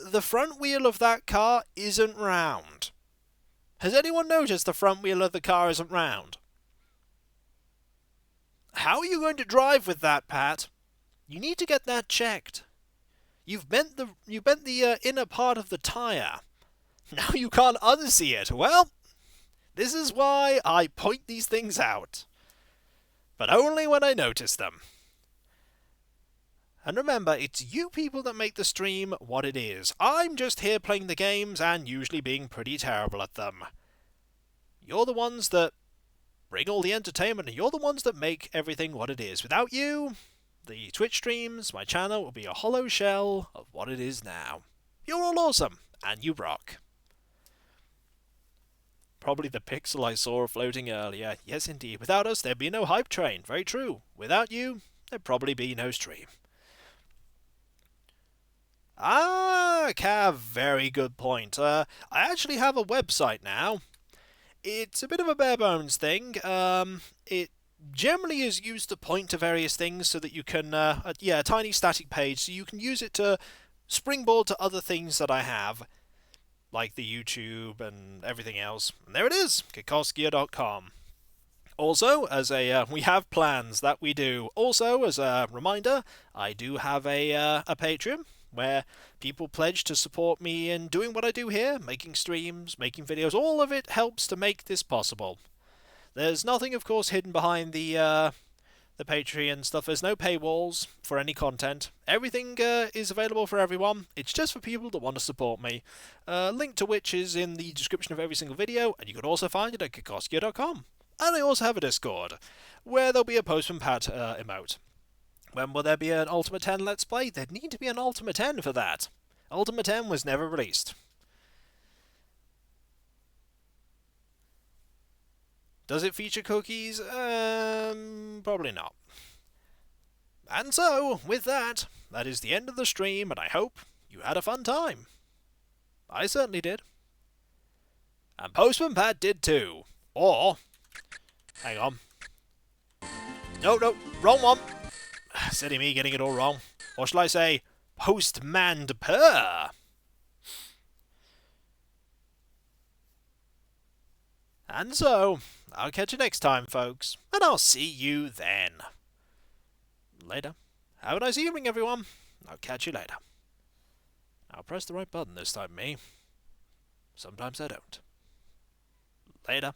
A: the front wheel of that car isn't round. Has anyone noticed the front wheel of the car isn't round? How are you going to drive with that, Pat? You need to get that checked. You've bent the inner part of the tyre. Now you can't unsee it. Well, this is why I point these things out. But only when I notice them. And remember, it's you people that make the stream what it is. I'm just here playing the games and usually being pretty terrible at them. You're the ones that bring all the entertainment, and you're the ones that make everything what it is. Without you, the Twitch streams, my channel, will be a hollow shell of what it is now. You're all awesome, and you rock. Probably the pixel I saw floating earlier. Yes, indeed. Without us, there'd be no hype train. Very true. Without you, there'd probably be no stream. Cav, very good point. I actually have a website now. It's a bit of a bare bones thing. It generally is used to point to various things so that you can, a tiny static page, so you can use it to springboard to other things that I have, like the YouTube and everything else. And there it is, Kikoskia.com. Also, as we have plans that we do. Also, as a reminder, I do have a Patreon where people pledge to support me in doing what I do here, making streams, making videos. All of it helps to make this possible. There's nothing, of course, hidden behind the Patreon stuff. There's no paywalls for any content. Everything is available for everyone. It's just for people that want to support me. Link to which is in the description of every single video, and you can also find it at Kikoskia.com. And I also have a Discord, where there'll be a Postman Pat emote. When will there be an Ultimate 10 Let's Play? There'd need to be an Ultimate 10 for that. Ultimate M was never released. Does it feature cookies? Probably not. And so, with that, that is the end of the stream, and I hope you had a fun time. I certainly did. And Postman Pat did too. Or, hang on. No, wrong one. Silly me getting it all wrong. Or shall I say, Postman Per? And so, I'll catch you next time, folks, and I'll see you then. Later. Have a nice evening, everyone. I'll catch you later. I'll press the right button this time, me. Sometimes I don't. Later.